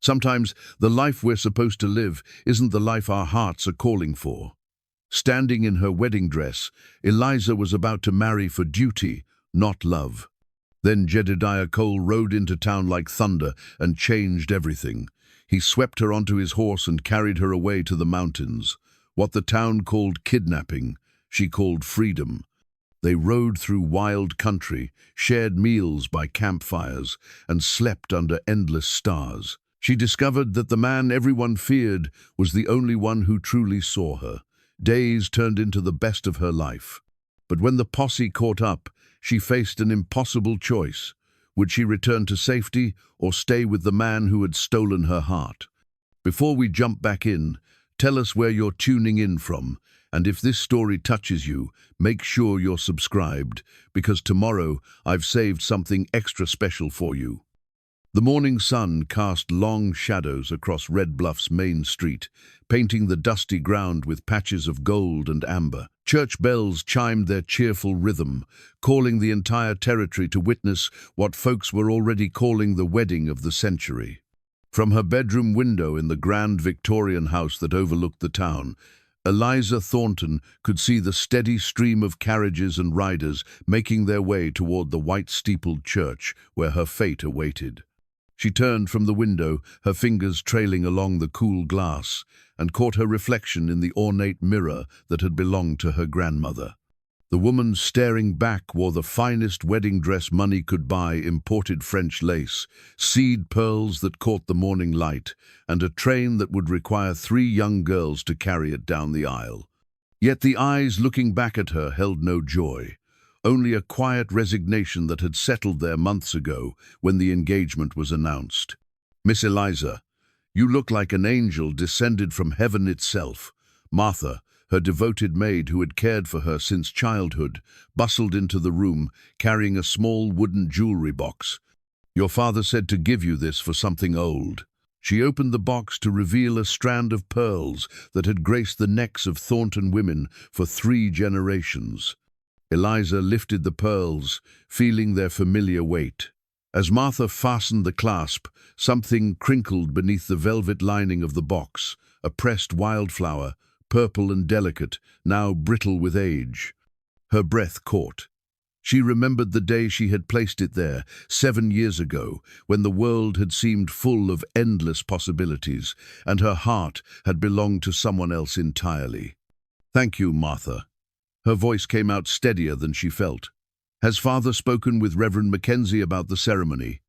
Sometimes the life we're supposed to live isn't the life our hearts are calling for. Standing in her wedding dress, Eliza was about to marry for duty, not love. Then Jedediah Cole rode into town like thunder and changed everything. He swept her onto his horse and carried her away to the mountains. What the town called kidnapping, she called freedom. They rode through wild country, shared meals by campfires, and slept under endless stars. She discovered that the man everyone feared was the only one who truly saw her. Days turned into the best of her life. But when the posse caught up, she faced an impossible choice. Would she return to safety or stay with the man who had stolen her heart? Before we jump back in, tell us where you're tuning in from, and if this story touches you, make sure you're subscribed, because tomorrow I've saved something extra special for you. The morning sun cast long shadows across Red Bluff's main street, painting the dusty ground with patches of gold and amber. Church bells chimed their cheerful rhythm, calling the entire territory to witness what folks were already calling the wedding of the century. From her bedroom window in the grand Victorian house that overlooked the town, Eliza Thornton could see the steady stream of carriages and riders making their way toward the white-steepled church where her fate awaited. She turned from the window, her fingers trailing along the cool glass, and caught her reflection in the ornate mirror that had belonged to her grandmother. The woman staring back wore the finest wedding dress money could buy, imported French lace, seed pearls that caught the morning light, and a train that would require 3 young girls to carry it down the aisle. Yet the eyes looking back at her held no joy. Only a quiet resignation that had settled there months ago when the engagement was announced. "Miss Eliza, you look like an angel descended from heaven itself." Martha, her devoted maid who had cared for her since childhood, bustled into the room, carrying a small wooden jewelry box. "Your father said to give you this for something old." She opened the box to reveal a strand of pearls that had graced the necks of Thornton women for 3 generations. Eliza lifted the pearls, feeling their familiar weight. As Martha fastened the clasp, something crinkled beneath the velvet lining of the box, a pressed wildflower, purple and delicate, now brittle with age. Her breath caught. She remembered the day she had placed it there, 7 years ago, when the world had seemed full of endless possibilities, and her heart had belonged to someone else entirely. "Thank you, Martha." Her voice came out steadier than she felt. "Has father spoken with Reverend Mackenzie about the ceremony?"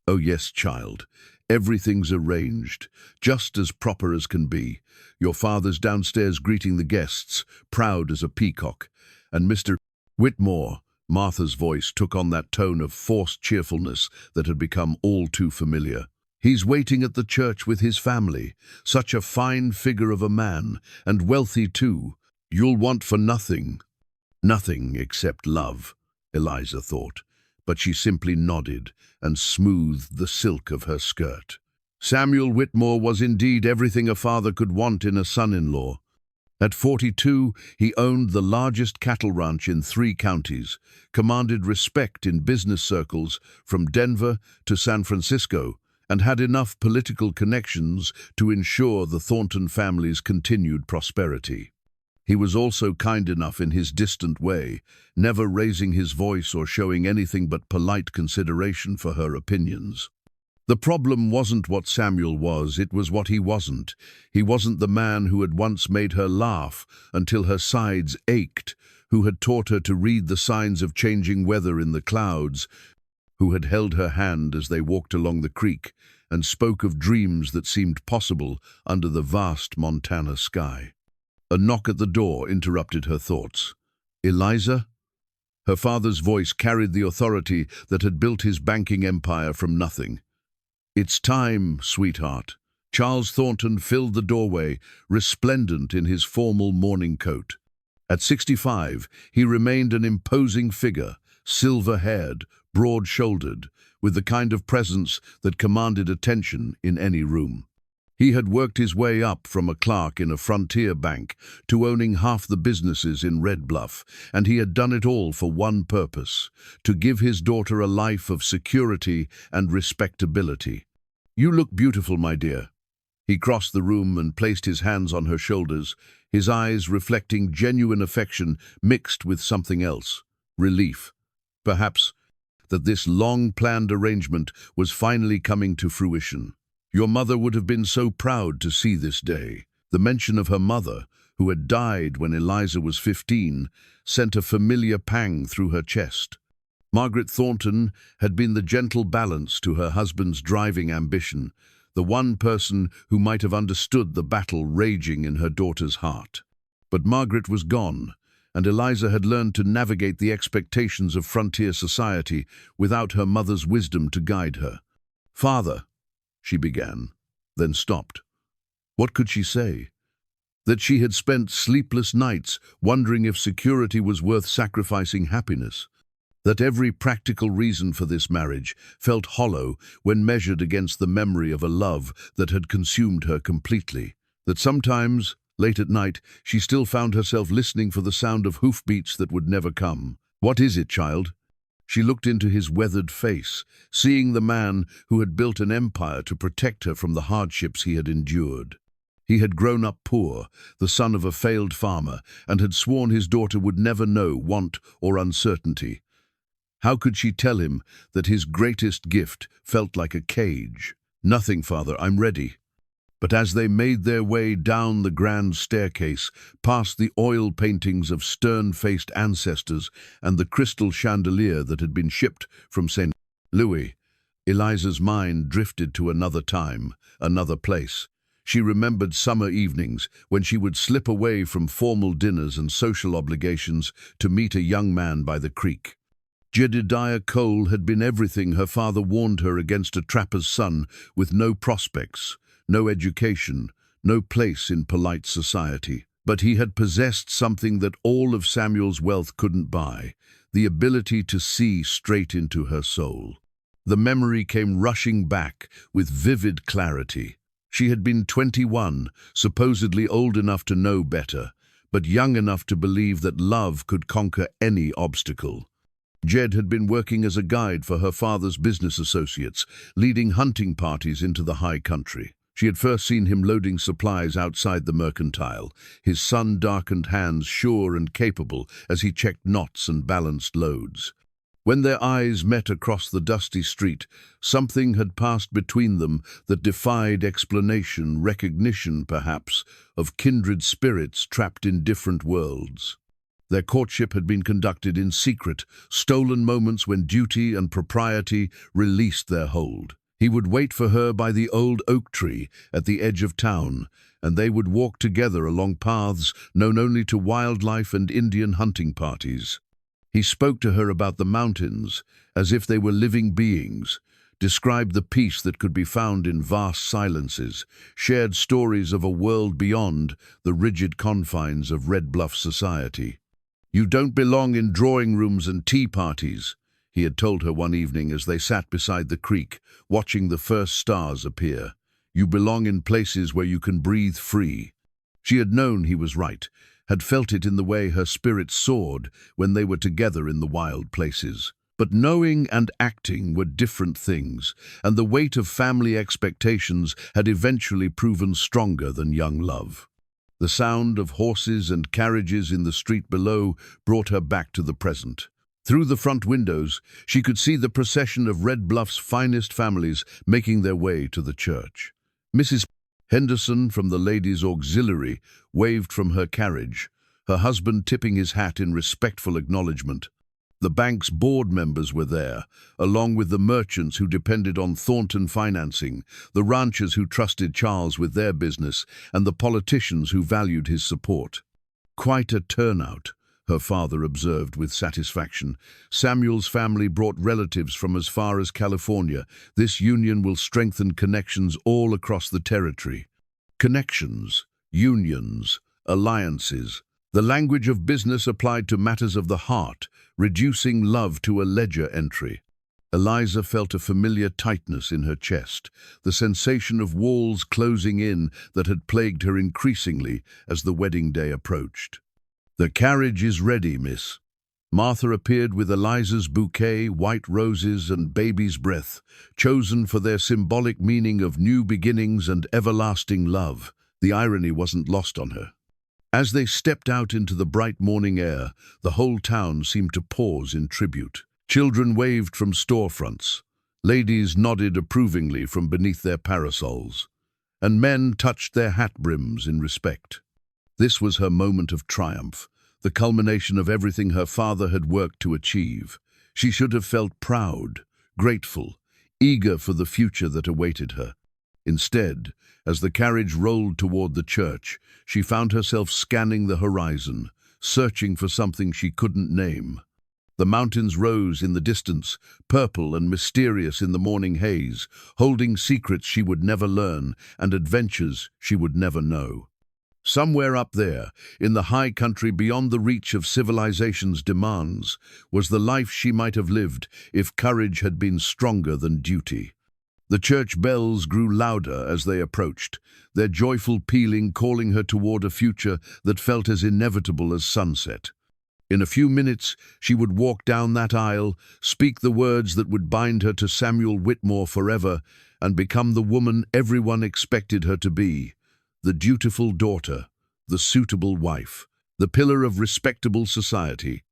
"Oh yes, child. Everything's arranged, just as proper as can be. Your father's downstairs greeting the guests, proud as a peacock. And Mr. Whitmore," Martha's voice took on that tone of forced cheerfulness that had become all too familiar. "He's waiting at the church with his family. Such a fine figure of a man, and wealthy too. You'll want for nothing." Nothing except love, Eliza thought, but she simply nodded and smoothed the silk of her skirt. Samuel Whitmore was indeed everything a father could want in a son-in-law. At 42, he owned the largest cattle ranch in 3 counties, commanded respect in business circles from Denver to San Francisco, and had enough political connections to ensure the Thornton family's continued prosperity. He was also kind enough in his distant way, never raising his voice or showing anything but polite consideration for her opinions. The problem wasn't what Samuel was, it was what he wasn't. He wasn't the man who had once made her laugh until her sides ached, who had taught her to read the signs of changing weather in the clouds, who had held her hand as they walked along the creek and spoke of dreams that seemed possible under the vast Montana sky. A knock at the door interrupted her thoughts. "Eliza?" Her father's voice carried the authority that had built his banking empire from nothing. "It's time, sweetheart." Charles Thornton filled the doorway, resplendent in his formal morning coat. At 65, he remained an imposing figure, silver-haired, broad-shouldered, with the kind of presence that commanded attention in any room. He had worked his way up from a clerk in a frontier bank to owning half the businesses in Red Bluff, and he had done it all for one purpose: to give his daughter a life of security and respectability. "You look beautiful, my dear." He crossed the room and placed his hands on her shoulders, his eyes reflecting genuine affection mixed with something else, relief. Perhaps that this long-planned arrangement was finally coming to fruition. Your mother would have been so proud to see this day. The mention of her mother, who had died when Eliza was 15, sent a familiar pang through her chest. Margaret Thornton had been the gentle balance to her husband's driving ambition, the one person who might have understood the battle raging in her daughter's heart. But Margaret was gone, and Eliza had learned to navigate the expectations of frontier society without her mother's wisdom to guide her. "Father," she began, then stopped. What could she say? That she had spent sleepless nights wondering if security was worth sacrificing happiness. That every practical reason for this marriage felt hollow when measured against the memory of a love that had consumed her completely. That sometimes, late at night, she still found herself listening for the sound of hoofbeats that would never come. "What is it, child?" She looked into his weathered face, seeing the man who had built an empire to protect her from the hardships he had endured. He had grown up poor, the son of a failed farmer, and had sworn his daughter would never know want or uncertainty. How could she tell him that his greatest gift felt like a cage? "Nothing, father, I'm ready." But as they made their way down the grand staircase, past the oil paintings of stern-faced ancestors and the crystal chandelier that had been shipped from St. Louis, Eliza's mind drifted to another time, another place. She remembered summer evenings when she would slip away from formal dinners and social obligations to meet a young man by the creek. Jedediah Cole had been everything her father warned her against: a trapper's son with no prospects, no education, no place in polite society. But he had possessed something that all of Samuel's wealth couldn't buy: the ability to see straight into her soul. The memory came rushing back with vivid clarity. She had been 21, supposedly old enough to know better, but young enough to believe that love could conquer any obstacle. Jed had been working as a guide for her father's business associates, leading hunting parties into the high country. She had first seen him loading supplies outside the mercantile, his sun-darkened hands sure and capable as he checked knots and balanced loads. When their eyes met across the dusty street, something had passed between them that defied explanation, recognition, perhaps, of kindred spirits trapped in different worlds. Their courtship had been conducted in secret, stolen moments when duty and propriety released their hold. He would wait for her by the old oak tree at the edge of town, and they would walk together along paths known only to wildlife and Indian hunting parties. He spoke to her about the mountains as if they were living beings, described the peace that could be found in vast silences, shared stories of a world beyond the rigid confines of Red Bluff society. "You don't belong in drawing rooms and tea parties," he had told her one evening as they sat beside the creek, watching the first stars appear. "You belong in places where you can breathe free." She had known he was right, had felt it in the way her spirit soared when they were together in the wild places. But knowing and acting were different things, and the weight of family expectations had eventually proven stronger than young love. The sound of horses and carriages in the street below brought her back to the present. Through the front windows, she could see the procession of Red Bluff's finest families making their way to the church. Mrs. Henderson from the Ladies' Auxiliary waved from her carriage, her husband tipping his hat in respectful acknowledgement. The bank's board members were there, along with the merchants who depended on Thornton financing, the ranchers who trusted Charles with their business, and the politicians who valued his support. "Quite a turnout," her father observed with satisfaction. "Samuel's family brought relatives from as far as California. This union will strengthen connections all across the territory." Connections, unions, alliances. The language of business applied to matters of the heart, reducing love to a ledger entry. Eliza felt a familiar tightness in her chest, the sensation of walls closing in that had plagued her increasingly as the wedding day approached. "The carriage is ready, miss." Martha appeared with Eliza's bouquet, white roses and baby's breath, chosen for their symbolic meaning of new beginnings and everlasting love. The irony wasn't lost on her. As they stepped out into the bright morning air, the whole town seemed to pause in tribute. Children waved from storefronts, ladies nodded approvingly from beneath their parasols, and men touched their hat brims in respect. This was her moment of triumph, the culmination of everything her father had worked to achieve. She should have felt proud, grateful, eager for the future that awaited her. Instead, as the carriage rolled toward the church, she found herself scanning the horizon, searching for something she couldn't name. The mountains rose in the distance, purple and mysterious in the morning haze, holding secrets she would never learn and adventures she would never know. Somewhere up there, in the high country beyond the reach of civilization's demands, was the life she might have lived if courage had been stronger than duty. The church bells grew louder as they approached, their joyful pealing calling her toward a future that felt as inevitable as sunset. In a few minutes, she would walk down that aisle, speak the words that would bind her to Samuel Whitmore forever, and become the woman everyone expected her to be. The dutiful daughter, the suitable wife, the pillar of respectable society.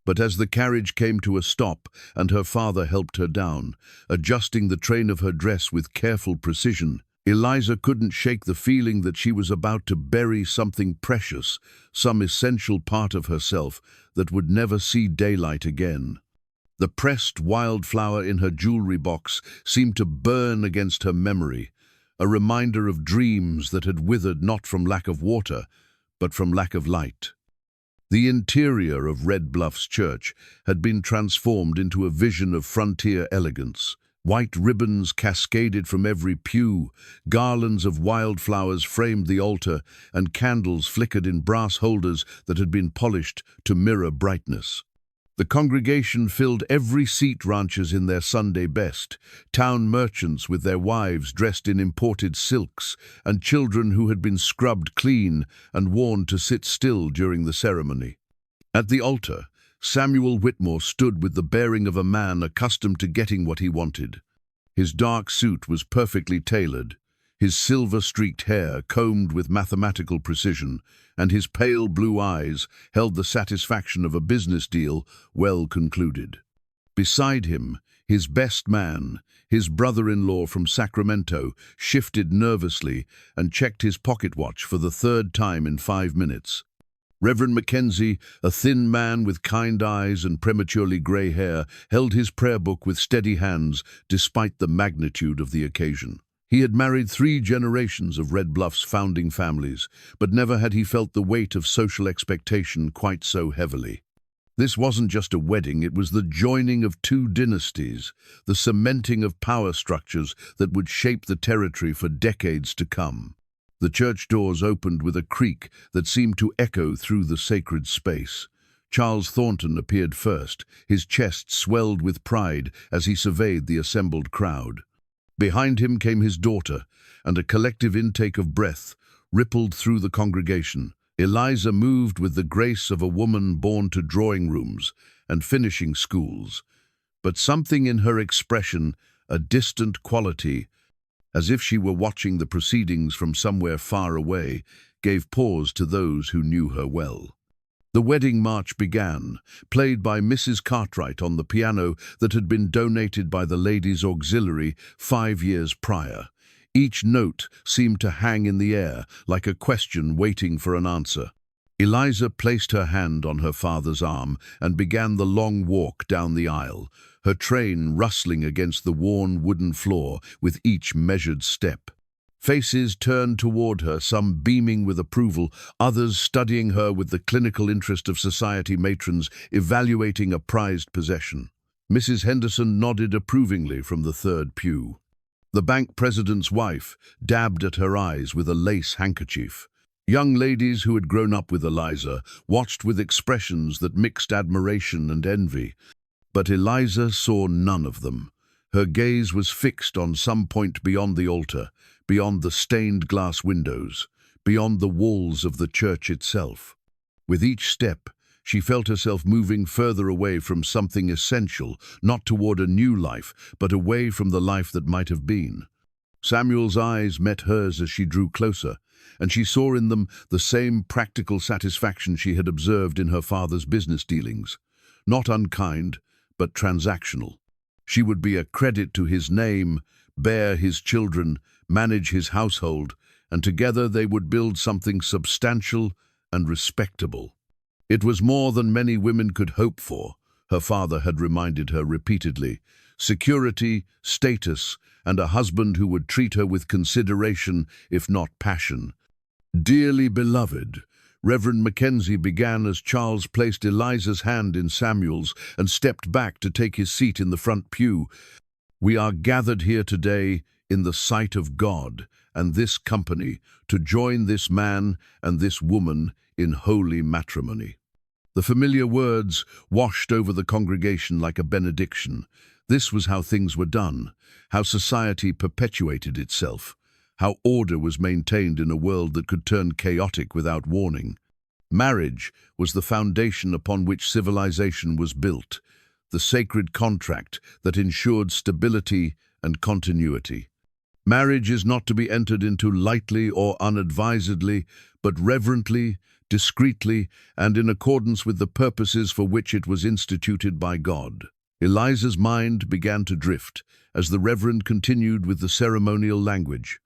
But as the carriage came to a stop and her father helped her down, adjusting the train of her dress with careful precision, Eliza couldn't shake the feeling that she was about to bury something precious, some essential part of herself that would never see daylight again. The pressed wildflower in her jewelry box seemed to burn against her memory, a reminder of dreams that had withered not from lack of water, but from lack of light. The interior of Red Bluff's church had been transformed into a vision of frontier elegance. White ribbons cascaded from every pew, garlands of wildflowers framed the altar, and candles flickered in brass holders that had been polished to mirror brightness. The congregation filled every seat, ranchers in their Sunday best, town merchants with their wives dressed in imported silks, and children who had been scrubbed clean and warned to sit still during the ceremony. At the altar, Samuel Whitmore stood with the bearing of a man accustomed to getting what he wanted. His dark suit was perfectly tailored, his silver-streaked hair combed with mathematical precision, and his pale blue eyes held the satisfaction of a business deal well concluded. Beside him, his best man, his brother-in-law from Sacramento, shifted nervously and checked his pocket watch for the third time in 5 minutes. Reverend Mackenzie, a thin man with kind eyes and prematurely gray hair, held his prayer book with steady hands despite the magnitude of the occasion. He had married 3 generations of Red Bluff's founding families, but never had he felt the weight of social expectation quite so heavily. This wasn't just a wedding, it was the joining of 2 dynasties, the cementing of power structures that would shape the territory for decades to come. The church doors opened with a creak that seemed to echo through the sacred space. Charles Thornton appeared first, his chest swelled with pride as he surveyed the assembled crowd. Behind him came his daughter, and a collective intake of breath rippled through the congregation. Eliza moved with the grace of a woman born to drawing rooms and finishing schools, but something in her expression, a distant quality, as if she were watching the proceedings from somewhere far away, gave pause to those who knew her well. The wedding march began, played by Mrs. Cartwright on the piano that had been donated by the Ladies' Auxiliary 5 years prior. Each note seemed to hang in the air, like a question waiting for an answer. Eliza placed her hand on her father's arm and began the long walk down the aisle, her train rustling against the worn wooden floor with each measured step. Faces turned toward her, some beaming with approval, others studying her with the clinical interest of society matrons evaluating a prized possession. Mrs. Henderson nodded approvingly from the third pew. The bank president's wife dabbed at her eyes with a lace handkerchief. Young ladies who had grown up with Eliza watched with expressions that mixed admiration and envy. But Eliza saw none of them. Her gaze was fixed on some point beyond the altar, beyond the stained glass windows, beyond the walls of the church itself. With each step, She felt herself moving further away from something essential, not toward a new life, but away from the life that might have been. Samuel's eyes met hers as she drew closer, and she saw in them the same practical satisfaction she had observed in her father's business dealings. Not unkind, but transactional. She would be a credit to his name, bear his children, manage his household, and together they would build something substantial and respectable. It was more than many women could hope for, her father had reminded her repeatedly. Security, status, and a husband who would treat her with consideration, if not passion. Dearly beloved, Reverend Mackenzie began as Charles placed Eliza's hand in Samuel's and stepped back to take his seat in the front pew. We are gathered here today in the sight of God and this company to join this man and this woman in holy matrimony. The familiar words washed over the congregation like a benediction. This was how things were done, how society perpetuated itself, how order was maintained in a world that could turn chaotic without warning. Marriage was the foundation upon which civilization was built, the sacred contract that ensured stability and continuity. Marriage is not to be entered into lightly or unadvisedly, but reverently, discreetly, and in accordance with the purposes for which it was instituted by God. Eliza's mind began to drift as the Reverend continued with the ceremonial language.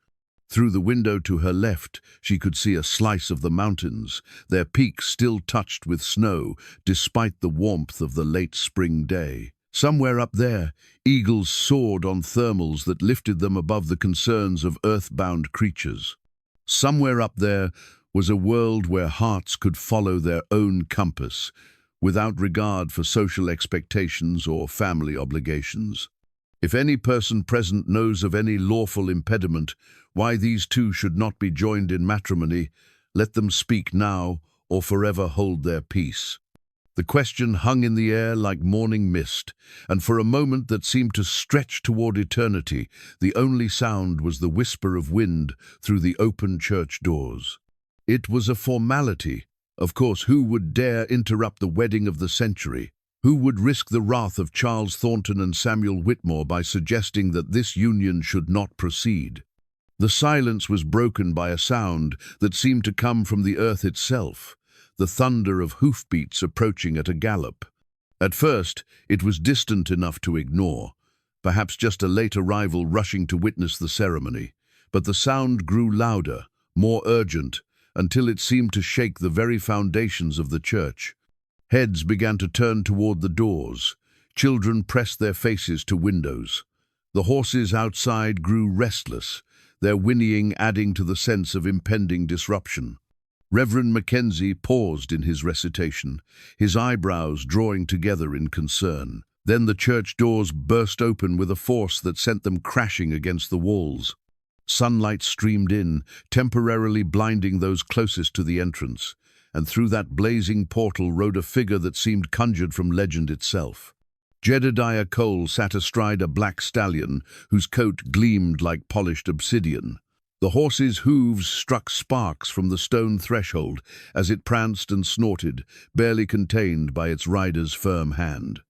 Through the window to her left, she could see a slice of the mountains, their peaks still touched with snow, despite the warmth of the late spring day. Somewhere up there, eagles soared on thermals that lifted them above the concerns of earthbound creatures. Somewhere up there was a world where hearts could follow their own compass, without regard for social expectations or family obligations. If any person present knows of any lawful impediment why these two should not be joined in matrimony, let them speak now or forever hold their peace. The question hung in the air like morning mist, and for a moment that seemed to stretch toward eternity, the only sound was the whisper of wind through the open church doors. It was a formality. Of course, who would dare interrupt the wedding of the century? Who would risk the wrath of Charles Thornton and Samuel Whitmore by suggesting that this union should not proceed? The silence was broken by a sound that seemed to come from the earth itself, the thunder of hoofbeats approaching at a gallop. At first, it was distant enough to ignore, perhaps just a late arrival rushing to witness the ceremony. But the sound grew louder, more urgent, until it seemed to shake the very foundations of the church. Heads began to turn toward the doors. Children pressed their faces to windows. The horses outside grew restless, their whinnying adding to the sense of impending disruption. Reverend Mackenzie paused in his recitation, his eyebrows drawing together in concern. Then the church doors burst open with a force that sent them crashing against the walls. Sunlight streamed in, temporarily blinding those closest to the entrance, and through that blazing portal rode a figure that seemed conjured from legend itself. Jedediah Cole sat astride a black stallion whose coat gleamed like polished obsidian. The horse's hooves struck sparks from the stone threshold as it pranced and snorted, barely contained by its rider's firm hand.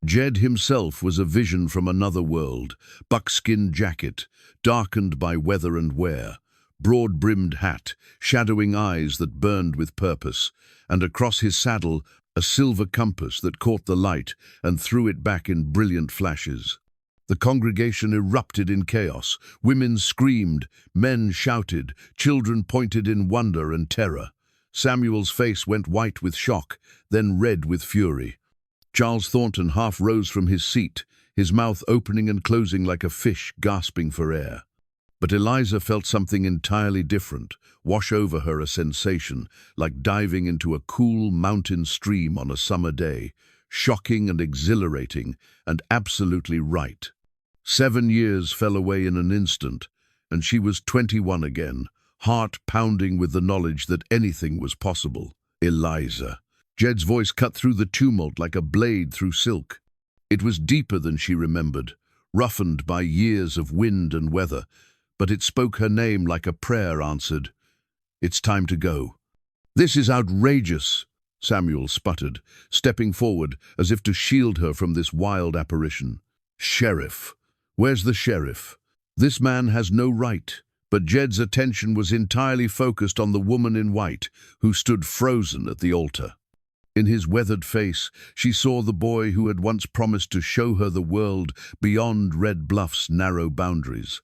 Jed himself was a vision from another world, buckskin jacket, darkened by weather and wear, broad-brimmed hat, shadowing eyes that burned with purpose, and across his saddle a silver compass that caught the light and threw it back in brilliant flashes. The congregation erupted in chaos. Women screamed, men shouted, children pointed in wonder and terror. Samuel's face went white with shock, then red with fury. Charles Thornton half rose from his seat, his mouth opening and closing like a fish gasping for air. But Eliza felt something entirely different, wash over her a sensation, like diving into a cool mountain stream on a summer day, shocking and exhilarating, and absolutely right. 7 years fell away in an instant, and she was 21 again, heart pounding with the knowledge that anything was possible. Eliza. Jed's voice cut through the tumult like a blade through silk. It was deeper than she remembered, roughened by years of wind and weather, but it spoke her name like a prayer answered. It's time to go. This is outrageous. Samuel sputtered, stepping forward as if to shield her from this wild apparition. Sheriff. Where's the sheriff? This man has no right. But Jed's attention was entirely focused on the woman in white, who stood frozen at the altar. In his weathered face, she saw the boy who had once promised to show her the world beyond Red Bluff's narrow boundaries.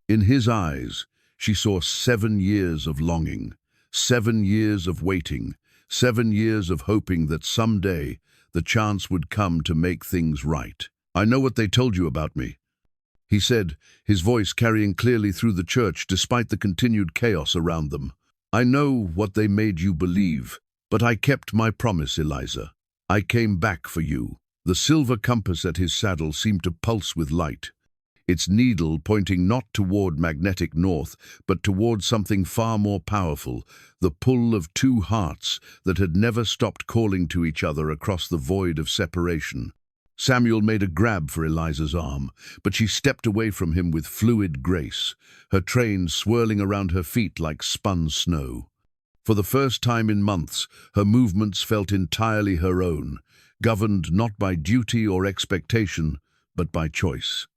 In his eyes, she saw 7 years of longing, 7 years of waiting, 7 years of hoping that someday the chance would come to make things right. "I know what they told you about me," he said, his voice carrying clearly through the church despite the continued chaos around them. "I know what they made you believe, but I kept my promise, Eliza. I came back for you." The silver compass at his saddle seemed to pulse with light, its needle pointing not toward magnetic north, but toward something far more powerful, the pull of 2 hearts that had never stopped calling to each other across the void of separation. Samuel made a grab for Eliza's arm, but she stepped away from him with fluid grace, her train swirling around her feet like spun snow. For the first time in months, her movements felt entirely her own, governed not by duty or expectation, but by choice.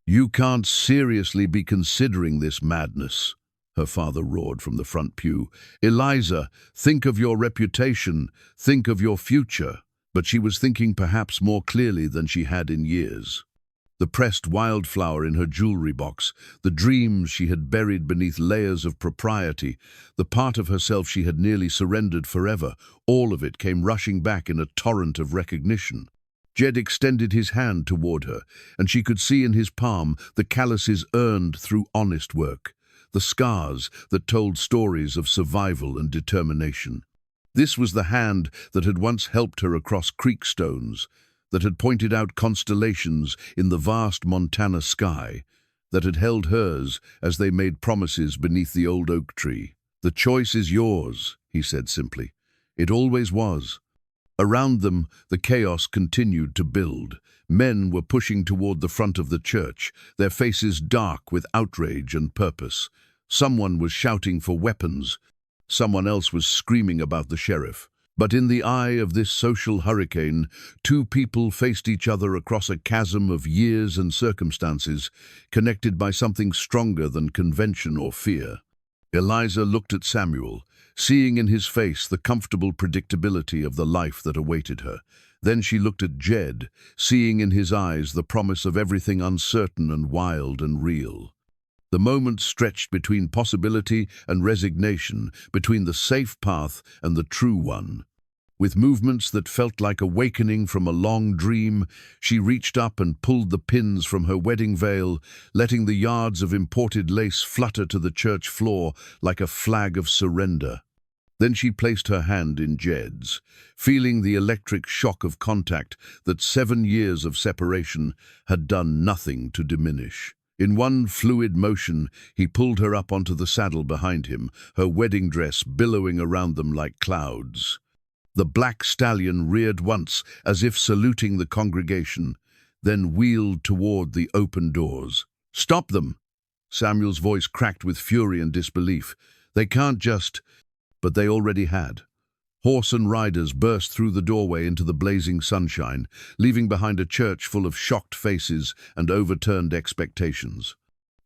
"You can't seriously be considering this madness," her father roared from the front pew. "Eliza, think of your reputation, think of your future." But she was thinking perhaps more clearly than she had in years. The pressed wildflower in her jewelry box, the dreams she had buried beneath layers of propriety, the part of herself she had nearly surrendered forever, all of it came rushing back in a torrent of recognition. Jed extended his hand toward her, and she could see in his palm the calluses earned through honest work, the scars that told stories of survival and determination. This was the hand that had once helped her across creek stones, that had pointed out constellations in the vast Montana sky, that had held hers as they made promises beneath the old oak tree. "The choice is yours," he said simply. "It always was." Around them, the chaos continued to build. Men were pushing toward the front of the church, their faces dark with outrage and purpose. Someone was shouting for weapons. Someone else was screaming about the sheriff. But in the eye of this social hurricane, 2 people faced each other across a chasm of years and circumstances, connected by something stronger than convention or fear. Eliza looked at Samuel, seeing in his face the comfortable predictability of the life that awaited her. Then she looked at Jed, seeing in his eyes the promise of everything uncertain and wild and real. The moment stretched between possibility and resignation, between the safe path and the true one. With movements that felt like awakening from a long dream, she reached up and pulled the pins from her wedding veil, letting the yards of imported lace flutter to the church floor like a flag of surrender. Then she placed her hand in Jed's, feeling the electric shock of contact that 7 years of separation had done nothing to diminish. In one fluid motion, he pulled her up onto the saddle behind him, her wedding dress billowing around them like clouds. The black stallion reared once, as if saluting the congregation, then wheeled toward the open doors. "Stop them!" Samuel's voice cracked with fury and disbelief. "They can't just—" But they already had. Horse and riders burst through the doorway into the blazing sunshine, leaving behind a church full of shocked faces and overturned expectations.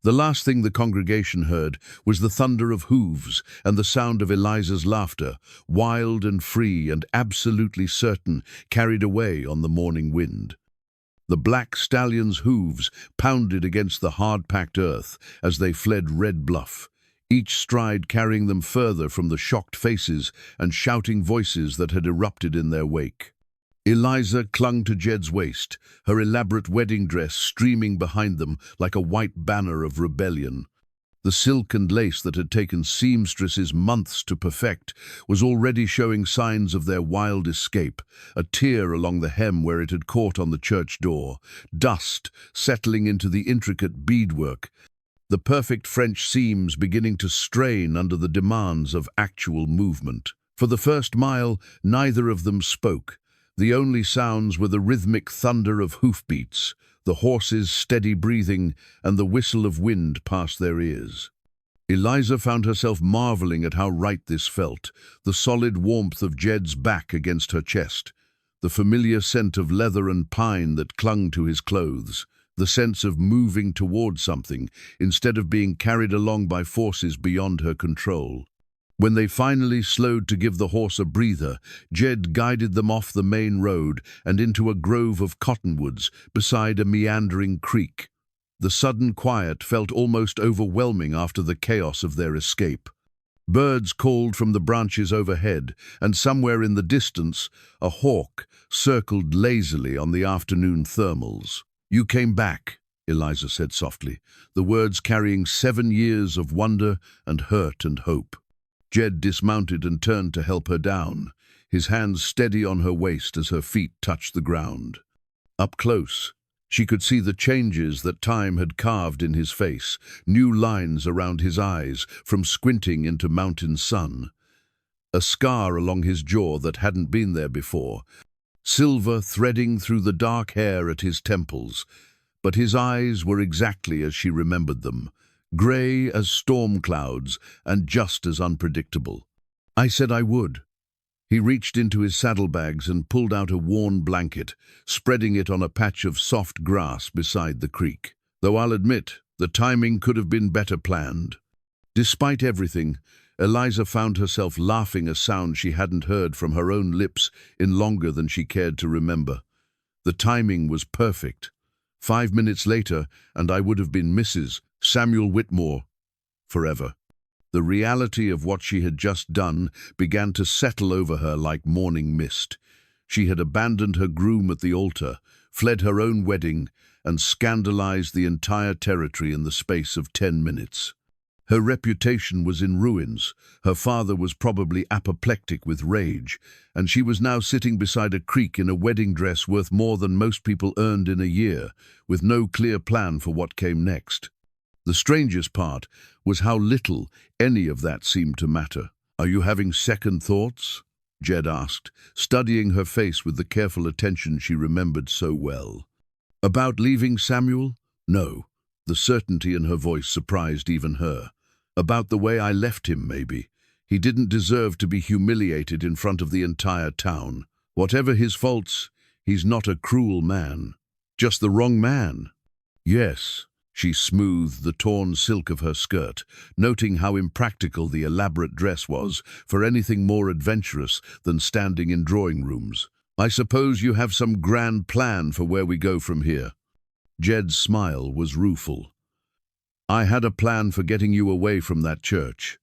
The last thing the congregation heard was the thunder of hooves and the sound of Eliza's laughter, wild and free and absolutely certain, carried away on the morning wind. The black stallion's hooves pounded against the hard-packed earth as they fled Red Bluff, each stride carrying them further from the shocked faces and shouting voices that had erupted in their wake. Eliza clung to Jed's waist, her elaborate wedding dress streaming behind them like a white banner of rebellion. The silk and lace that had taken seamstresses months to perfect was already showing signs of their wild escape, a tear along the hem where it had caught on the church door, dust settling into the intricate beadwork, the perfect French seams beginning to strain under the demands of actual movement. For the first mile, neither of them spoke. The only sounds were the rhythmic thunder of hoofbeats, the horses' steady breathing, and the whistle of wind past their ears. Eliza found herself marveling at how right this felt, the solid warmth of Jed's back against her chest, the familiar scent of leather and pine that clung to his clothes, the sense of moving toward something instead of being carried along by forces beyond her control. When they finally slowed to give the horse a breather, Jed guided them off the main road and into a grove of cottonwoods beside a meandering creek. The sudden quiet felt almost overwhelming after the chaos of their escape. Birds called from the branches overhead, and somewhere in the distance, a hawk circled lazily on the afternoon thermals. "You came back," Eliza said softly, the words carrying 7 years of wonder and hurt and hope. Jed dismounted and turned to help her down, his hands steady on her waist as her feet touched the ground. Up close, she could see the changes that time had carved in his face, new lines around his eyes from squinting into mountain sun, a scar along his jaw that hadn't been there before, silver threading through the dark hair at his temples, but his eyes were exactly as she remembered them, grey as storm clouds and just as unpredictable. "I said I would." He reached into his saddlebags and pulled out a worn blanket, spreading it on a patch of soft grass beside the creek. Though I'll admit, the timing could have been better planned. Despite everything, Eliza found herself laughing a sound she hadn't heard from her own lips in longer than she cared to remember. The timing was perfect. 5 minutes later, and I would have been Mrs. Samuel Whitmore forever. The reality of what she had just done began to settle over her like morning mist. She had abandoned her groom at the altar, fled her own wedding, and scandalized the entire territory in the space of 10 minutes. Her reputation was in ruins, her father was probably apoplectic with rage, and she was now sitting beside a creek in a wedding dress worth more than most people earned in a year, with no clear plan for what came next. The strangest part was how little any of that seemed to matter. "Are you having second thoughts?" Jed asked, studying her face with the careful attention she remembered so well. "About leaving Samuel? No." The certainty in her voice surprised even her. "About the way I left him, maybe. He didn't deserve to be humiliated in front of the entire town. Whatever his faults, he's not a cruel man. Just the wrong man." "Yes." She smoothed the torn silk of her skirt, noting how impractical the elaborate dress was for anything more adventurous than standing in drawing rooms. "I suppose you have some grand plan for where we go from here." Jed's smile was rueful. "I had a plan for getting you away from that church.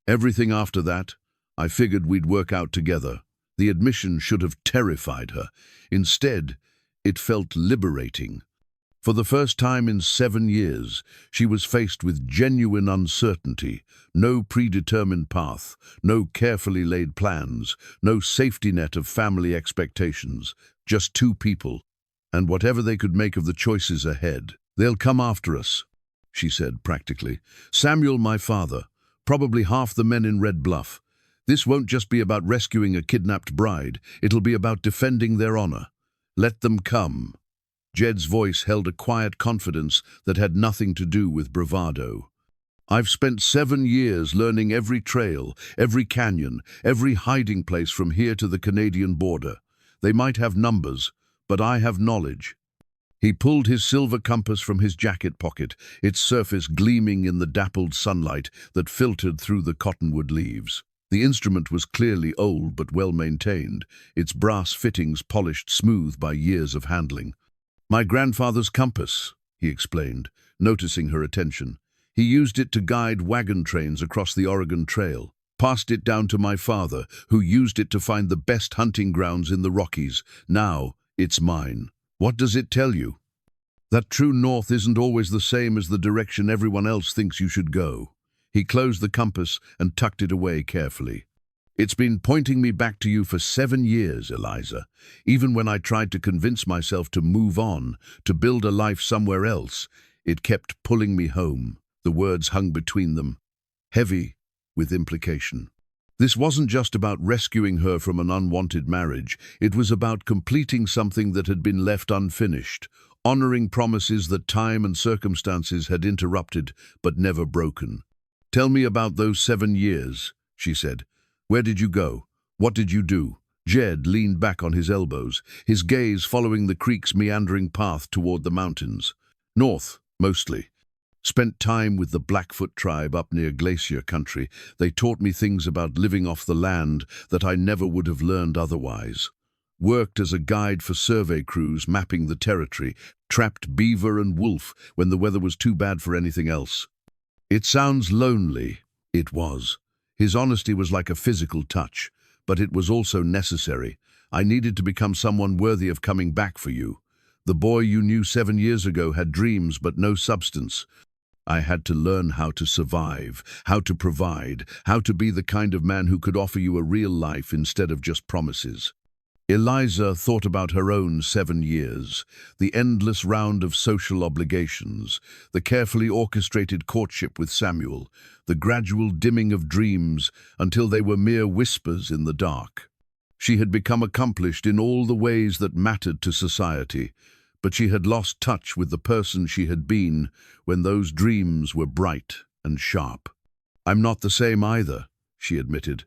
Everything after that, I figured we'd work out together." The admission should have terrified her. Instead, it felt liberating. For the first time in 7 years, she was faced with genuine uncertainty, no predetermined path, no carefully laid plans, no safety net of family expectations, just 2 people, and whatever they could make of the choices ahead. "They'll come after us," she said practically. "Samuel, my father, probably half the men in Red Bluff. This won't just be about rescuing a kidnapped bride, it'll be about defending their honor. Let them come." Jed's voice held a quiet confidence that had nothing to do with bravado. "I've spent 7 years learning every trail, every canyon, every hiding place from here to the Canadian border. They might have numbers, but I have knowledge." He pulled his silver compass from his jacket pocket, its surface gleaming in the dappled sunlight that filtered through the cottonwood leaves. The instrument was clearly old but well maintained, its brass fittings polished smooth by years of handling. "My grandfather's compass," he explained, noticing her attention. "He used it to guide wagon trains across the Oregon Trail. Passed it down to my father, who used it to find the best hunting grounds in the Rockies. Now, it's mine." "What does it tell you?" "That true north isn't always the same as the direction everyone else thinks you should go." He closed the compass and tucked it away carefully. "It's been pointing me back to you for 7 years, Eliza. Even when I tried to convince myself to move on, to build a life somewhere else, it kept pulling me home." The words hung between them, heavy with implication. This wasn't just about rescuing her from an unwanted marriage. It was about completing something that had been left unfinished, honoring promises that time and circumstances had interrupted but never broken. "Tell me about those 7 years," she said. "Where did you go? What did you do?" Jed leaned back on his elbows, his gaze following the creek's meandering path toward the mountains. "North, mostly. Spent time with the Blackfoot tribe up near Glacier Country. They taught me things about living off the land that I never would have learned otherwise. Worked as a guide for survey crews mapping the territory, trapped beaver and wolf when the weather was too bad for anything else." "It sounds lonely." It was. His honesty was like a physical touch, but it was also necessary. "I needed to become someone worthy of coming back for you. The boy you knew 7 years ago had dreams but no substance. I had to learn how to survive, how to provide, how to be the kind of man who could offer you a real life instead of just promises." Eliza thought about her own 7 years, the endless round of social obligations, the carefully orchestrated courtship with Samuel, the gradual dimming of dreams until they were mere whispers in the dark. She had become accomplished in all the ways that mattered to society, but she had lost touch with the person she had been when those dreams were bright and sharp. "I'm not the same either," she admitted.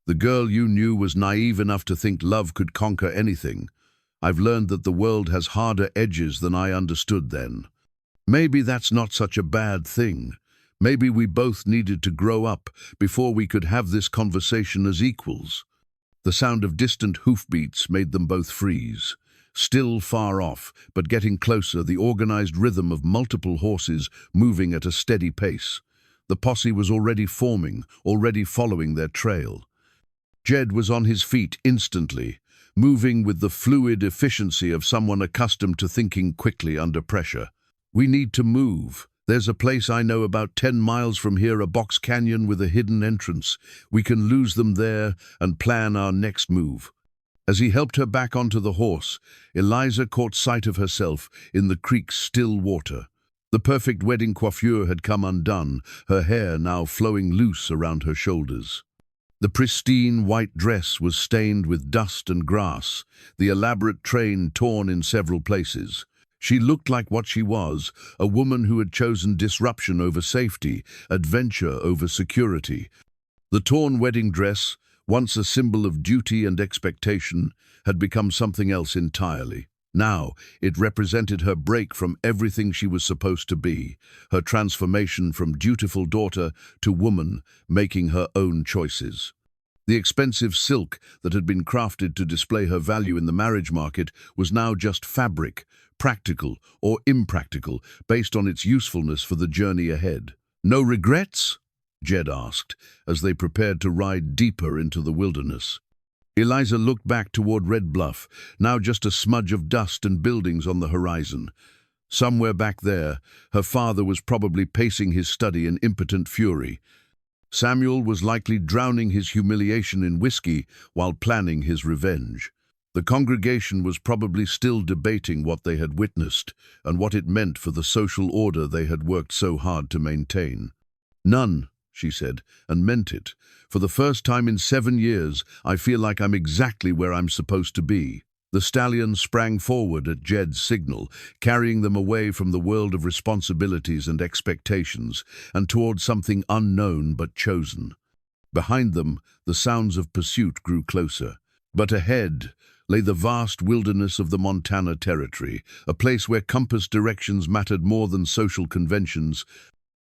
"The girl you knew was naive enough to think love could conquer anything. I've learned that the world has harder edges than I understood then. Maybe that's not such a bad thing. Maybe we both needed to grow up before we could have this conversation as equals." The sound of distant hoofbeats made them both freeze. Still far off, but getting closer, the organized rhythm of multiple horses moving at a steady pace. The posse was already forming, already following their trail. Jed was on his feet instantly, moving with the fluid efficiency of someone accustomed to thinking quickly under pressure. "We need to move. There's a place I know about 10 miles from here, a box canyon with a hidden entrance. We can lose them there and plan our next move." As he helped her back onto the horse, Eliza caught sight of herself in the creek's still water. The perfect wedding coiffure had come undone, her hair now flowing loose around her shoulders. The pristine white dress was stained with dust and grass, the elaborate train torn in several places. She looked like what she was, a woman who had chosen disruption over safety, adventure over security. The torn wedding dress, once a symbol of duty and expectation, had become something else entirely. Now, it represented her break from everything she was supposed to be, her transformation from dutiful daughter to woman, making her own choices. The expensive silk that had been crafted to display her value in the marriage market was now just fabric, practical or impractical, based on its usefulness for the journey ahead. "No regrets?" Jed asked, as they prepared to ride deeper into the wilderness. Eliza looked back toward Red Bluff, now just a smudge of dust and buildings on the horizon. Somewhere back there, her father was probably pacing his study in impotent fury. Samuel was likely drowning his humiliation in whiskey while planning his revenge. The congregation was probably still debating what they had witnessed and what it meant for the social order they had worked so hard to maintain. "None," she said, and meant it. "For the first time in 7 years, I feel like I'm exactly where I'm supposed to be." The stallion sprang forward at Jed's signal, carrying them away from the world of responsibilities and expectations, and toward something unknown but chosen. Behind them, the sounds of pursuit grew closer. But ahead lay the vast wilderness of the Montana Territory, a place where compass directions mattered more than social conventions,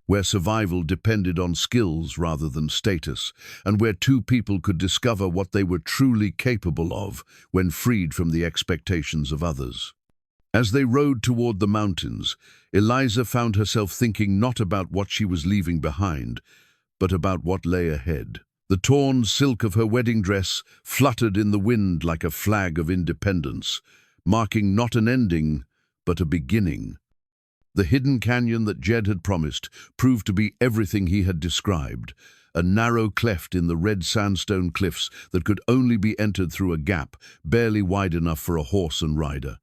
where survival depended on skills rather than status, and where two people could discover what they were truly capable of when freed from the expectations of others. As they rode toward the mountains, Eliza found herself thinking not about what she was leaving behind, but about what lay ahead. The torn silk of her wedding dress fluttered in the wind like a flag of independence, marking not an ending, but a beginning. The hidden canyon that Jed had promised proved to be everything he had described, a narrow cleft in the red sandstone cliffs that could only be entered through a gap barely wide enough for a horse and rider.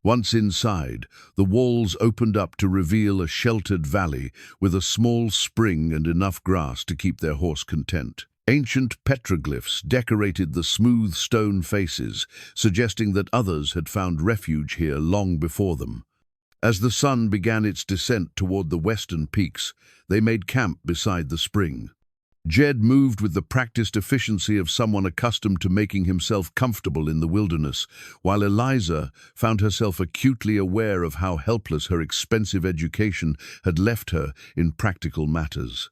Once inside, the walls opened up to reveal a sheltered valley with a small spring and enough grass to keep their horse content. Ancient petroglyphs decorated the smooth stone faces, suggesting that others had found refuge here long before them. As the sun began its descent toward the western peaks, they made camp beside the spring. Jed moved with the practiced efficiency of someone accustomed to making himself comfortable in the wilderness, while Eliza found herself acutely aware of how helpless her expensive education had left her in practical matters.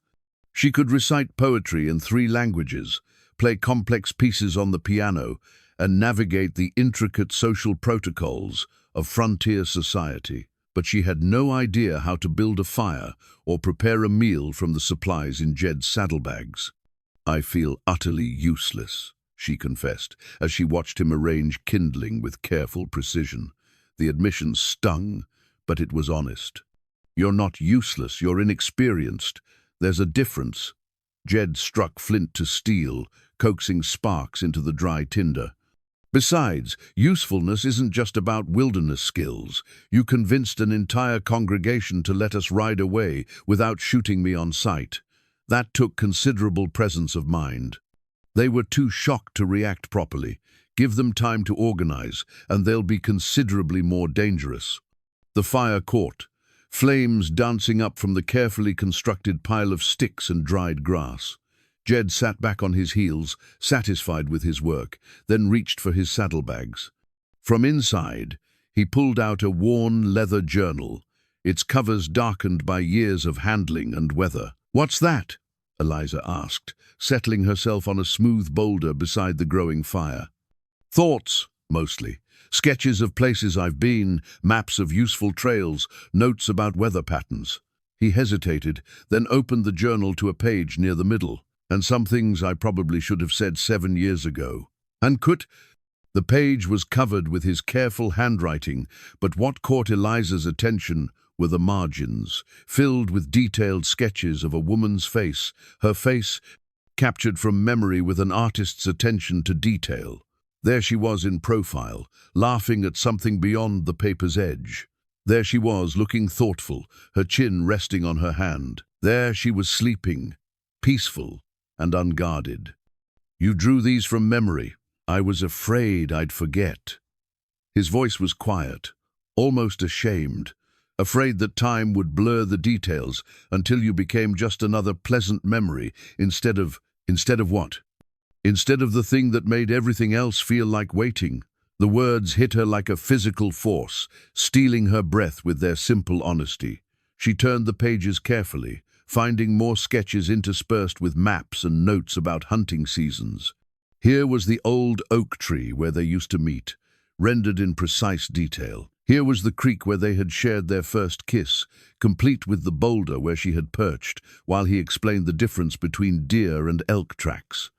She could recite poetry in 3 languages, play complex pieces on the piano, and navigate the intricate social protocols of frontier society. But she had no idea how to build a fire or prepare a meal from the supplies in Jed's saddlebags. "I feel utterly useless," she confessed, as she watched him arrange kindling with careful precision. The admission stung, but it was honest. "You're not useless, you're inexperienced. There's a difference." Jed struck flint to steel, coaxing sparks into the dry tinder. "Besides, usefulness isn't just about wilderness skills. You convinced an entire congregation to let us ride away without shooting me on sight. That took considerable presence of mind. They were too shocked to react properly. Give them time to organize, and they'll be considerably more dangerous." The fire caught, flames dancing up from the carefully constructed pile of sticks and dried grass. Jed sat back on his heels, satisfied with his work, then reached for his saddlebags. From inside, he pulled out a worn leather journal, its covers darkened by years of handling and weather. "What's that?" Eliza asked, settling herself on a smooth boulder beside the growing fire. "Thoughts, mostly. Sketches of places I've been, maps of useful trails, notes about weather patterns." He hesitated, then opened the journal to a page near the middle. "And some things I probably should have said 7 years ago. And could—" The page was covered with his careful handwriting, but what caught Eliza's attention were the margins, filled with detailed sketches of a woman's face, her face captured from memory with an artist's attention to detail. There she was in profile, laughing at something beyond the paper's edge. There she was, looking thoughtful, her chin resting on her hand. There she was sleeping, peaceful and unguarded. "You drew these from memory. I was afraid I'd forget." His voice was quiet, almost ashamed, afraid that time would blur the details until you became just another pleasant memory instead of what? Instead of the thing that made everything else feel like waiting. The words hit her like a physical force, stealing her breath with their simple honesty. She turned the pages carefully, finding more sketches interspersed with maps and notes about hunting seasons. Here was the old oak tree where they used to meet, rendered in precise detail. Here was the creek where they had shared their first kiss, complete with the boulder where she had perched, while he explained the difference between deer and elk tracks.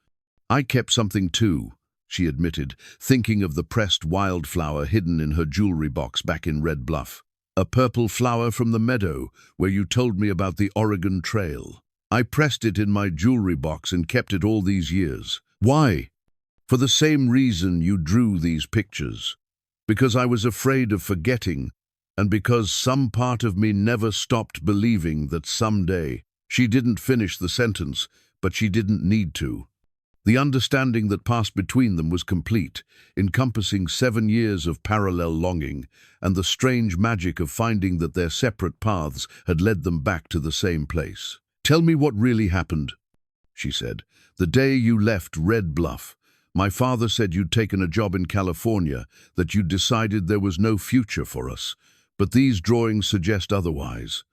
"I kept something too," she admitted, thinking of the pressed wildflower hidden in her jewelry box back in Red Bluff. "A purple flower from the meadow where you told me about the Oregon Trail. I pressed it in my jewelry box and kept it all these years." "Why?" "For the same reason you drew these pictures. Because I was afraid of forgetting, and because some part of me never stopped believing that someday—" She didn't finish the sentence, but she didn't need to. The understanding that passed between them was complete, encompassing 7 years of parallel longing, and the strange magic of finding that their separate paths had led them back to the same place. "Tell me what really happened," she said. "The day you left Red Bluff, my father said you'd taken a job in California, that you'd decided there was no future for us, but these drawings suggest otherwise."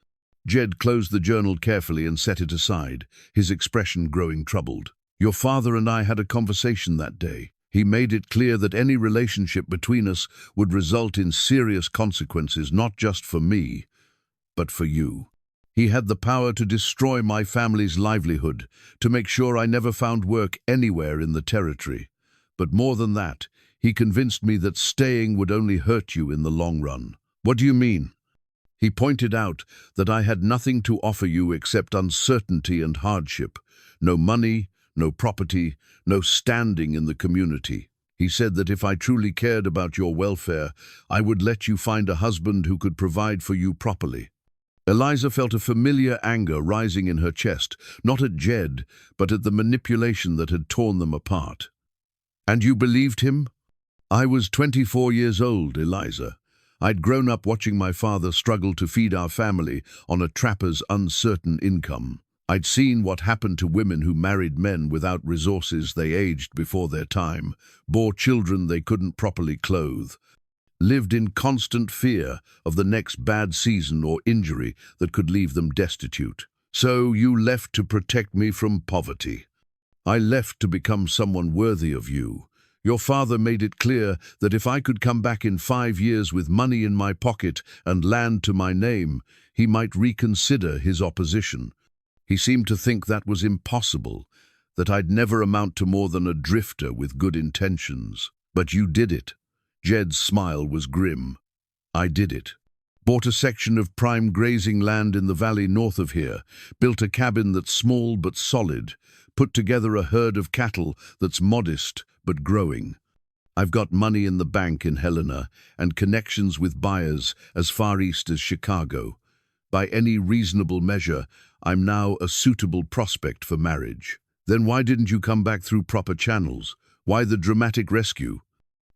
Jed closed the journal carefully and set it aside, his expression growing troubled. "Your father and I had a conversation that day. He made it clear that any relationship between us would result in serious consequences, not just for me, but for you. He had the power to destroy my family's livelihood, to make sure I never found work anywhere in the territory. But more than that, he convinced me that staying would only hurt you in the long run." "What do you mean?" "He pointed out that I had nothing to offer you except uncertainty and hardship. No money, no property, no standing in the community. He said that if I truly cared about your welfare, I would let you find a husband who could provide for you properly." Eliza felt a familiar anger rising in her chest, not at Jed, but at the manipulation that had torn them apart. "And you believed him?" "I was 24 years old, Eliza. I'd grown up watching my father struggle to feed our family on a trapper's uncertain income. I'd seen what happened to women who married men without resources. They aged before their time, bore children they couldn't properly clothe, lived in constant fear of the next bad season or injury that could leave them destitute. So you left to protect me from poverty. I left to become someone worthy of you. Your father made it clear that if I could come back in 5 years with money in my pocket and land to my name, he might reconsider his opposition. He seemed to think that was impossible, that I'd never amount to more than a drifter with good intentions. But you did it. Jed's smile was grim. I did it. Bought a section of prime grazing land in the valley north of here, built a cabin that's small but solid, put together a herd of cattle that's modest but growing. I've got money in the bank in Helena and connections with buyers as far east as Chicago. By any reasonable measure, I'm now a suitable prospect for marriage. Then why didn't you come back through proper channels? Why the dramatic rescue?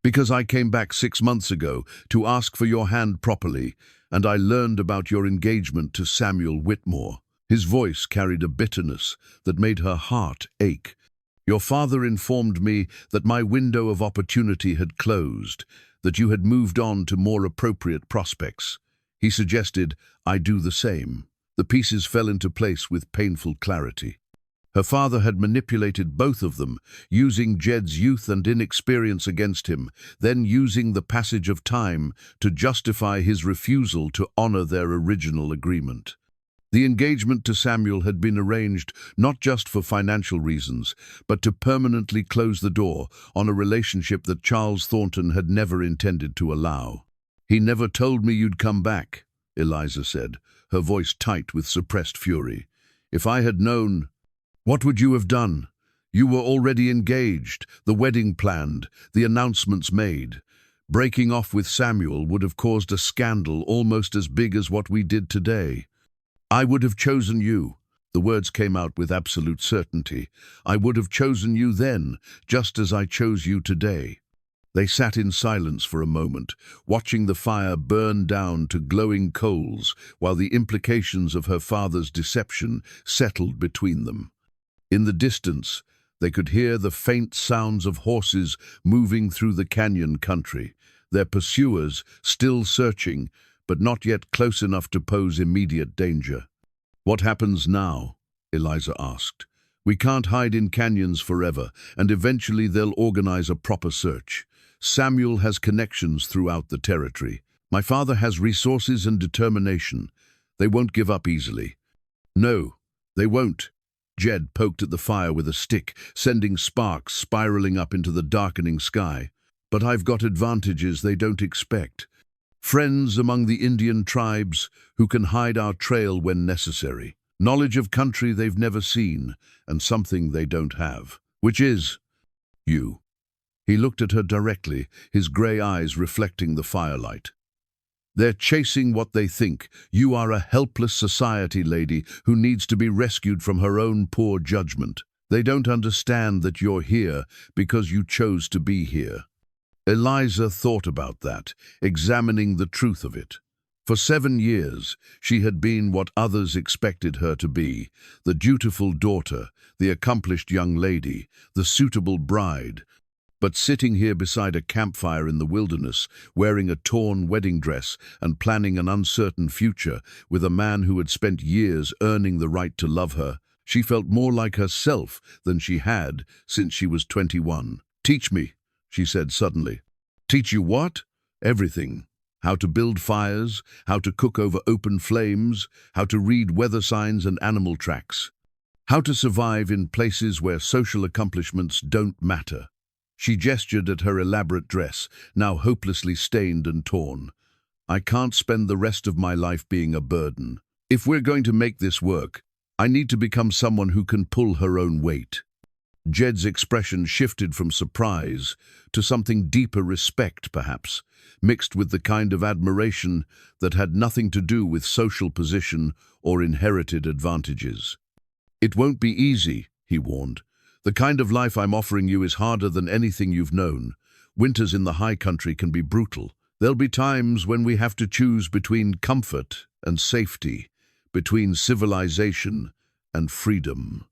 Because I came back 6 months ago to ask for your hand properly, and I learned about your engagement to Samuel Whitmore. His voice carried a bitterness that made her heart ache. Your father informed me that my window of opportunity had closed, that you had moved on to more appropriate prospects. He suggested I do the same. The pieces fell into place with painful clarity. Her father had manipulated both of them, using Jed's youth and inexperience against him, then using the passage of time to justify his refusal to honor their original agreement. The engagement to Samuel had been arranged not just for financial reasons, but to permanently close the door on a relationship that Charles Thornton had never intended to allow. He never told me you'd come back, Eliza said, her voice tight with suppressed fury. If I had known, what would you have done? You were already engaged, the wedding planned, the announcements made. Breaking off with Samuel would have caused a scandal almost as big as what we did today. I would have chosen you. The words came out with absolute certainty. I would have chosen you then, just as I chose you today. They sat in silence for a moment, watching the fire burn down to glowing coals while the implications of her father's deception settled between them. In the distance, they could hear the faint sounds of horses moving through the canyon country, their pursuers still searching, but not yet close enough to pose immediate danger. What happens now? Eliza asked. We can't hide in canyons forever, and eventually they'll organize a proper search. Samuel has connections throughout the territory. My father has resources and determination. They won't give up easily. No, they won't. Jed poked at the fire with a stick, sending sparks spiraling up into the darkening sky. But I've got advantages they don't expect. Friends among the Indian tribes who can hide our trail when necessary. Knowledge of country they've never seen, and something they don't have. Which is you. He looked at her directly, his grey eyes reflecting the firelight. They're chasing what they think. You are a helpless society lady who needs to be rescued from her own poor judgment. They don't understand that you're here because you chose to be here. Eliza thought about that, examining the truth of it. For 7 years, she had been what others expected her to be, the dutiful daughter, the accomplished young lady, the suitable bride. But sitting here beside a campfire in the wilderness, wearing a torn wedding dress and planning an uncertain future with a man who had spent years earning the right to love her, she felt more like herself than she had since she was 21. Teach me, she said suddenly. Teach you what? Everything. How to build fires, how to cook over open flames, how to read weather signs and animal tracks. How to survive in places where social accomplishments don't matter. She gestured at her elaborate dress, now hopelessly stained and torn. I can't spend the rest of my life being a burden. If we're going to make this work, I need to become someone who can pull her own weight. Jed's expression shifted from surprise to something deeper respect, perhaps, mixed with the kind of admiration that had nothing to do with social position or inherited advantages. It won't be easy, he warned. The kind of life I'm offering you is harder than anything you've known. Winters in the high country can be brutal. There'll be times when we have to choose between comfort and safety, between civilization and freedom.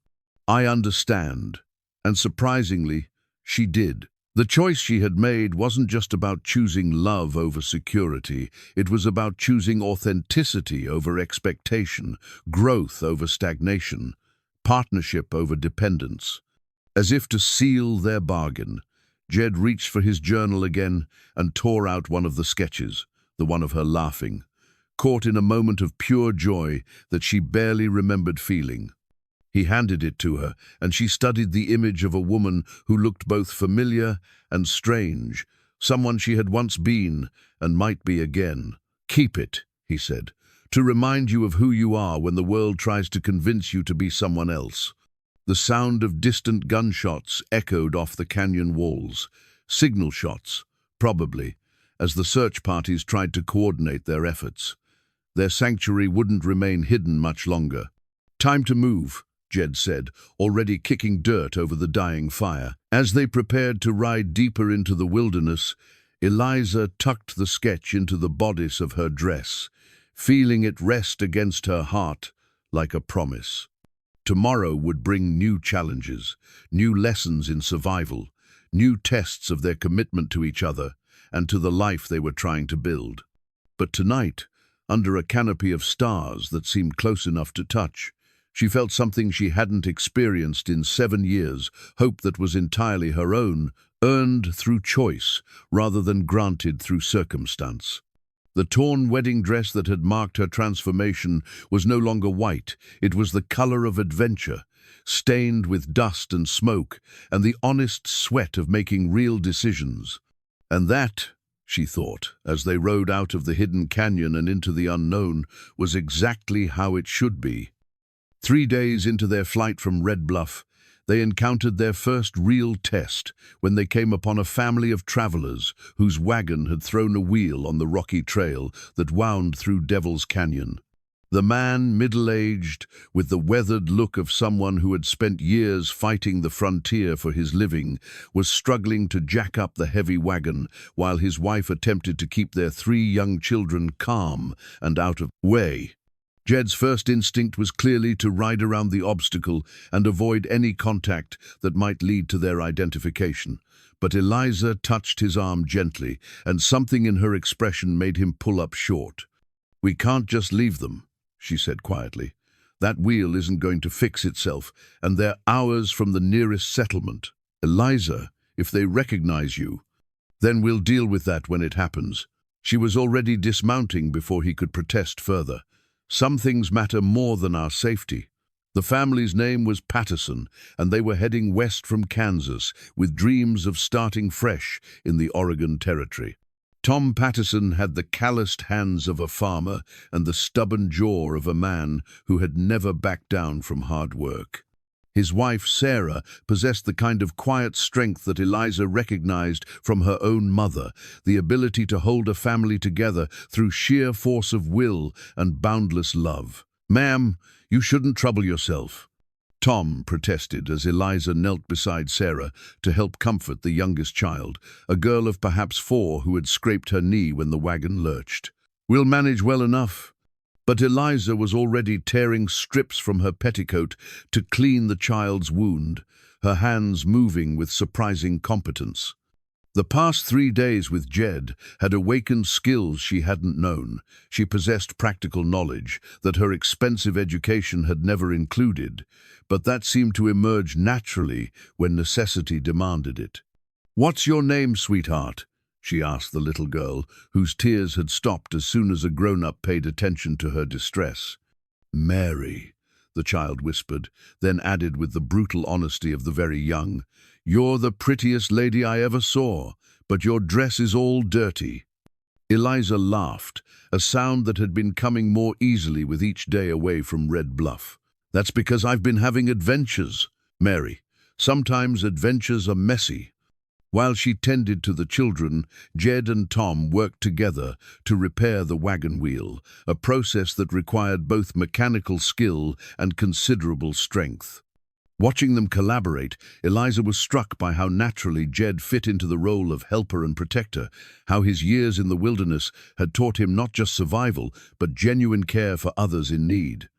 I understand, and surprisingly, she did. The choice she had made wasn't just about choosing love over security, it was about choosing authenticity over expectation, growth over stagnation, partnership over dependence. As if to seal their bargain, Jed reached for his journal again and tore out one of the sketches, the one of her laughing, caught in a moment of pure joy that she barely remembered feeling. He handed it to her, and she studied the image of a woman who looked both familiar and strange, someone she had once been and might be again. "Keep it," he said, "to remind you of who you are when the world tries to convince you to be someone else." The sound of distant gunshots echoed off the canyon walls. Signal shots, probably, as the search parties tried to coordinate their efforts. Their sanctuary wouldn't remain hidden much longer. "Time to move," Jed said, already kicking dirt over the dying fire. As they prepared to ride deeper into the wilderness, Eliza tucked the sketch into the bodice of her dress, feeling it rest against her heart like a promise. Tomorrow would bring new challenges, new lessons in survival, new tests of their commitment to each other and to the life they were trying to build. But tonight, under a canopy of stars that seemed close enough to touch, she felt something she hadn't experienced in 7 years, hope that was entirely her own, earned through choice rather than granted through circumstance. The torn wedding dress that had marked her transformation was no longer white, it was the color of adventure, stained with dust and smoke, and the honest sweat of making real decisions. And that, she thought, as they rode out of the hidden canyon and into the unknown, was exactly how it should be. 3 days into their flight from Red Bluff, they encountered their first real test when they came upon a family of travelers whose wagon had thrown a wheel on the rocky trail that wound through Devil's Canyon. The man, middle-aged, with the weathered look of someone who had spent years fighting the frontier for his living, was struggling to jack up the heavy wagon while his wife attempted to keep their 3 young children calm and out of way. Jed's first instinct was clearly to ride around the obstacle and avoid any contact that might lead to their identification. But Eliza touched his arm gently, and something in her expression made him pull up short. "We can't just leave them," she said quietly. "That wheel isn't going to fix itself, and they're hours from the nearest settlement. Eliza, if they recognize you, then we'll deal with that when it happens." She was already dismounting before he could protest further. "Some things matter more than our safety." The family's name was Patterson, and they were heading west from Kansas, with dreams of starting fresh in the Oregon Territory. Tom Patterson had the calloused hands of a farmer and the stubborn jaw of a man who had never backed down from hard work. His wife, Sarah, possessed the kind of quiet strength that Eliza recognized from her own mother, the ability to hold a family together through sheer force of will and boundless love. "Ma'am, you shouldn't trouble yourself," Tom protested as Eliza knelt beside Sarah to help comfort the youngest child, a girl of perhaps 4 who had scraped her knee when the wagon lurched. "We'll manage well enough." But Eliza was already tearing strips from her petticoat to clean the child's wound, her hands moving with surprising competence. The past 3 days with Jed had awakened skills she hadn't known. She possessed practical knowledge that her expensive education had never included, but that seemed to emerge naturally when necessity demanded it. "What's your name, sweetheart?" she asked the little girl, whose tears had stopped as soon as a grown-up paid attention to her distress. "Mary," the child whispered, then added with the brutal honesty of the very young, "You're the prettiest lady I ever saw, but your dress is all dirty." Eliza laughed, a sound that had been coming more easily with each day away from Red Bluff. "That's because I've been having adventures, Mary. Sometimes adventures are messy." While she tended to the children, Jed and Tom worked together to repair the wagon wheel, a process that required both mechanical skill and considerable strength. Watching them collaborate, Eliza was struck by how naturally Jed fit into the role of helper and protector, how his years in the wilderness had taught him not just survival, but genuine care for others in need.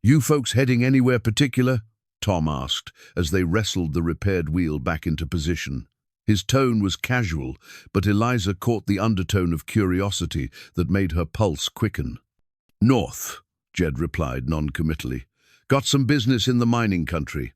"You folks heading anywhere particular?" Tom asked, as they wrestled the repaired wheel back into position. His tone was casual, but Eliza caught the undertone of curiosity that made her pulse quicken. "North," Jed replied non-committally. "Got some business in the mining country."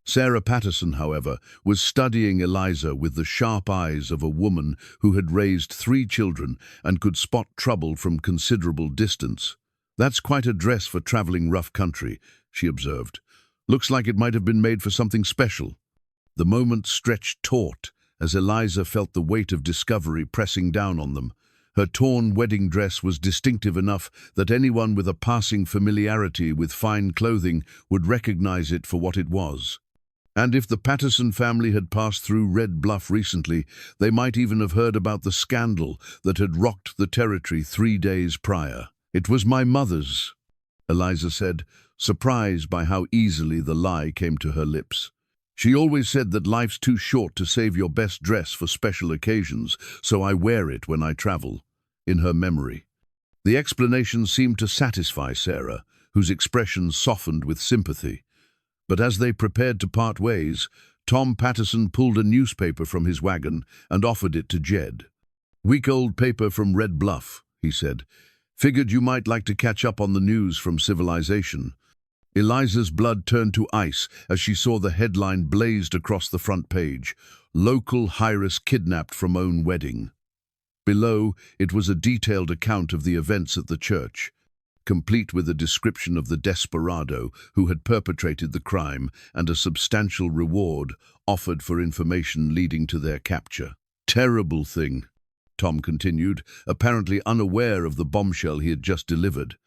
Sarah Patterson, however, was studying Eliza with the sharp eyes of a woman who had raised 3 children and could spot trouble from considerable distance. "That's quite a dress for traveling rough country," she observed. "Looks like it might have been made for something special." The moment stretched taut as Eliza felt the weight of discovery pressing down on them. Her torn wedding dress was distinctive enough that anyone with a passing familiarity with fine clothing would recognize it for what it was. And if the Patterson family had passed through Red Bluff recently, they might even have heard about the scandal that had rocked the territory 3 days prior. "It was my mother's," Eliza said, surprised by how easily the lie came to her lips. "She always said that life's too short to save your best dress for special occasions, so I wear it when I travel," in her memory. The explanation seemed to satisfy Sarah, whose expression softened with sympathy. But as they prepared to part ways, Tom Patterson pulled a newspaper from his wagon and offered it to Jed. "Week-old paper from Red Bluff," he said. "Figured you might like to catch up on the news from civilization." Eliza's blood turned to ice as she saw the headline blazed across the front page: "Local Heiress Kidnapped from Own Wedding." Below, it was a detailed account of the events at the church, complete with a description of the desperado who had perpetrated the crime and a substantial reward offered for information leading to their capture. "Terrible thing," Tom continued, apparently unaware of the bombshell he had just delivered.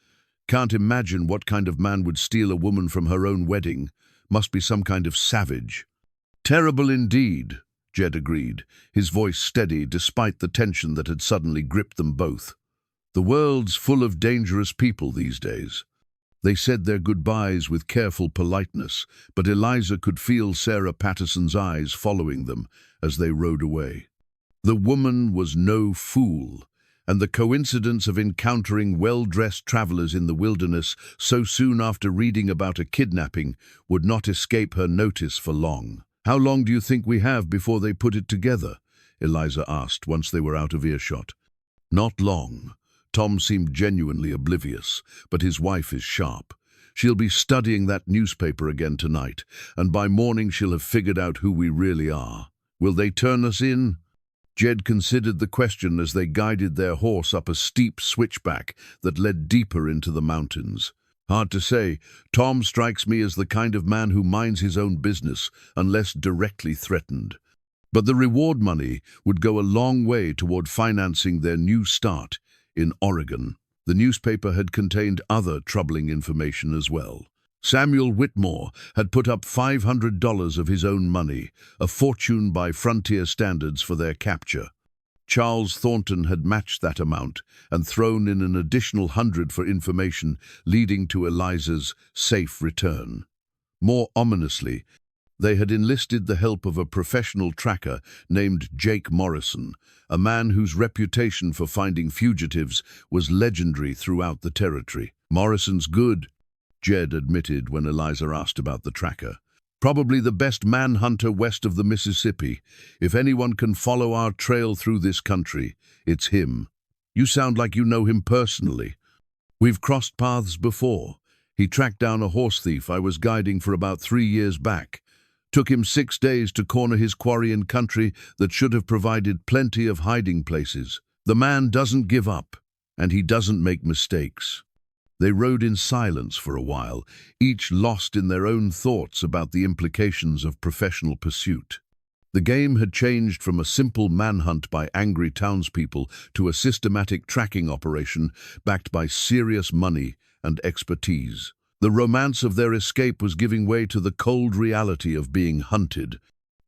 "Can't imagine what kind of man would steal a woman from her own wedding. Must be some kind of savage." "Terrible indeed," Jed agreed, his voice steady despite the tension that had suddenly gripped them both. "The world's full of dangerous people these days." They said their goodbyes with careful politeness, but Eliza could feel Sarah Patterson's eyes following them as they rode away. The woman was no fool, and the coincidence of encountering well-dressed travelers in the wilderness so soon after reading about a kidnapping would not escape her notice for long. "How long do you think we have before they put it together?" Eliza asked once they were out of earshot. "Not long." Tom seemed genuinely oblivious, but his wife is sharp. "She'll be studying that newspaper again tonight, and by morning she'll have figured out who we really are. Will they turn us in?" Jed considered the question as they guided their horse up a steep switchback that led deeper into the mountains. "Hard to say. Tom strikes me as the kind of man who minds his own business unless directly threatened. But the reward money would go a long way toward financing their new start in Oregon." The newspaper had contained other troubling information as well. Samuel Whitmore had put up $500 of his own money, a fortune by frontier standards, for their capture. Charles Thornton had matched that amount and thrown in an additional $100 for information leading to Eliza's safe return. More ominously, they had enlisted the help of a professional tracker named Jake Morrison, a man whose reputation for finding fugitives was legendary throughout the territory. "Morrison's good," Jed admitted when Eliza asked about the tracker. "Probably the best manhunter west of the Mississippi. If anyone can follow our trail through this country, it's him." "You sound like you know him personally." "We've crossed paths before. He tracked down a horse thief I was guiding for about 3 years back. Took him 6 days to corner his quarry in country that should have provided plenty of hiding places. The man doesn't give up, and he doesn't make mistakes." They rode in silence for a while, each lost in their own thoughts about the implications of professional pursuit. The game had changed from a simple manhunt by angry townspeople to a systematic tracking operation backed by serious money and expertise. The romance of their escape was giving way to the cold reality of being hunted.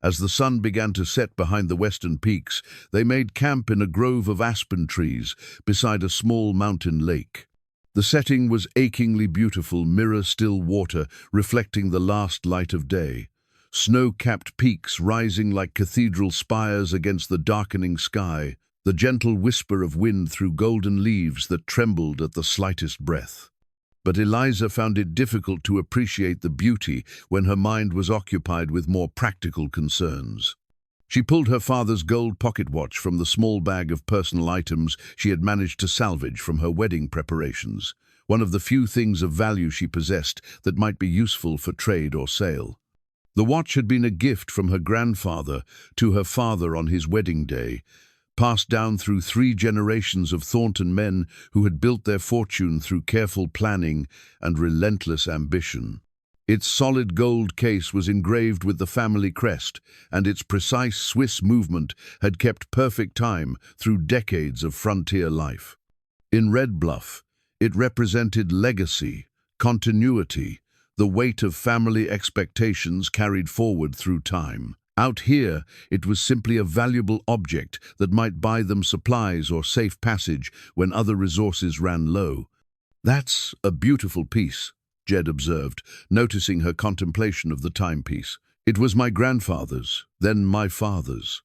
As the sun began to set behind the western peaks, they made camp in a grove of aspen trees beside a small mountain lake. The setting was achingly beautiful, mirror-still water reflecting the last light of day. Snow-capped peaks rising like cathedral spires against the darkening sky, the gentle whisper of wind through golden leaves that trembled at the slightest breath. But Eliza found it difficult to appreciate the beauty when her mind was occupied with more practical concerns. She pulled her father's gold pocket watch from the small bag of personal items she had managed to salvage from her wedding preparations, one of the few things of value she possessed that might be useful for trade or sale. The watch had been a gift from her grandfather to her father on his wedding day, passed down through 3 generations of Thornton men who had built their fortune through careful planning and relentless ambition. Its solid gold case was engraved with the family crest, and its precise Swiss movement had kept perfect time through decades of frontier life. In Red Bluff, it represented legacy, continuity, the weight of family expectations carried forward through time. Out here, it was simply a valuable object that might buy them supplies or safe passage when other resources ran low. "That's a beautiful piece," Jed observed, noticing her contemplation of the timepiece. "It was my grandfather's, then my father's.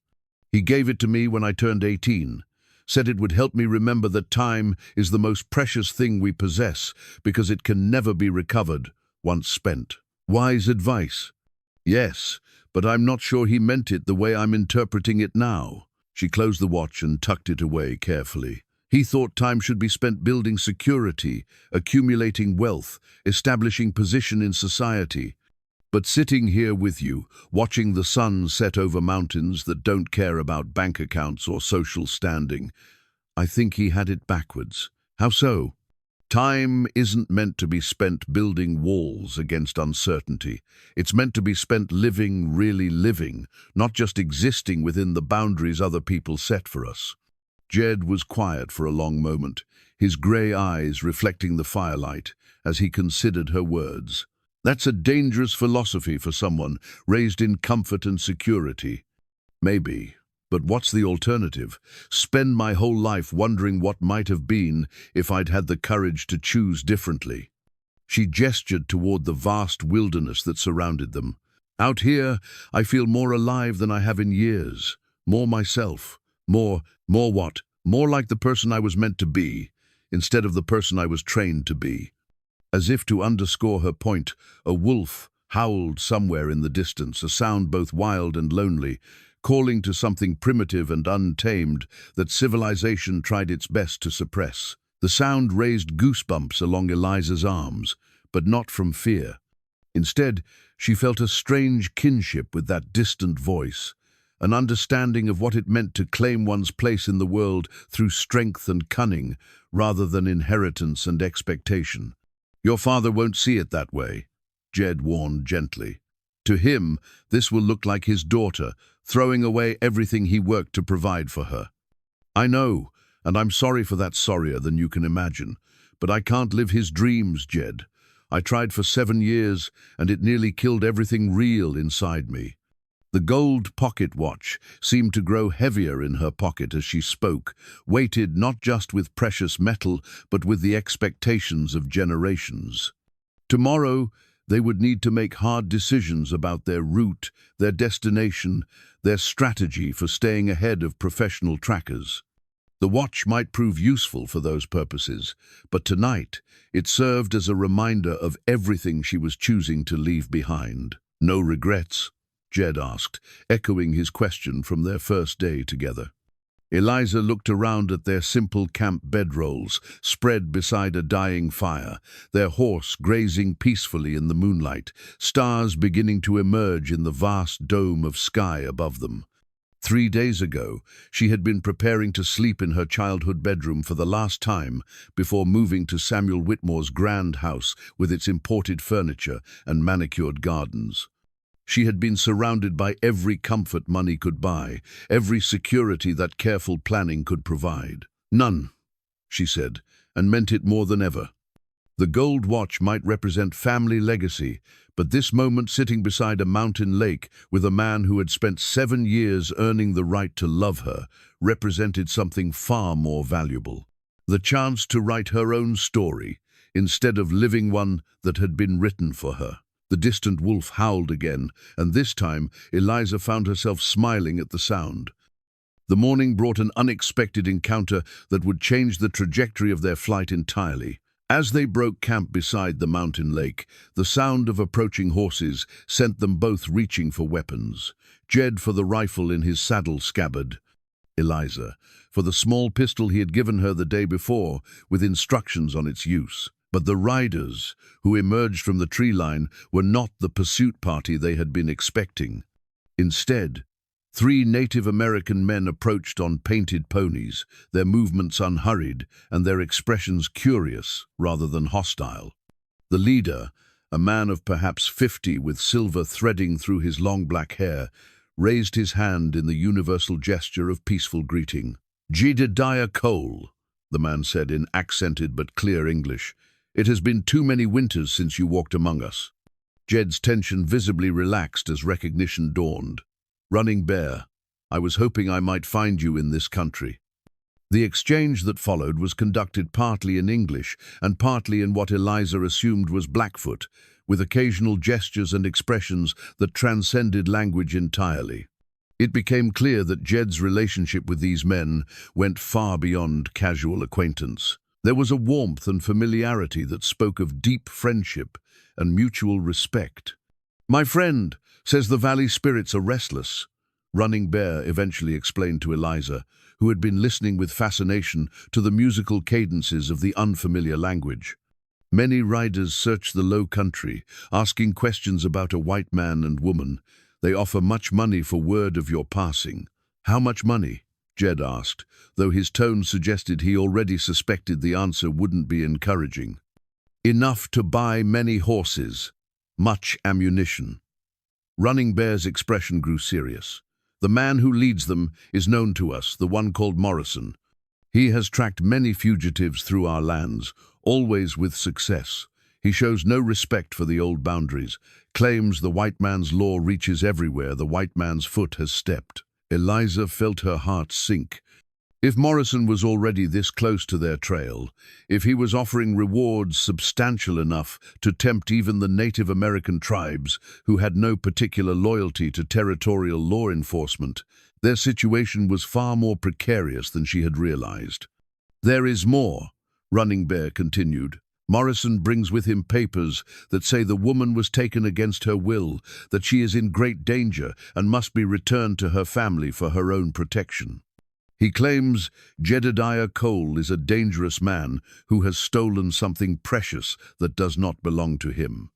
He gave it to me when I turned 18, said it would help me remember that time is the most precious thing we possess because it can never be recovered once spent." Wise advice. Yes, but I'm not sure he meant it the way I'm interpreting it now. She closed the watch and tucked it away carefully. He thought time should be spent building security, accumulating wealth, establishing position in society. But sitting here with you, watching the sun set over mountains that don't care about bank accounts or social standing, I think he had it backwards. How so? Time isn't meant to be spent building walls against uncertainty. It's meant to be spent living, really living, not just existing within the boundaries other people set for us. Jed was quiet for a long moment, his grey eyes reflecting the firelight as he considered her words. That's a dangerous philosophy for someone raised in comfort and security. Maybe. But what's the alternative? Spend my whole life wondering what might have been if I'd had the courage to choose differently. She gestured toward the vast wilderness that surrounded them. Out here, I feel more alive than I have in years. More myself. More what? More like the person I was meant to be, instead of the person I was trained to be. As if to underscore her point, a wolf howled somewhere in the distance, a sound both wild and lonely, calling to something primitive and untamed that civilization tried its best to suppress. The sound raised goosebumps along Eliza's arms, but not from fear. Instead, she felt a strange kinship with that distant voice, an understanding of what it meant to claim one's place in the world through strength and cunning, rather than inheritance and expectation. "Your father won't see it that way," Jed warned gently. "To him, this will look like his daughter, throwing away everything he worked to provide for her. I know, and I'm sorry for that, sorrier than you can imagine, but I can't live his dreams, Jed. I tried for 7 years, and it nearly killed everything real inside me." The gold pocket watch seemed to grow heavier in her pocket as she spoke, weighted not just with precious metal, but with the expectations of generations. Tomorrow, they would need to make hard decisions about their route, their destination, their strategy for staying ahead of professional trackers. The watch might prove useful for those purposes, but tonight it served as a reminder of everything she was choosing to leave behind. "No regrets?" Jed asked, echoing his question from their first day together. Eliza looked around at their simple camp bedrolls, spread beside a dying fire, their horse grazing peacefully in the moonlight, stars beginning to emerge in the vast dome of sky above them. 3 days ago, she had been preparing to sleep in her childhood bedroom for the last time before moving to Samuel Whitmore's grand house with its imported furniture and manicured gardens. She had been surrounded by every comfort money could buy, every security that careful planning could provide. "None," she said, and meant it more than ever. The gold watch might represent family legacy, but this moment sitting beside a mountain lake with a man who had spent 7 years earning the right to love her represented something far more valuable. The chance to write her own story, instead of living one that had been written for her. The distant wolf howled again, and this time Eliza found herself smiling at the sound. The morning brought an unexpected encounter that would change the trajectory of their flight entirely. As they broke camp beside the mountain lake, the sound of approaching horses sent them both reaching for weapons. Jed for the rifle in his saddle scabbard, Eliza for the small pistol he had given her the day before, with instructions on its use. But the riders, who emerged from the tree line, were not the pursuit party they had been expecting. Instead, 3 Native American men approached on painted ponies, their movements unhurried and their expressions curious rather than hostile. The leader, a man of perhaps 50 with silver threading through his long black hair, raised his hand in the universal gesture of peaceful greeting. "Jedediah Cole," the man said in accented but clear English. "It has been too many winters since you walked among us." Jed's tension visibly relaxed as recognition dawned. "Running Bear, I was hoping I might find you in this country." The exchange that followed was conducted partly in English and partly in what Eliza assumed was Blackfoot, with occasional gestures and expressions that transcended language entirely. It became clear that Jed's relationship with these men went far beyond casual acquaintance. There was a warmth and familiarity that spoke of deep friendship and mutual respect. "My friend says the valley spirits are restless," Running Bear eventually explained to Eliza, who had been listening with fascination to the musical cadences of the unfamiliar language. "Many riders search the low country, asking questions about a white man and woman. They offer much money for word of your passing." "How much money?" Jed asked, though his tone suggested he already suspected the answer wouldn't be encouraging. "Enough to buy many horses, much ammunition." Running Bear's expression grew serious. "The man who leads them is known to us, the one called Morrison. He has tracked many fugitives through our lands, always with success. He shows no respect for the old boundaries, claims the white man's law reaches everywhere the white man's foot has stepped." Eliza felt her heart sink. If Morrison was already this close to their trail, if he was offering rewards substantial enough to tempt even the Native American tribes who had no particular loyalty to territorial law enforcement, their situation was far more precarious than she had realized. "There is more," Running Bear continued. "Morrison brings with him papers that say the woman was taken against her will, that she is in great danger and must be returned to her family for her own protection. He claims Jedediah Cole is a dangerous man who has stolen something precious that does not belong to him."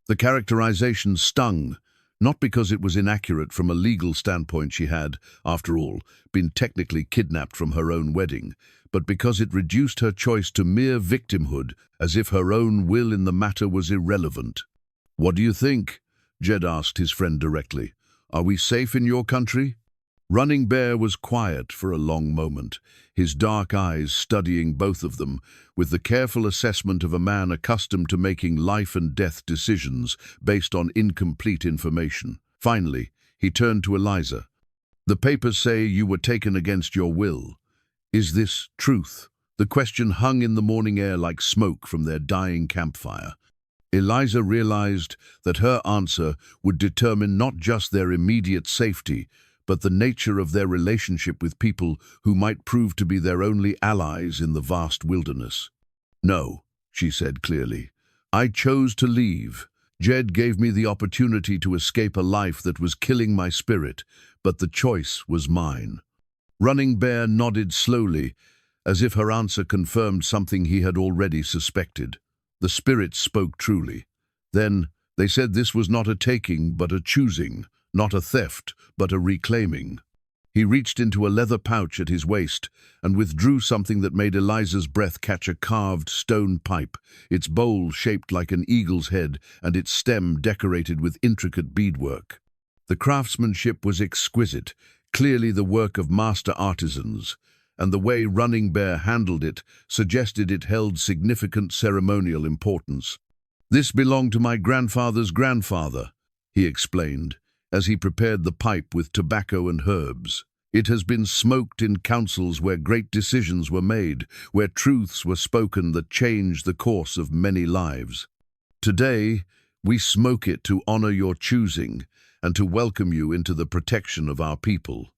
The characterization stung, not because it was inaccurate from a legal standpoint. She had, after all, been technically kidnapped from her own wedding, but because it reduced her choice to mere victimhood, as if her own will in the matter was irrelevant. "What do you think?" Jed asked his friend directly. "Are we safe in your country?" Running Bear was quiet for a long moment, his dark eyes studying both of them, with the careful assessment of a man accustomed to making life-and-death decisions based on incomplete information. Finally, he turned to Eliza. "The papers say you were taken against your will. Is this truth?" The question hung in the morning air like smoke from their dying campfire. Eliza realized that her answer would determine not just their immediate safety, but the nature of their relationship with people who might prove to be their only allies in the vast wilderness. "No," she said clearly. "I chose to leave. Jed gave me the opportunity to escape a life that was killing my spirit, but the choice was mine." Running Bear nodded slowly, as if her answer confirmed something he had already suspected. The spirit spoke truly. "Then, they said this was not a taking, but a choosing. Not a theft, but a reclaiming." He reached into a leather pouch at his waist and withdrew something that made Eliza's breath catch, a carved stone pipe, its bowl shaped like an eagle's head and its stem decorated with intricate beadwork. The craftsmanship was exquisite, clearly the work of master artisans, and the way Running Bear handled it suggested it held significant ceremonial importance. "This belonged to my grandfather's grandfather," he explained, as he prepared the pipe with tobacco and herbs. "It has been smoked in councils where great decisions were made, where truths were spoken that changed the course of many lives. Today, We smoke it to honor your choosing and to welcome you into the protection of our people."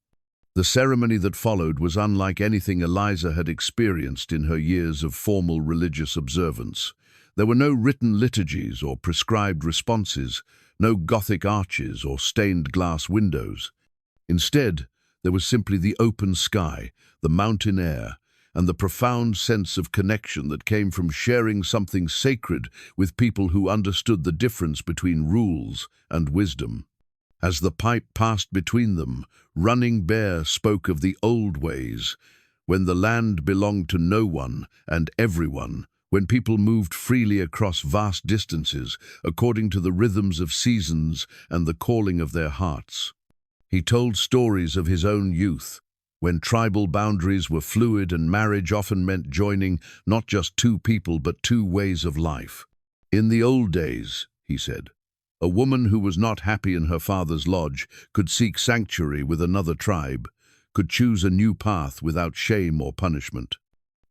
The ceremony that followed was unlike anything Eliza had experienced in her years of formal religious observance. There were no written liturgies or prescribed responses, no Gothic arches or stained glass windows. Instead, there was simply the open sky, the mountain air, and the profound sense of connection that came from sharing something sacred with people who understood the difference between rules and wisdom. As the pipe passed between them, Running Bear spoke of the old ways, when the land belonged to no one and everyone, when people moved freely across vast distances according to the rhythms of seasons and the calling of their hearts. He told stories of his own youth, when tribal boundaries were fluid and marriage often meant joining not just two people but two ways of life. "In the old days," he said, "a woman who was not happy in her father's lodge could seek sanctuary with another tribe, could choose a new path without shame or punishment.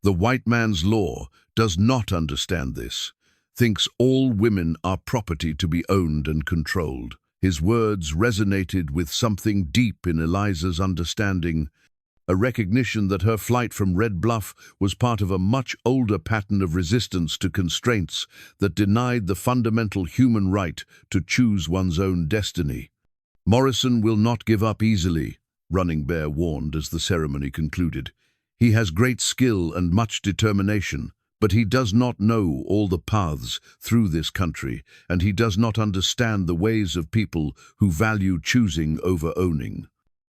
The white man's law does not understand this, thinks all women are property to be owned and controlled." His words resonated with something deep in Eliza's understanding, a recognition that her flight from Red Bluff was part of a much older pattern of resistance to constraints that denied the fundamental human right to choose one's own destiny. "Morrison will not give up easily," Running Bear warned as the ceremony concluded. "He has great skill and much determination, but he does not know all the paths through this country, and he does not understand the ways of people who value choosing over owning."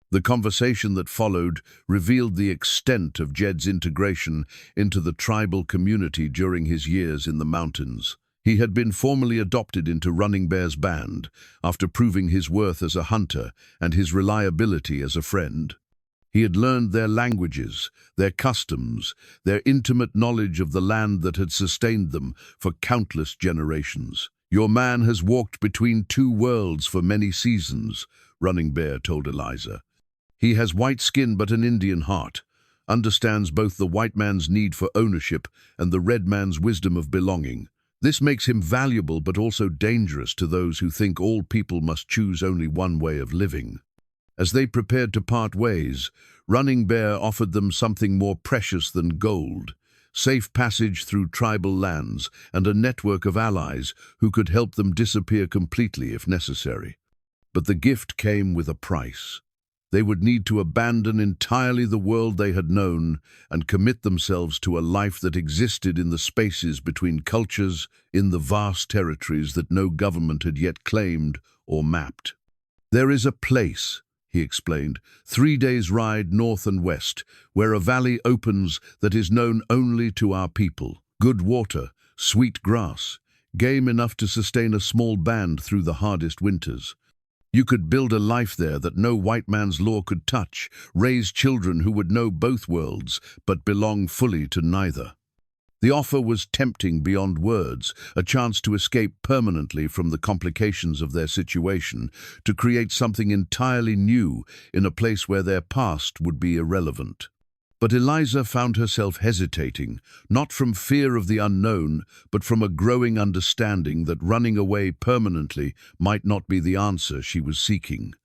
The conversation that followed revealed the extent of Jed's integration into the tribal community during his years in the mountains. He had been formally adopted into Running Bear's band after proving his worth as a hunter and his reliability as a friend. He had learned their languages, their customs, their intimate knowledge of the land that had sustained them for countless generations. "Your man has walked between two worlds for many seasons," Running Bear told Eliza. "He has white skin but an Indian heart, understands both the white man's need for ownership and the red man's wisdom of belonging. This makes him valuable but also dangerous to those who think all people must choose only one way of living." As they prepared to part ways, Running Bear offered them something more precious than gold: safe passage through tribal lands and a network of allies who could help them disappear completely if necessary. But the gift came with a price. They would need to abandon entirely the world they had known and commit themselves to a life that existed in the spaces between cultures, in the vast territories that no government had yet claimed or mapped. "There is a place," he explained, 3 days' ride north and west, where a valley opens that is known only to our people. Good water, sweet grass, game enough to sustain a small band through the hardest winters. You could build a life there that no white man's law could touch, raise children who would know both worlds but belong fully to neither. The offer was tempting beyond words, a chance to escape permanently from the complications of their situation, to create something entirely new in a place where their past would be irrelevant. But Eliza found herself hesitating, not from fear of the unknown, but from a growing understanding that running away permanently might not be the answer she was seeking.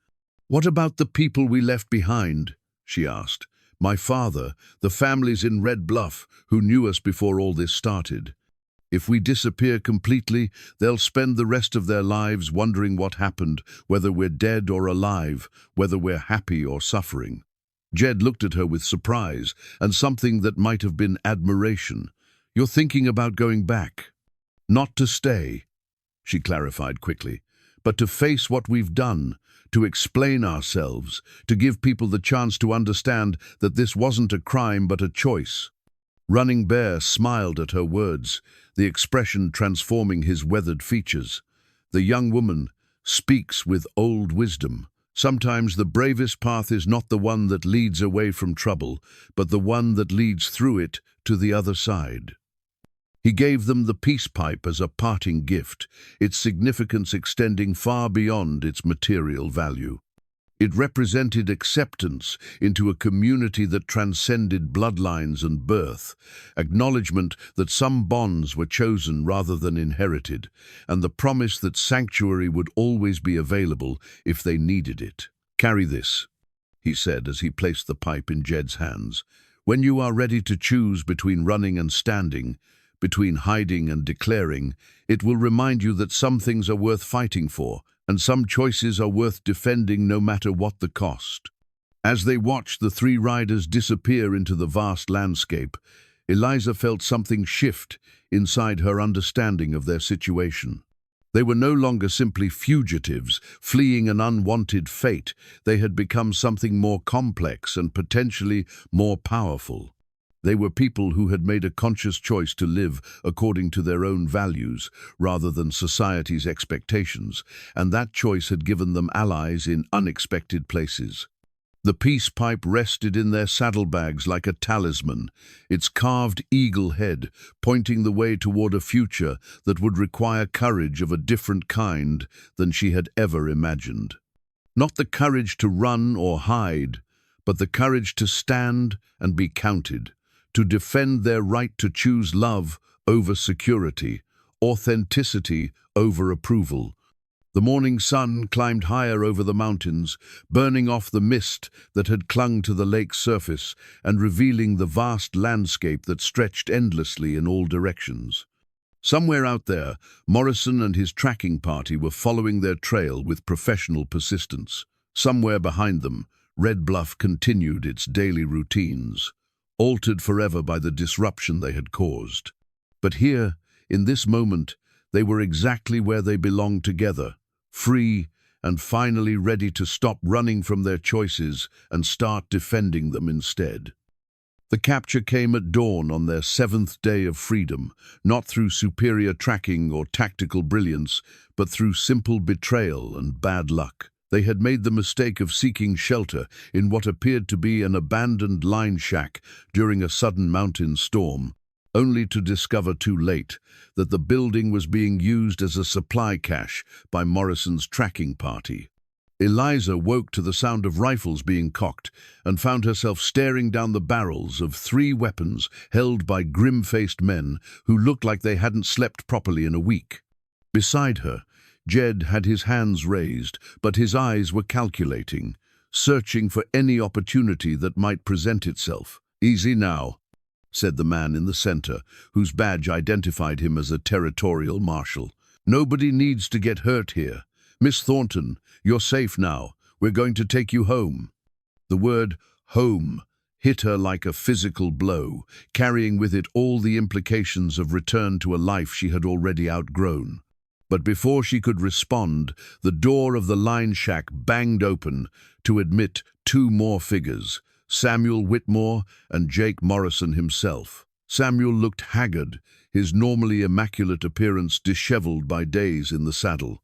"What about the people we left behind?" she asked. "My father, the families in Red Bluff who knew us before all this started. If we disappear completely, they'll spend the rest of their lives wondering what happened, whether we're dead or alive, whether we're happy or suffering." Jed looked at her with surprise and something that might have been admiration. "You're thinking about going back?" "Not to stay," she clarified quickly, "but to face what we've done, to explain ourselves, to give people the chance to understand that this wasn't a crime but a choice." Running Bear smiled at her words, the expression transforming his weathered features. "The young woman speaks with old wisdom. Sometimes the bravest path is not the one that leads away from trouble, but the one that leads through it to the other side." He gave them the peace pipe as a parting gift, its significance extending far beyond its material value. It represented acceptance into a community that transcended bloodlines and birth, acknowledgement that some bonds were chosen rather than inherited, and the promise that sanctuary would always be available if they needed it. "Carry this," he said as he placed the pipe in Jed's hands. "When you are ready to choose between running and standing, between hiding and declaring, it will remind you that some things are worth fighting for, and some choices are worth defending no matter what the cost." As they watched the three riders disappear into the vast landscape, Eliza felt something shift inside her understanding of their situation. They were no longer simply fugitives, fleeing an unwanted fate. They had become something more complex and potentially more powerful. They were people who had made a conscious choice to live according to their own values rather than society's expectations, and that choice had given them allies in unexpected places. The peace pipe rested in their saddlebags like a talisman, its carved eagle head pointing the way toward a future that would require courage of a different kind than she had ever imagined. Not the courage to run or hide, but the courage to stand and be counted, to defend their right to choose love over security, authenticity over approval. The morning sun climbed higher over the mountains, burning off the mist that had clung to the lake's surface and revealing the vast landscape that stretched endlessly in all directions. Somewhere out there, Morrison and his tracking party were following their trail with professional persistence. Somewhere behind them, Red Bluff continued its daily routines, altered forever by the disruption they had caused. But here, in this moment, they were exactly where they belonged together, free and finally ready to stop running from their choices and start defending them instead. The capture came at dawn on their 7th day of freedom, not through superior tracking or tactical brilliance, but through simple betrayal and bad luck. They had made the mistake of seeking shelter in what appeared to be an abandoned line shack during a sudden mountain storm, only to discover too late that the building was being used as a supply cache by Morrison's tracking party. Eliza woke to the sound of rifles being cocked and found herself staring down the barrels of 3 weapons held by grim-faced men who looked like they hadn't slept properly in a week. Beside her, Jed had his hands raised, but his eyes were calculating, searching for any opportunity that might present itself. "Easy now," said the man in the center, whose badge identified him as a territorial marshal. "Nobody needs to get hurt here. Miss Thornton, you're safe now. We're going to take you home." The word home hit her like a physical blow, carrying with it all the implications of return to a life she had already outgrown. But before she could respond, the door of the line shack banged open to admit 2 more figures, Samuel Whitmore and Jake Morrison himself. Samuel looked haggard, his normally immaculate appearance disheveled by days in the saddle.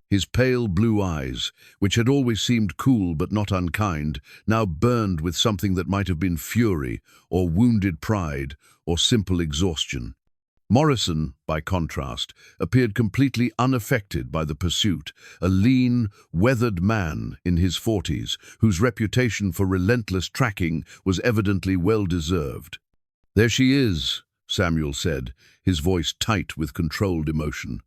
His pale blue eyes, which had always seemed cool but not unkind, now burned with something that might have been fury or wounded pride or simple exhaustion. Morrison, by contrast, appeared completely unaffected by the pursuit, a lean, weathered man in his 40s, whose reputation for relentless tracking was evidently well-deserved. "There she is," Samuel said, his voice tight with controlled emotion.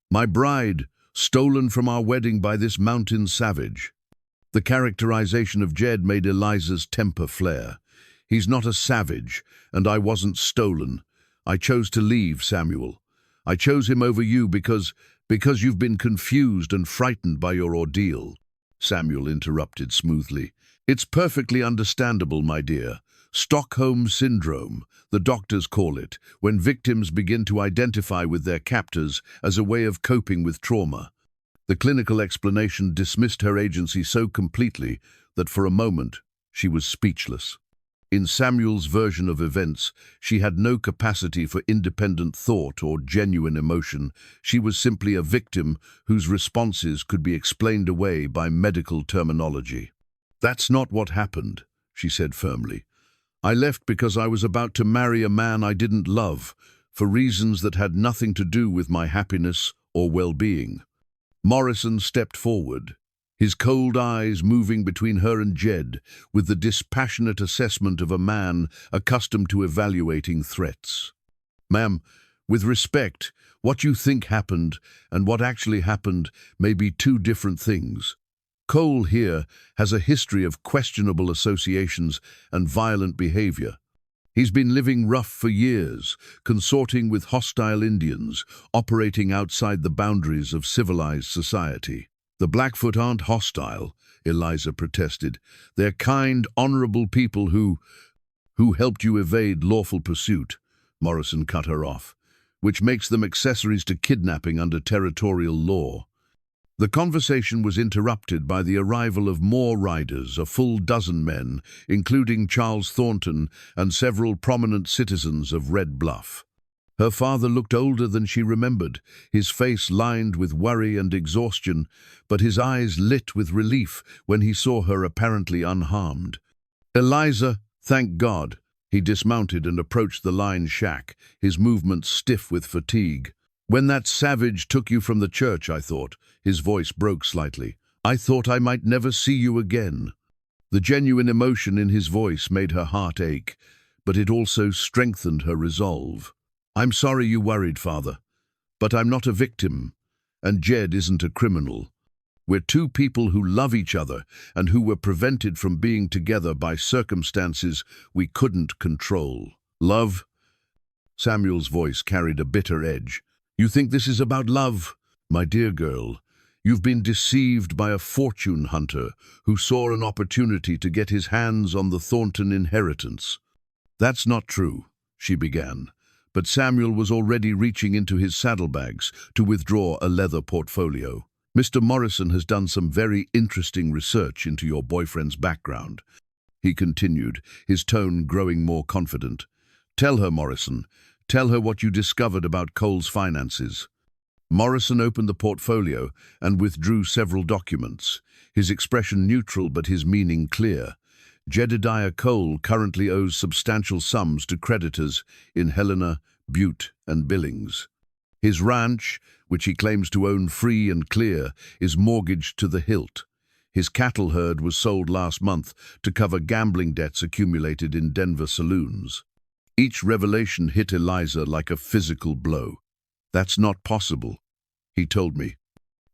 "My bride, stolen from our wedding by this mountain savage." The characterization of Jed made Eliza's temper flare. "He's not a savage, and I wasn't stolen. I chose to leave, Samuel. I chose him over you because you've been confused and frightened by your ordeal." Samuel interrupted smoothly. "It's perfectly understandable, my dear. Stockholm Syndrome, the doctors call it, when victims begin to identify with their captors as a way of coping with trauma." The clinical explanation dismissed her agency so completely that for a moment she was speechless. In Samuel's version of events, she had no capacity for independent thought or genuine emotion. She was simply a victim whose responses could be explained away by medical terminology. "That's not what happened," she said firmly. "I left because I was about to marry a man I didn't love, for reasons that had nothing to do with my happiness or well-being." Morrison stepped forward, his cold eyes moving between her and Jed with the dispassionate assessment of a man accustomed to evaluating threats. "Ma'am, with respect, what you think happened and what actually happened may be two different things. Cole here has a history of questionable associations and violent behavior. He's been living rough for years, consorting with hostile Indians, operating outside the boundaries of civilized society." "The Blackfoot aren't hostile," Eliza protested. "They're kind, honorable people who helped you evade lawful pursuit," Morrison cut her off, "which makes them accessories to kidnapping under territorial law." The conversation was interrupted by the arrival of more riders, a full dozen men, including Charles Thornton and several prominent citizens of Red Bluff. Her father looked older than she remembered, his face lined with worry and exhaustion, but his eyes lit with relief when he saw her apparently unharmed. "Eliza, thank God." He dismounted and approached the line shack, his movements stiff with fatigue. "When that savage took you from the church, I thought," his voice broke slightly, "I thought I might never see you again." The genuine emotion in his voice made her heart ache, but it also strengthened her resolve. "I'm sorry you worried, Father, but I'm not a victim, and Jed isn't a criminal. We're two people who love each other and who were prevented from being together by circumstances we couldn't control." "Love?" Samuel's voice carried a bitter edge. "You think this is about love? My dear girl, you've been deceived by a fortune hunter who saw an opportunity to get his hands on the Thornton inheritance." "That's not true," she began, but Samuel was already reaching into his saddlebags to withdraw a leather portfolio. "Mr. Morrison has done some very interesting research into your boyfriend's background," he continued, his tone growing more confident. "Tell her, Morrison. Tell her what you discovered about Cole's finances." Morrison opened the portfolio and withdrew several documents, his expression neutral but his meaning clear. Jedediah Cole currently owes substantial sums to creditors in Helena, Butte, and Billings. His ranch, which he claims to own free and clear, is mortgaged to the hilt. His cattle herd was sold last month to cover gambling debts accumulated in Denver saloons. Each revelation hit Eliza like a physical blow. "That's not possible," he told me.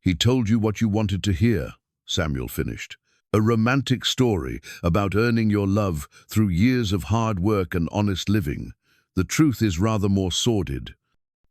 "He told you what you wanted to hear," Samuel finished. "A romantic story about earning your love through years of hard work and honest living. The truth is rather more sordid."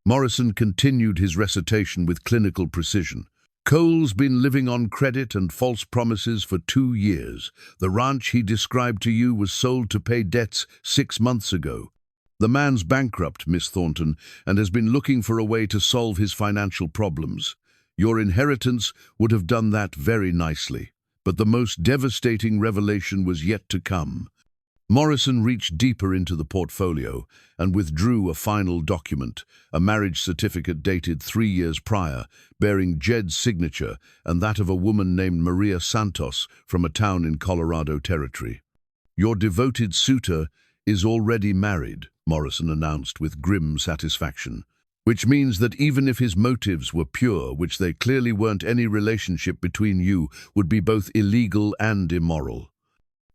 Morrison continued his recitation with clinical precision. "Cole's been living on credit and false promises for 2 years. The ranch he described to you was sold to pay debts 6 months ago. The man's bankrupt, Miss Thornton, and has been looking for a way to solve his financial problems. Your inheritance would have done that very nicely. But the most devastating revelation was yet to come." Morrison reached deeper into the portfolio and withdrew a final document, a marriage certificate dated 3 years prior, bearing Jed's signature and that of a woman named Maria Santos from a town in Colorado Territory. "Your devoted suitor is already married," Morrison announced with grim satisfaction. "Which means that even if his motives were pure, which they clearly weren't, any relationship between you would be both illegal and immoral."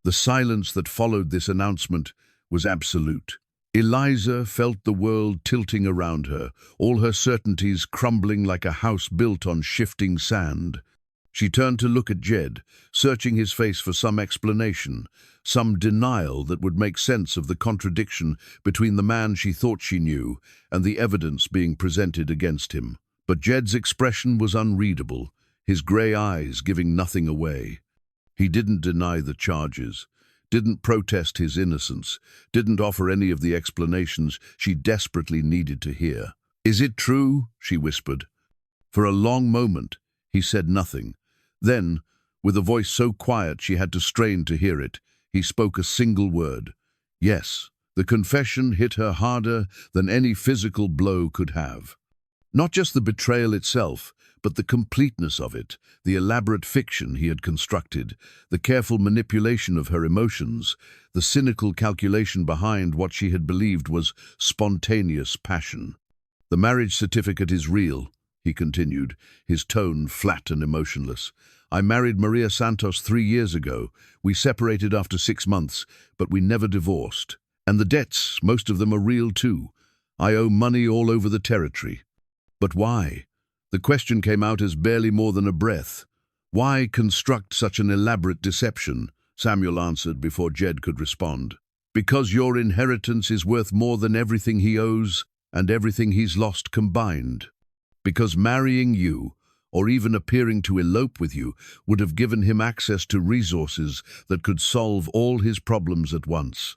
The silence that followed this announcement was absolute. Eliza felt the world tilting around her, all her certainties crumbling like a house built on shifting sand. She turned to look at Jed, searching his face for some explanation, some denial that would make sense of the contradiction between the man she thought she knew and the evidence being presented against him. But Jed's expression was unreadable, his grey eyes giving nothing away. He didn't deny the charges, didn't protest his innocence, didn't offer any of the explanations she desperately needed to hear. "Is it true?" she whispered. For a long moment, he said nothing. Then, with a voice so quiet she had to strain to hear it, he spoke a single word. "Yes." The confession hit her harder than any physical blow could have. Not just the betrayal itself, but the completeness of it, the elaborate fiction he had constructed, the careful manipulation of her emotions, the cynical calculation behind what she had believed was spontaneous passion. "The marriage certificate is real," he continued, his tone flat and emotionless. "I married Maria Santos 3 years ago. We separated after 6 months, but we never divorced. And the debts, most of them are real too. I owe money all over the territory." "But why?" The question came out as barely more than a breath. "Why construct such an elaborate deception?" Samuel answered before Jed could respond. "Because your inheritance is worth more than everything he owes and everything he's lost combined. Because marrying you, or even appearing to elope with you, would have given him access to resources that could solve all his problems at once.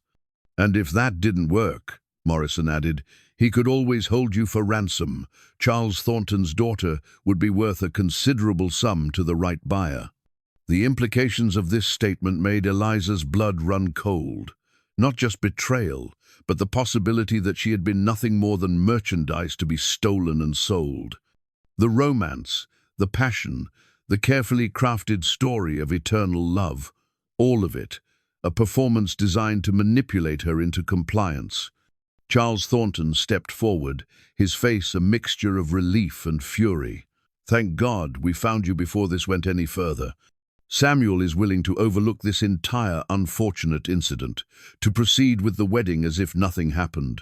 And if that didn't work," Morrison added, "he could always hold you for ransom. Charles Thornton's daughter would be worth a considerable sum to the right buyer." The implications of this statement made Eliza's blood run cold. Not just betrayal, but the possibility that she had been nothing more than merchandise to be stolen and sold. The romance, the passion, the carefully crafted story of eternal love, all of it, a performance designed to manipulate her into compliance. Charles Thornton stepped forward, his face a mixture of relief and fury. "Thank God we found you before this went any further. Samuel is willing to overlook this entire unfortunate incident, to proceed with the wedding as if nothing happened.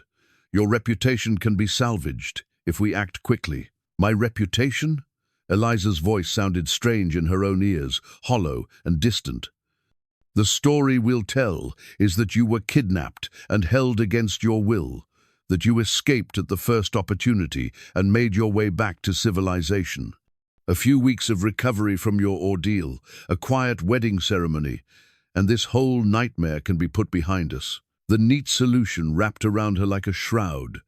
Your reputation can be salvaged if we act quickly." "My reputation?" Eliza's voice sounded strange in her own ears, hollow and distant. "The story we'll tell is that you were kidnapped and held against your will, that you escaped at the first opportunity and made your way back to civilization. A few weeks of recovery from your ordeal, a quiet wedding ceremony, and this whole nightmare can be put behind us." The neat solution wrapped around her like a shroud.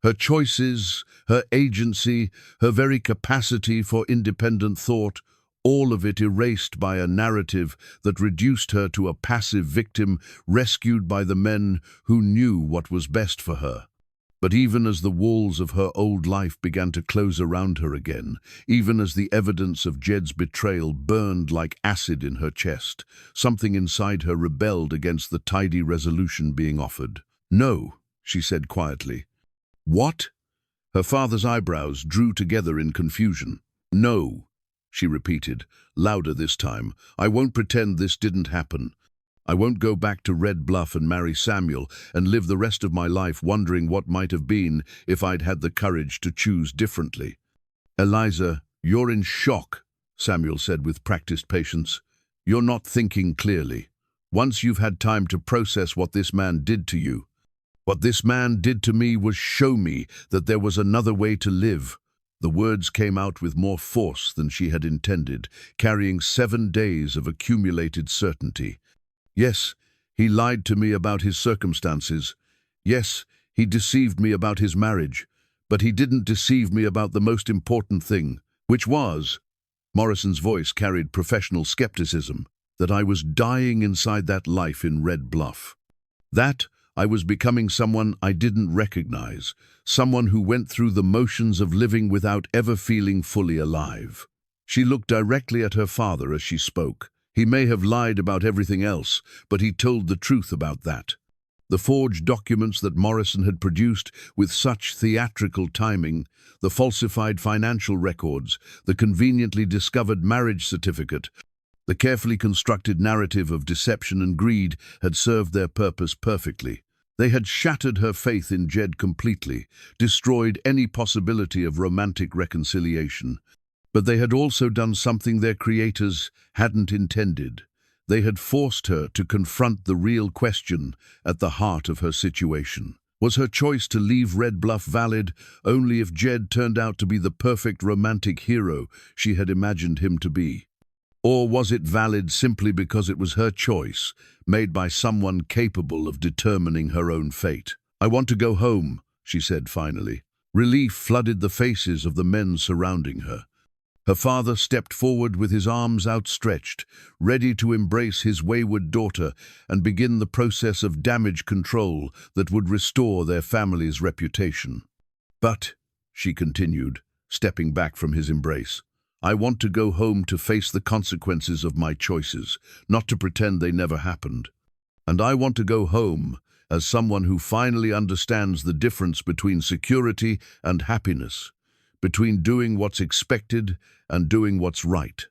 Her choices, her agency, her very capacity for independent thought, all of it erased by a narrative that reduced her to a passive victim rescued by the men who knew what was best for her. But even as the walls of her old life began to close around her again, even as the evidence of Jed's betrayal burned like acid in her chest, something inside her rebelled against the tidy resolution being offered. "No," she said quietly. "What?" Her father's eyebrows drew together in confusion. "No," she repeated, louder this time. "I won't pretend this didn't happen. I won't go back to Red Bluff and marry Samuel and live the rest of my life wondering what might have been if I'd had the courage to choose differently." "Eliza, you're in shock," Samuel said with practiced patience. "You're not thinking clearly. Once you've had time to process what this man did to you, what this man did to me was show me that there was another way to live." The words came out with more force than she had intended, carrying 7 days of accumulated certainty. "Yes, he lied to me about his circumstances. Yes, he deceived me about his marriage. But he didn't deceive me about the most important thing, which was," Morrison's voice carried professional skepticism, "that I was dying inside that life in Red Bluff. That I was becoming someone I didn't recognize, someone who went through the motions of living without ever feeling fully alive." She looked directly at her father as she spoke. He may have lied about everything else, but he told the truth about that. The forged documents that Morrison had produced with such theatrical timing, the falsified financial records, the conveniently discovered marriage certificate, the carefully constructed narrative of deception and greed had served their purpose perfectly. They had shattered her faith in Jed completely, destroyed any possibility of romantic reconciliation. But they had also done something their creators hadn't intended. They had forced her to confront the real question at the heart of her situation. Was her choice to leave Red Bluff valid only if Jed turned out to be the perfect romantic hero she had imagined him to be? Or was it valid simply because it was her choice, made by someone capable of determining her own fate? "I want to go home," she said finally. Relief flooded the faces of the men surrounding her. Her father stepped forward with his arms outstretched, ready to embrace his wayward daughter and begin the process of damage control that would restore their family's reputation. "But," she continued, stepping back from his embrace, "I want to go home to face the consequences of my choices, not to pretend they never happened. And I want to go home as someone who finally understands the difference between security and happiness, between doing what's expected and doing what's right.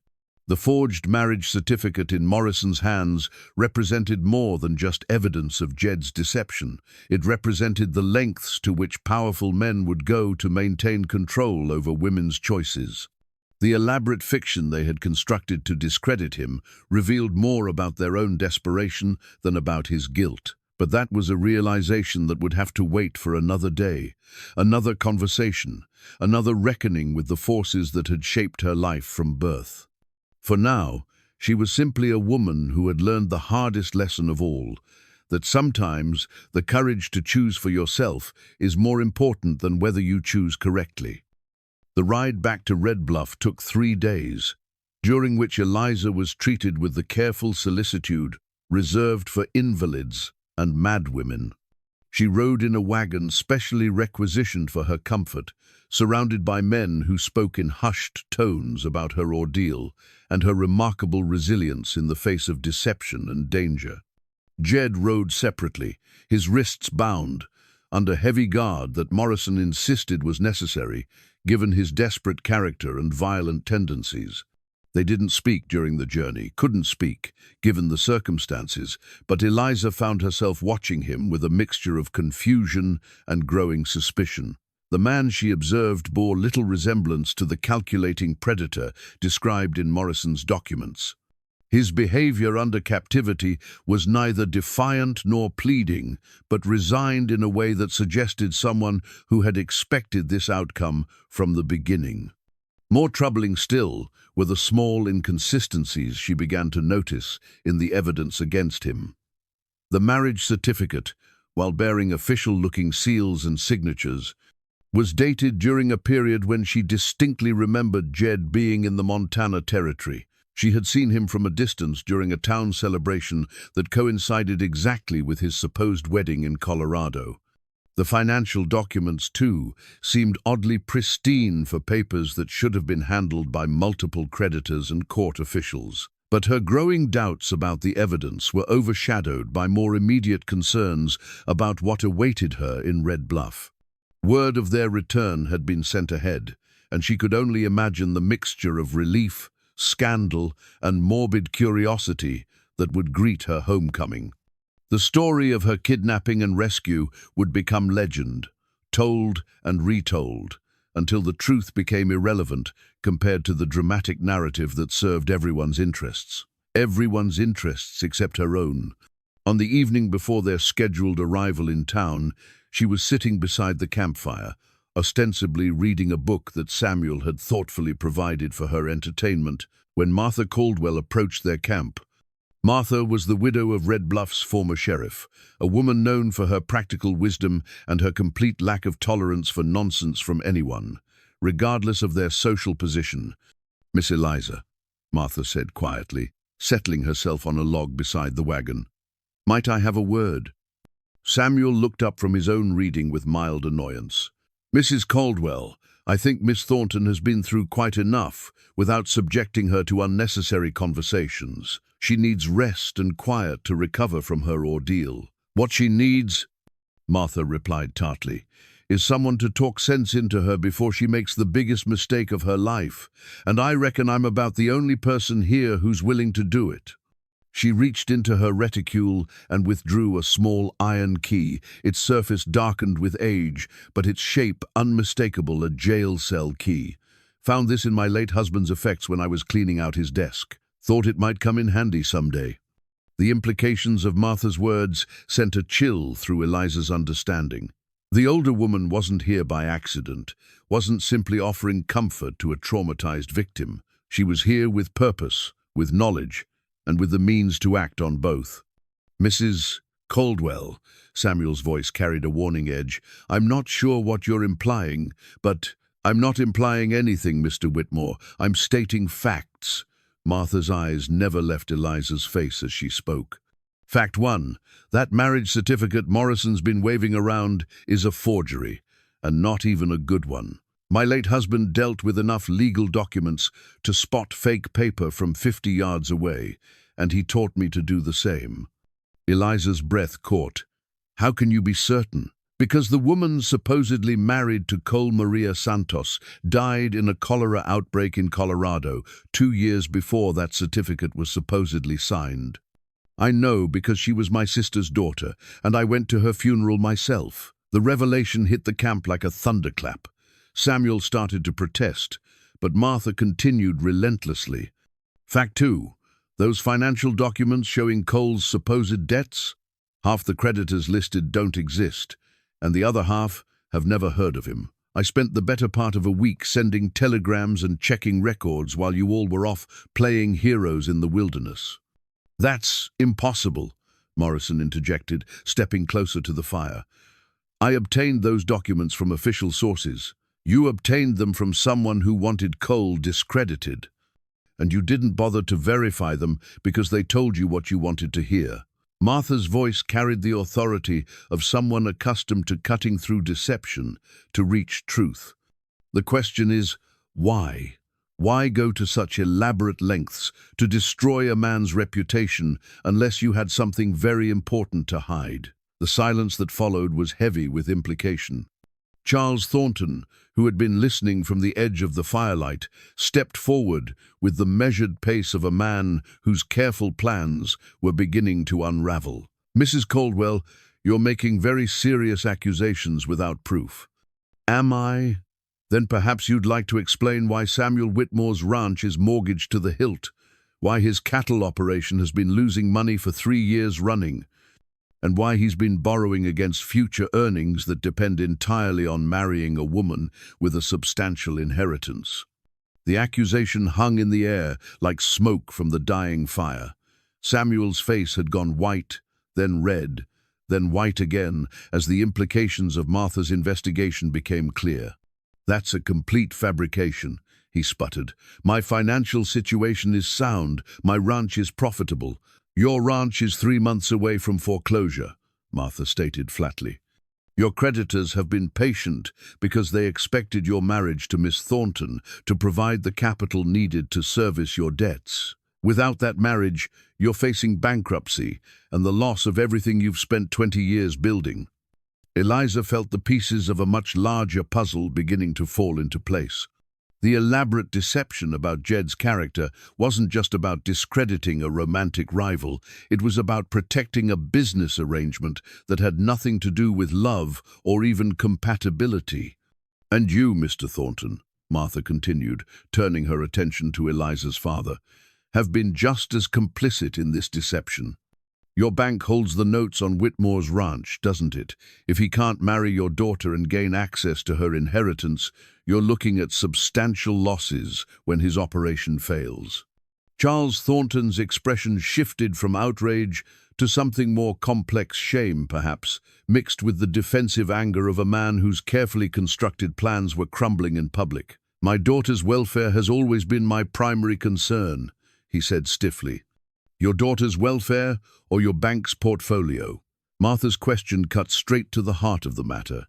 The forged marriage certificate in Morrison's hands represented more than just evidence of Jed's deception. It represented the lengths to which powerful men would go to maintain control over women's choices. The elaborate fiction they had constructed to discredit him revealed more about their own desperation than about his guilt. But that was a realization that would have to wait for another day, another conversation, another reckoning with the forces that had shaped her life from birth. For now, she was simply a woman who had learned the hardest lesson of all, that sometimes the courage to choose for yourself is more important than whether you choose correctly. The ride back to Red Bluff took 3 days, during which Eliza was treated with the careful solicitude reserved for invalids and madwomen. She rode in a wagon specially requisitioned for her comfort, surrounded by men who spoke in hushed tones about her ordeal and her remarkable resilience in the face of deception and danger. Jed rode separately, his wrists bound, under heavy guard that Morrison insisted was necessary, given his desperate character and violent tendencies. They didn't speak during the journey, couldn't speak, given the circumstances, but Eliza found herself watching him with a mixture of confusion and growing suspicion. The man she observed bore little resemblance to the calculating predator described in Morrison's documents. His behavior under captivity was neither defiant nor pleading, but resigned in a way that suggested someone who had expected this outcome from the beginning. More troubling still were the small inconsistencies she began to notice in the evidence against him. The marriage certificate, while bearing official-looking seals and signatures, was dated during a period when she distinctly remembered Jed being in the Montana Territory. She had seen him from a distance during a town celebration that coincided exactly with his supposed wedding in Colorado. The financial documents, too, seemed oddly pristine for papers that should have been handled by multiple creditors and court officials. But her growing doubts about the evidence were overshadowed by more immediate concerns about what awaited her in Red Bluff. Word of their return had been sent ahead, and she could only imagine the mixture of relief, scandal, and morbid curiosity that would greet her homecoming. The story of her kidnapping and rescue would become legend, told and retold, until the truth became irrelevant compared to the dramatic narrative that served everyone's interests. Everyone's interests except her own. On the evening before their scheduled arrival in town, she was sitting beside the campfire, ostensibly reading a book that Samuel had thoughtfully provided for her entertainment, when Martha Caldwell approached their camp. Martha was the widow of Red Bluff's former sheriff, a woman known for her practical wisdom and her complete lack of tolerance for nonsense from anyone, regardless of their social position. "Miss Eliza," Martha said quietly, settling herself on a log beside the wagon. "Might I have a word?" Samuel looked up from his own reading with mild annoyance. "Mrs. Caldwell, I think Miss Thornton has been through quite enough without subjecting her to unnecessary conversations. She needs rest and quiet to recover from her ordeal." "What she needs," Martha replied tartly, "is someone to talk sense into her before she makes the biggest mistake of her life, and I reckon I'm about the only person here who's willing to do it." She reached into her reticule and withdrew a small iron key, its surface darkened with age, but its shape unmistakable, a jail cell key. "Found this in my late husband's effects when I was cleaning out his desk. Thought it might come in handy someday." The implications of Martha's words sent a chill through Eliza's understanding. The older woman wasn't here by accident, wasn't simply offering comfort to a traumatized victim. She was here with purpose, with knowledge, and with the means to act on both. "Mrs. Caldwell," Samuel's voice carried a warning edge, "I'm not sure what you're implying, but—" "I'm not implying anything, Mr. Whitmore. I'm stating facts." Martha's eyes never left Eliza's face as she spoke. "Fact 1. That marriage certificate Morrison's been waving around is a forgery, and not even a good one. My late husband dealt with enough legal documents to spot fake paper from 50 yards away, and he taught me to do the same." Eliza's breath caught. "How can you be certain?" Because the woman supposedly married to Cole Maria Santos died in a cholera outbreak in Colorado 2 years before that certificate was supposedly signed. I know because she was my sister's daughter, and I went to her funeral myself. The revelation hit the camp like a thunderclap. Samuel started to protest, but Martha continued relentlessly. Fact 2. Those financial documents showing Cole's supposed debts? Half the creditors listed don't exist, and the other half have never heard of him. I spent the better part of a week sending telegrams and checking records while you all were off playing heroes in the wilderness. That's impossible, Morrison interjected, stepping closer to the fire. I obtained those documents from official sources. You obtained them from someone who wanted Cole discredited. And you didn't bother to verify them because they told you what you wanted to hear. Martha's voice carried the authority of someone accustomed to cutting through deception to reach truth. The question is, why? Why go to such elaborate lengths to destroy a man's reputation unless you had something very important to hide? The silence that followed was heavy with implication. Charles Thornton, who had been listening from the edge of the firelight, stepped forward with the measured pace of a man whose careful plans were beginning to unravel. Mrs. Caldwell, you're making very serious accusations without proof. Am I? Then perhaps you'd like to explain why Samuel Whitmore's ranch is mortgaged to the hilt, why his cattle operation has been losing money for 3 years running, and why he's been borrowing against future earnings that depend entirely on marrying a woman with a substantial inheritance. The accusation hung in the air like smoke from the dying fire. Samuel's face had gone white, then red, then white again as the implications of Martha's investigation became clear. That's a complete fabrication, he sputtered. My financial situation is sound, my ranch is profitable. Your ranch is 3 months away from foreclosure, Martha stated flatly. Your creditors have been patient because they expected your marriage to Miss Thornton to provide the capital needed to service your debts. Without that marriage, you're facing bankruptcy and the loss of everything you've spent 20 years building. Eliza felt the pieces of a much larger puzzle beginning to fall into place. The elaborate deception about Jed's character wasn't just about discrediting a romantic rival, it was about protecting a business arrangement that had nothing to do with love or even compatibility. And you, Mr. Thornton, Martha continued, turning her attention to Eliza's father, have been just as complicit in this deception. Your bank holds the notes on Whitmore's ranch, doesn't it? If he can't marry your daughter and gain access to her inheritance, you're looking at substantial losses when his operation fails. Charles Thornton's expression shifted from outrage to something more complex, shame perhaps, mixed with the defensive anger of a man whose carefully constructed plans were crumbling in public. My daughter's welfare has always been my primary concern, he said stiffly. Your daughter's welfare or your bank's portfolio? Martha's question cut straight to the heart of the matter,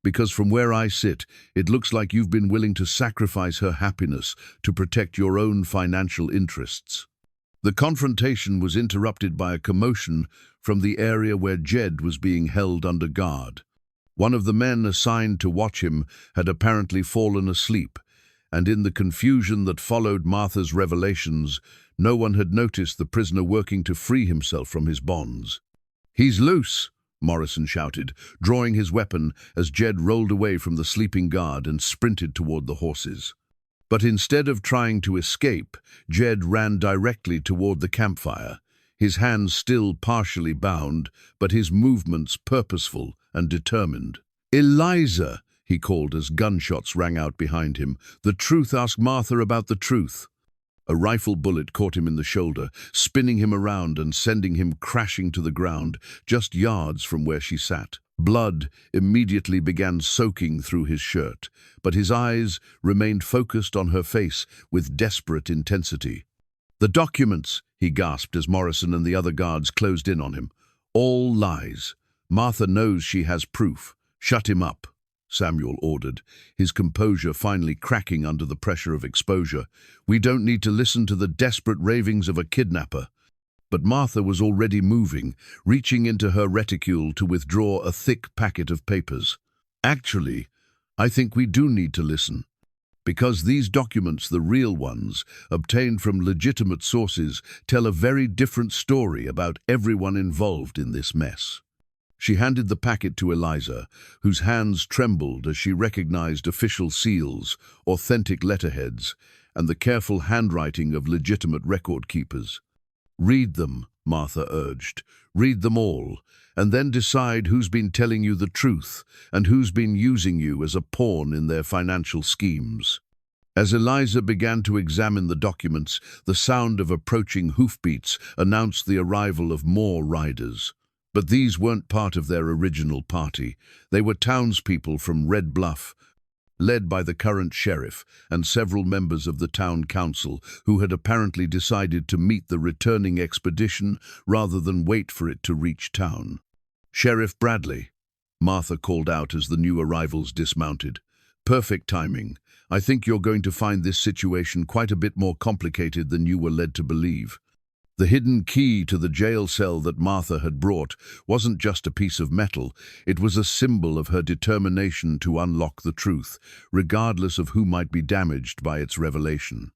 because from where I sit, it looks like you've been willing to sacrifice her happiness to protect your own financial interests. The confrontation was interrupted by a commotion from the area where Jed was being held under guard. One of the men assigned to watch him had apparently fallen asleep, and in the confusion that followed Martha's revelations, no one had noticed the prisoner working to free himself from his bonds. He's loose, Morrison shouted, drawing his weapon as Jed rolled away from the sleeping guard and sprinted toward the horses. But instead of trying to escape, Jed ran directly toward the campfire, his hands still partially bound, but his movements purposeful and determined. Eliza, he called as gunshots rang out behind him. The truth, ask Martha about the truth. A rifle bullet caught him in the shoulder, spinning him around and sending him crashing to the ground, just yards from where she sat. Blood immediately began soaking through his shirt, but his eyes remained focused on her face with desperate intensity. The documents, he gasped as Morrison and the other guards closed in on him. All lies. Martha knows she has proof. Shut him up, Samuel ordered, his composure finally cracking under the pressure of exposure. We don't need to listen to the desperate ravings of a kidnapper. But Martha was already moving, reaching into her reticule to withdraw a thick packet of papers. Actually, I think we do need to listen. Because these documents, the real ones, obtained from legitimate sources, tell a very different story about everyone involved in this mess. She handed the packet to Eliza, whose hands trembled as she recognized official seals, authentic letterheads, and the careful handwriting of legitimate record keepers. "Read them," Martha urged. "Read them all, and then decide who's been telling you the truth and who's been using you as a pawn in their financial schemes." As Eliza began to examine the documents, the sound of approaching hoofbeats announced the arrival of more riders. But these weren't part of their original party. They were townspeople from Red Bluff, led by the current sheriff and several members of the town council who had apparently decided to meet the returning expedition rather than wait for it to reach town. "Sheriff Bradley," Martha called out as the new arrivals dismounted. "Perfect timing. I think you're going to find this situation quite a bit more complicated than you were led to believe." The hidden key to the jail cell that Martha had brought wasn't just a piece of metal, it was a symbol of her determination to unlock the truth, regardless of who might be damaged by its revelation.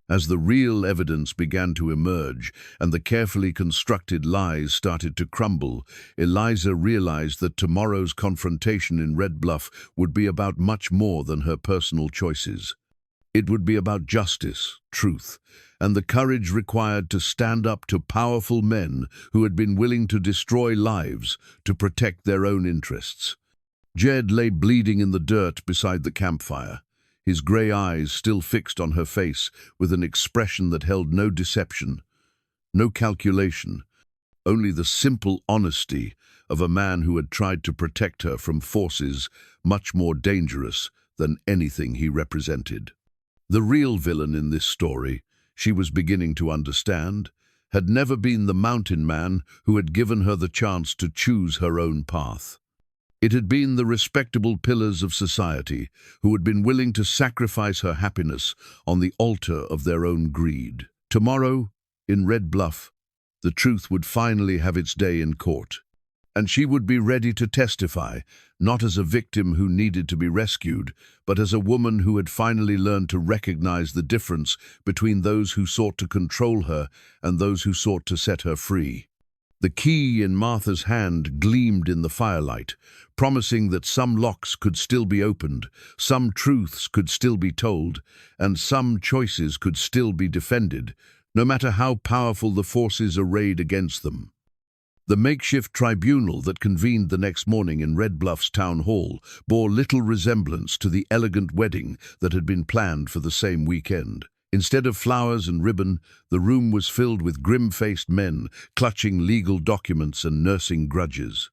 As the real evidence began to emerge and the carefully constructed lies started to crumble, Eliza realized that tomorrow's confrontation in Red Bluff would be about much more than her personal choices. It would be about justice, truth, and the courage required to stand up to powerful men who had been willing to destroy lives to protect their own interests. Jed lay bleeding in the dirt beside the campfire, his grey eyes still fixed on her face with an expression that held no deception, no calculation, only the simple honesty of a man who had tried to protect her from forces much more dangerous than anything he represented. The real villain in this story, she was beginning to understand, had never been the mountain man who had given her the chance to choose her own path. It had been the respectable pillars of society who had been willing to sacrifice her happiness on the altar of their own greed. Tomorrow, in Red Bluff, the truth would finally have its day in court. And she would be ready to testify, not as a victim who needed to be rescued, but as a woman who had finally learned to recognize the difference between those who sought to control her and those who sought to set her free. The key in Martha's hand gleamed in the firelight, promising that some locks could still be opened, some truths could still be told, and some choices could still be defended, no matter how powerful the forces arrayed against them. The makeshift tribunal that convened the next morning in Red Bluff's town hall bore little resemblance to the elegant wedding that had been planned for the same weekend. Instead of flowers and ribbon, the room was filled with grim-faced men clutching legal documents and nursing grudges.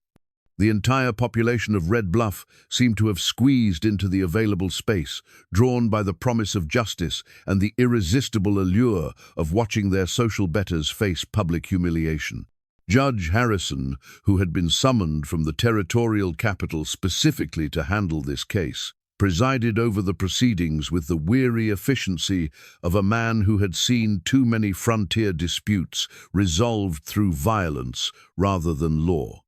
The entire population of Red Bluff seemed to have squeezed into the available space, drawn by the promise of justice and the irresistible allure of watching their social betters face public humiliation. Judge Harrison, who had been summoned from the territorial capital specifically to handle this case, presided over the proceedings with the weary efficiency of a man who had seen too many frontier disputes resolved through violence rather than law.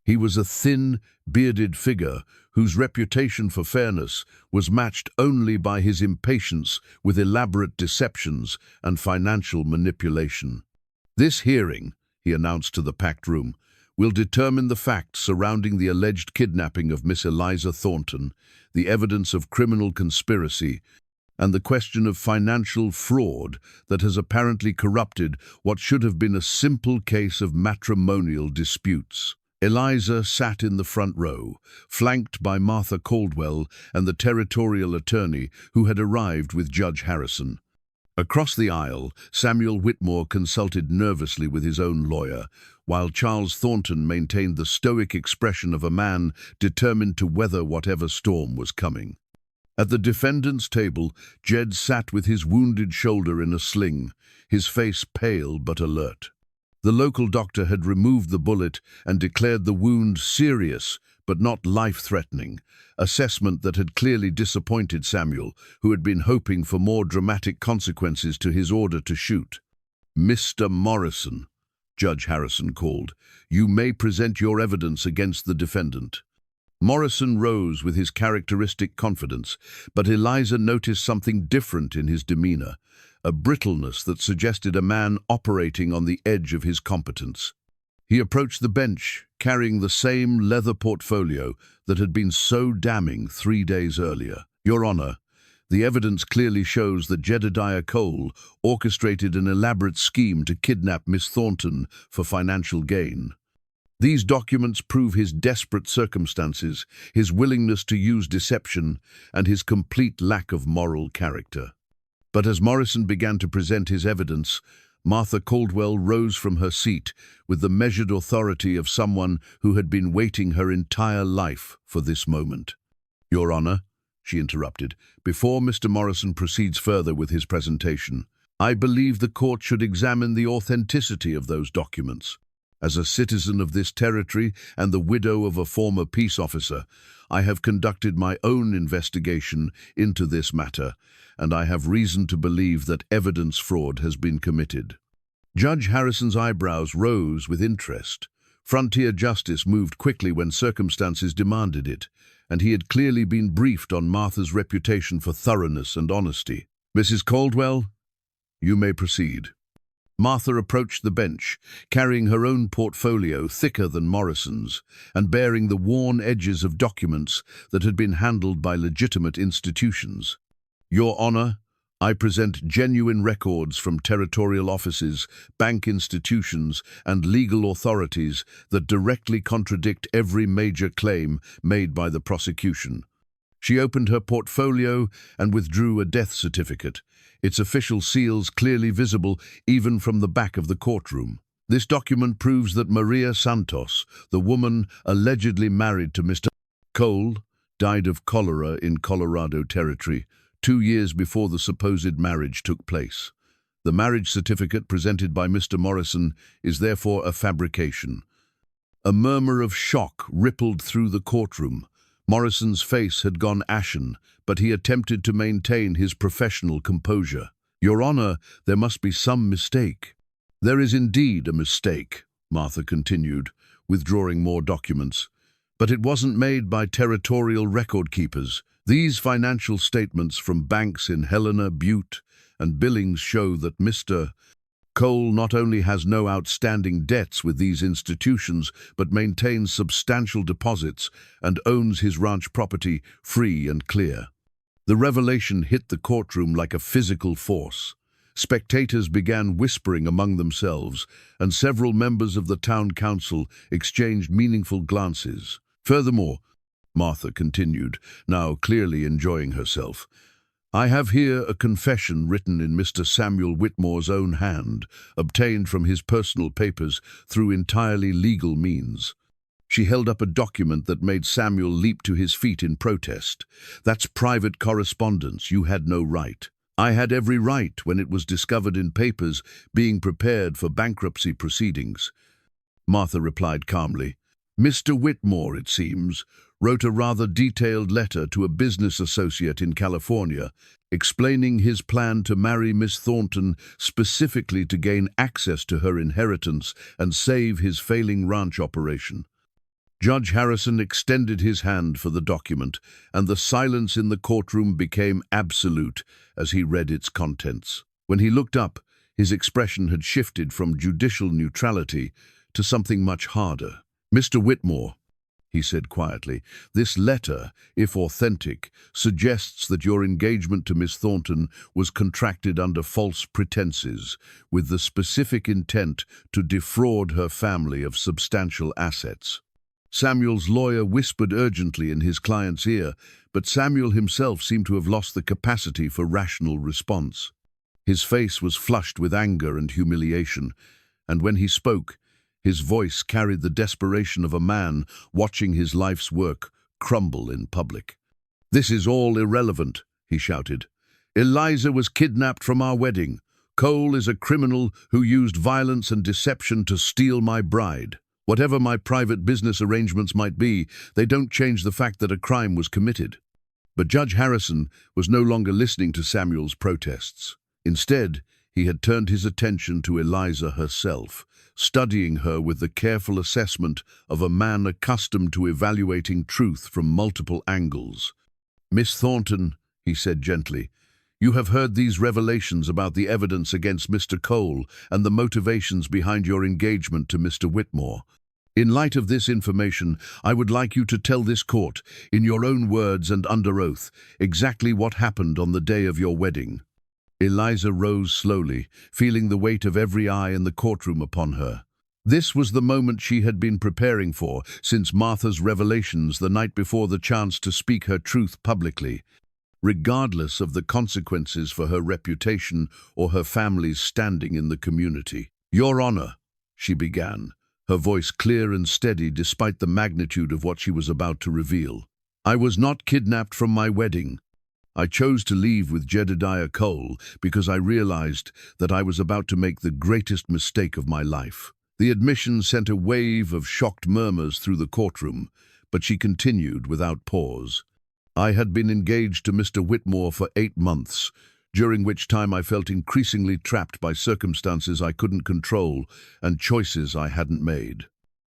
He was a thin, bearded figure whose reputation for fairness was matched only by his impatience with elaborate deceptions and financial manipulation. "This hearing," he announced to the packed room, "will determine the facts surrounding the alleged kidnapping of Miss Eliza Thornton, the evidence of criminal conspiracy, and the question of financial fraud that has apparently corrupted what should have been a simple case of matrimonial disputes." Eliza sat in the front row, flanked by Martha Caldwell and the territorial attorney who had arrived with Judge Harrison. Across the aisle, Samuel Whitmore consulted nervously with his own lawyer, while Charles Thornton maintained the stoic expression of a man determined to weather whatever storm was coming. At the defendant's table, Jed sat with his wounded shoulder in a sling, his face pale but alert. The local doctor had removed the bullet and declared the wound serious but not life-threatening, assessment that had clearly disappointed Samuel, who had been hoping for more dramatic consequences to his order to shoot. "Mr. Morrison," Judge Harrison called. "You may present your evidence against the defendant." Morrison rose with his characteristic confidence, but Eliza noticed something different in his demeanor, a brittleness that suggested a man operating on the edge of his competence. He approached the bench, carrying the same leather portfolio that had been so damning 3 days earlier. "Your Honor, the evidence clearly shows that Jedediah Cole orchestrated an elaborate scheme to kidnap Miss Thornton for financial gain. These documents prove his desperate circumstances, his willingness to use deception, and his complete lack of moral character." But as Morrison began to present his evidence, Martha Caldwell rose from her seat with the measured authority of someone who had been waiting her entire life for this moment. "Your Honor," she interrupted, "before Mr. Morrison proceeds further with his presentation, I believe the court should examine the authenticity of those documents. As a citizen of this territory and the widow of a former peace officer, I have conducted my own investigation into this matter, and I have reason to believe that evidence fraud has been committed." Judge Harrison's eyebrows rose with interest. Frontier justice moved quickly when circumstances demanded it, and he had clearly been briefed on Martha's reputation for thoroughness and honesty. "Mrs. Caldwell, you may proceed." Martha approached the bench, carrying her own portfolio thicker than Morrison's, and bearing the worn edges of documents that had been handled by legitimate institutions. "Your Honor, I present genuine records from territorial offices, bank institutions, and legal authorities that directly contradict every major claim made by the prosecution." She opened her portfolio and withdrew a death certificate, its official seals clearly visible even from the back of the courtroom. "This document proves that Maria Santos, the woman allegedly married to Mr. Cole, died of cholera in Colorado Territory 2 years before the supposed marriage took place. The marriage certificate presented by Mr. Morrison is therefore a fabrication." A murmur of shock rippled through the courtroom. Morrison's face had gone ashen, but he attempted to maintain his professional composure. "Your Honor, there must be some mistake." "There is indeed a mistake," Martha continued, withdrawing more documents. "But it wasn't made by territorial record keepers. These financial statements from banks in Helena, Butte, and Billings show that Mr. Cole not only has no outstanding debts with these institutions, but maintains substantial deposits and owns his ranch property free and clear." The revelation hit the courtroom like a physical force. Spectators began whispering among themselves, and several members of the town council exchanged meaningful glances. "Furthermore," Martha continued, now clearly enjoying herself, "I have here a confession written in Mr. Samuel Whitmore's own hand, obtained from his personal papers through entirely legal means." She held up a document that made Samuel leap to his feet in protest. "That's private correspondence. You had no right." "I had every right when it was discovered in papers being prepared for bankruptcy proceedings," Martha replied calmly. "Mr. Whitmore, it seems, wrote a rather detailed letter to a business associate in California, explaining his plan to marry Miss Thornton specifically to gain access to her inheritance and save his failing ranch operation." Judge Harrison extended his hand for the document, and the silence in the courtroom became absolute as he read its contents. When he looked up, his expression had shifted from judicial neutrality to something much harder. "Mr. Whitmore," he said quietly, "this letter, if authentic, suggests that your engagement to Miss Thornton was contracted under false pretenses, with the specific intent to defraud her family of substantial assets." Samuel's lawyer whispered urgently in his client's ear, but Samuel himself seemed to have lost the capacity for rational response. His face was flushed with anger and humiliation, and when he spoke, his voice carried the desperation of a man watching his life's work crumble in public. "This is all irrelevant," he shouted. "Eliza was kidnapped from our wedding. Cole is a criminal who used violence and deception to steal my bride. Whatever my private business arrangements might be, they don't change the fact that a crime was committed." But Judge Harrison was no longer listening to Samuel's protests. Instead, he had turned his attention to Eliza herself, studying her with the careful assessment of a man accustomed to evaluating truth from multiple angles. "Miss Thornton," he said gently, "you have heard these revelations about the evidence against Mr. Cole and the motivations behind your engagement to Mr. Whitmore. In light of this information, I would like you to tell this court, in your own words and under oath, exactly what happened on the day of your wedding." Eliza rose slowly, feeling the weight of every eye in the courtroom upon her. This was the moment she had been preparing for since Martha's revelations the night before the chance to speak her truth publicly, regardless of the consequences for her reputation or her family's standing in the community. "Your Honor," she began, her voice clear and steady despite the magnitude of what she was about to reveal. "I was not kidnapped from my wedding. I chose to leave with Jedediah Cole because I realized that I was about to make the greatest mistake of my life." The admission sent a wave of shocked murmurs through the courtroom, but she continued without pause. "I had been engaged to Mr. Whitmore for 8 months, during which time I felt increasingly trapped by circumstances I couldn't control and choices I hadn't made.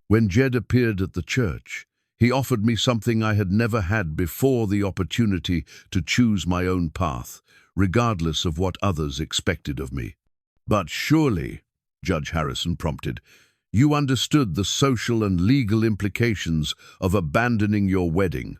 When Jed appeared at the church, he offered me something I had never had before: the opportunity to choose my own path, regardless of what others expected of me." "But surely," Judge Harrison prompted, "you understood the social and legal implications of abandoning your wedding."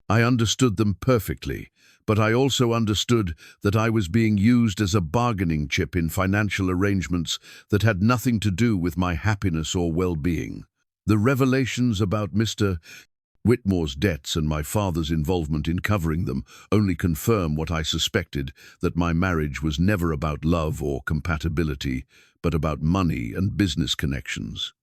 "I understood them perfectly, but I also understood that I was being used as a bargaining chip in financial arrangements that had nothing to do with my happiness or well-being. The revelations about Mr. Whitmore's debts and my father's involvement in covering them only confirm what I suspected, that my marriage was never about love or compatibility, but about money and business connections."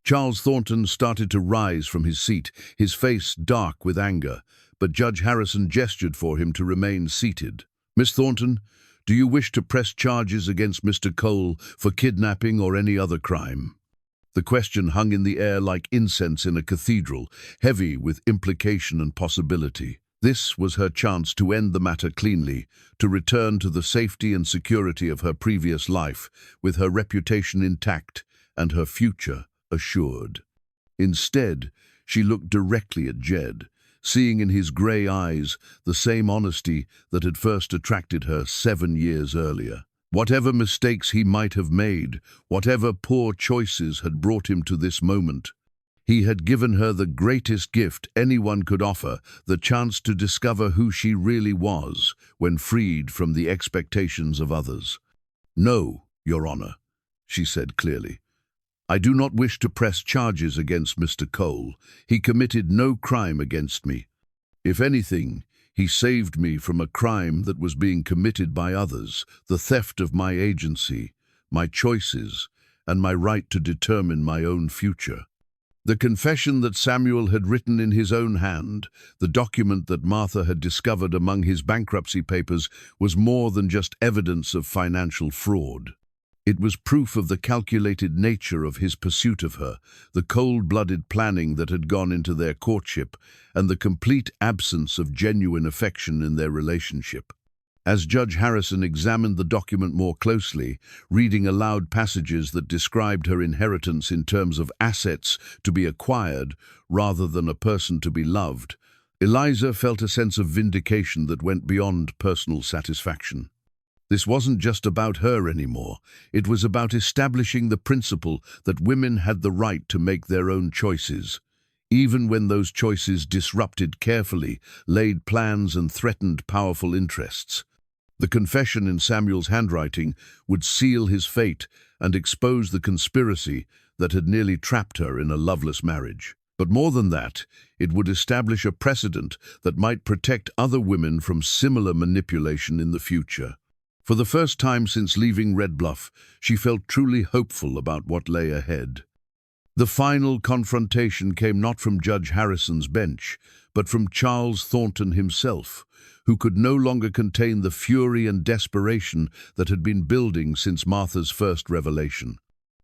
Charles Thornton started to rise from his seat, his face dark with anger, but Judge Harrison gestured for him to remain seated. "Miss Thornton, do you wish to press charges against Mr. Cole for kidnapping or any other crime?" The question hung in the air like incense in a cathedral, heavy with implication and possibility. This was her chance to end the matter cleanly, to return to the safety and security of her previous life, with her reputation intact and her future assured. Instead, she looked directly at Jed, seeing in his grey eyes the same honesty that had first attracted her 7 years earlier. Whatever mistakes he might have made, whatever poor choices had brought him to this moment, he had given her the greatest gift anyone could offer: the chance to discover who she really was when freed from the expectations of others. "No, Your Honor," she said clearly. "I do not wish to press charges against Mr. Cole. He committed no crime against me. If anything, he saved me from a crime that was being committed by others: the theft of my agency, my choices, and my right to determine my own future." The confession that Samuel had written in his own hand, the document that Martha had discovered among his bankruptcy papers, was more than just evidence of financial fraud. It was proof of the calculated nature of his pursuit of her, the cold-blooded planning that had gone into their courtship, and the complete absence of genuine affection in their relationship. As Judge Harrison examined the document more closely, reading aloud passages that described her inheritance in terms of assets to be acquired rather than a person to be loved, Eliza felt a sense of vindication that went beyond personal satisfaction. This wasn't just about her anymore. It was about establishing the principle that women had the right to make their own choices, even when those choices disrupted carefully laid plans and threatened powerful interests. The confession in Samuel's handwriting would seal his fate and expose the conspiracy that had nearly trapped her in a loveless marriage. But more than that, it would establish a precedent that might protect other women from similar manipulation in the future. For the first time since leaving Red Bluff, she felt truly hopeful about what lay ahead. The final confrontation came not from Judge Harrison's bench, but from Charles Thornton himself, who could no longer contain the fury and desperation that had been building since Martha's first revelation.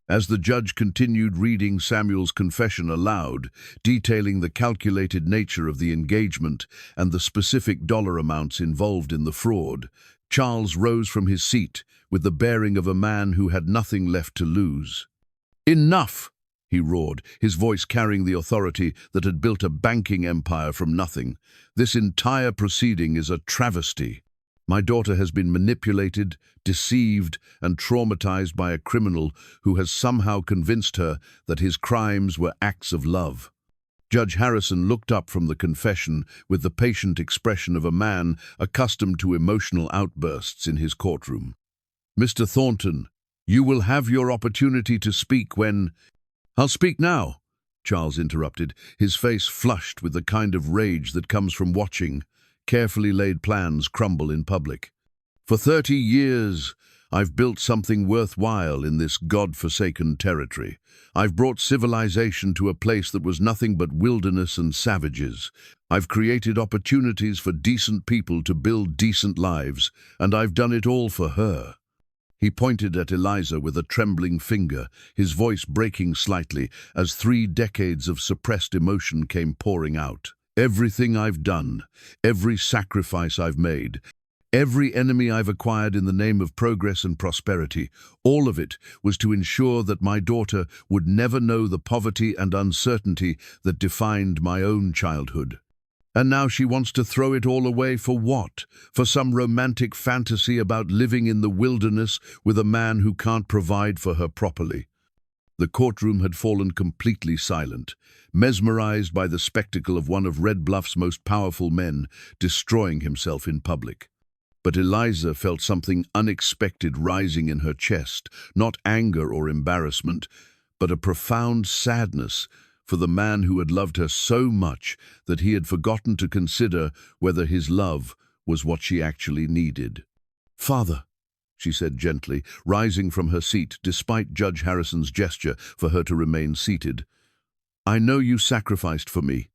As the judge continued reading Samuel's confession aloud, detailing the calculated nature of the engagement and the specific dollar amounts involved in the fraud, Charles rose from his seat, with the bearing of a man who had nothing left to lose. "Enough!" he roared, his voice carrying the authority that had built a banking empire from nothing. "This entire proceeding is a travesty. My daughter has been manipulated, deceived, and traumatized by a criminal who has somehow convinced her that his crimes were acts of love." Judge Harrison looked up from the confession with the patient expression of a man accustomed to emotional outbursts in his courtroom. "Mr. Thornton, you will have your opportunity to speak when—" "I'll speak now," Charles interrupted, his face flushed with the kind of rage that comes from watching carefully laid plans crumble in public. "For 30 years, I've built something worthwhile in this God-forsaken territory. I've brought civilization to a place that was nothing but wilderness and savages. I've created opportunities for decent people to build decent lives, and I've done it all for her." He pointed at Eliza with a trembling finger, his voice breaking slightly as 3 decades of suppressed emotion came pouring out. "Everything I've done, every sacrifice I've made, every enemy I've acquired in the name of progress and prosperity, all of it was to ensure that my daughter would never know the poverty and uncertainty that defined my own childhood. And now she wants to throw it all away for what? For some romantic fantasy about living in the wilderness with a man who can't provide for her properly." The courtroom had fallen completely silent, mesmerized by the spectacle of one of Red Bluff's most powerful men destroying himself in public. But Eliza felt something unexpected rising in her chest, not anger or embarrassment, but a profound sadness for the man who had loved her so much that he had forgotten to consider whether his love was what she actually needed. "Father," she said gently, rising from her seat despite Judge Harrison's gesture for her to remain seated, "I know you sacrificed for me.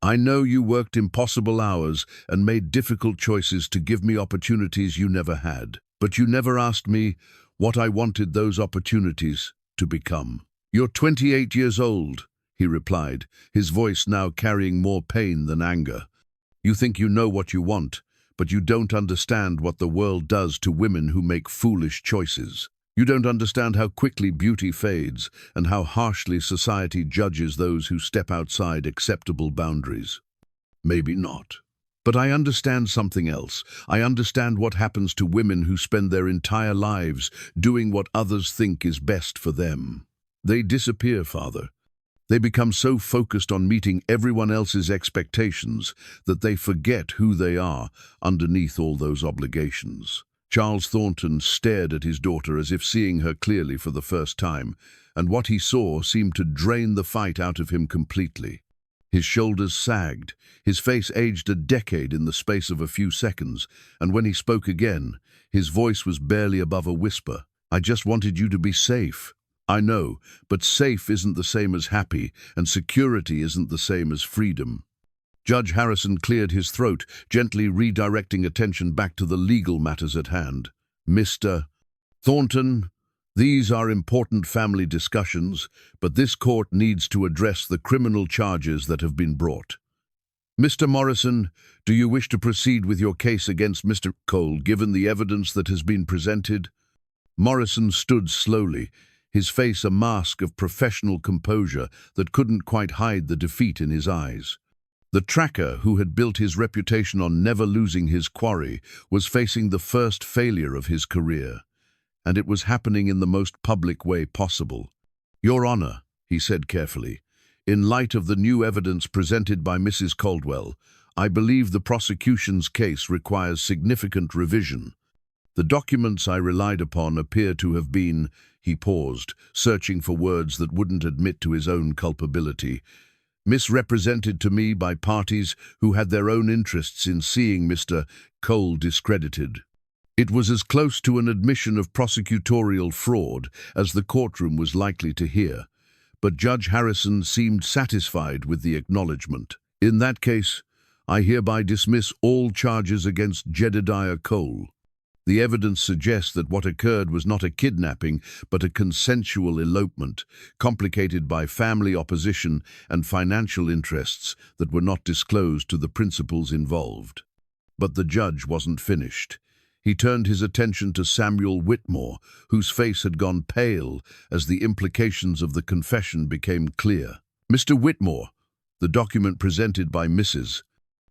I know you worked impossible hours and made difficult choices to give me opportunities you never had. But you never asked me what I wanted those opportunities to become." "You're 28 years old," he replied, his voice now carrying more pain than anger. "You think you know what you want, but you don't understand what the world does to women who make foolish choices. You don't understand how quickly beauty fades and how harshly society judges those who step outside acceptable boundaries." "Maybe not. But I understand something else. I understand what happens to women who spend their entire lives doing what others think is best for them. They disappear, Father. They become so focused on meeting everyone else's expectations that they forget who they are underneath all those obligations." Charles Thornton stared at his daughter as if seeing her clearly for the first time, and what he saw seemed to drain the fight out of him completely. His shoulders sagged, his face aged a decade in the space of a few seconds, and when he spoke again, his voice was barely above a whisper. "I just wanted you to be safe. I know, but safe isn't the same as happy, and security isn't the same as freedom." Judge Harrison cleared his throat, gently redirecting attention back to the legal matters at hand. "Mr. Thornton, these are important family discussions, but this court needs to address the criminal charges that have been brought. Mr. Morrison, do you wish to proceed with your case against Mr. Cole, given the evidence that has been presented?" Morrison stood slowly, his face a mask of professional composure that couldn't quite hide the defeat in his eyes. The tracker, who had built his reputation on never losing his quarry, was facing the first failure of his career, and it was happening in the most public way possible. "Your Honor," he said carefully, "in light of the new evidence presented by Mrs. Caldwell, I believe the prosecution's case requires significant revision. The documents I relied upon appear to have been—" He paused, searching for words that wouldn't admit to his own culpability. "Misrepresented to me by parties who had their own interests in seeing Mr. Cole discredited." It was as close to an admission of prosecutorial fraud as the courtroom was likely to hear, but Judge Harrison seemed satisfied with the acknowledgement. "In that case, I hereby dismiss all charges against Jedediah Cole. The evidence suggests that what occurred was not a kidnapping, but a consensual elopement, complicated by family opposition and financial interests that were not disclosed to the principals involved." But the judge wasn't finished. He turned his attention to Samuel Whitmore, whose face had gone pale as the implications of the confession became clear. "Mr. Whitmore," the document presented by Mrs.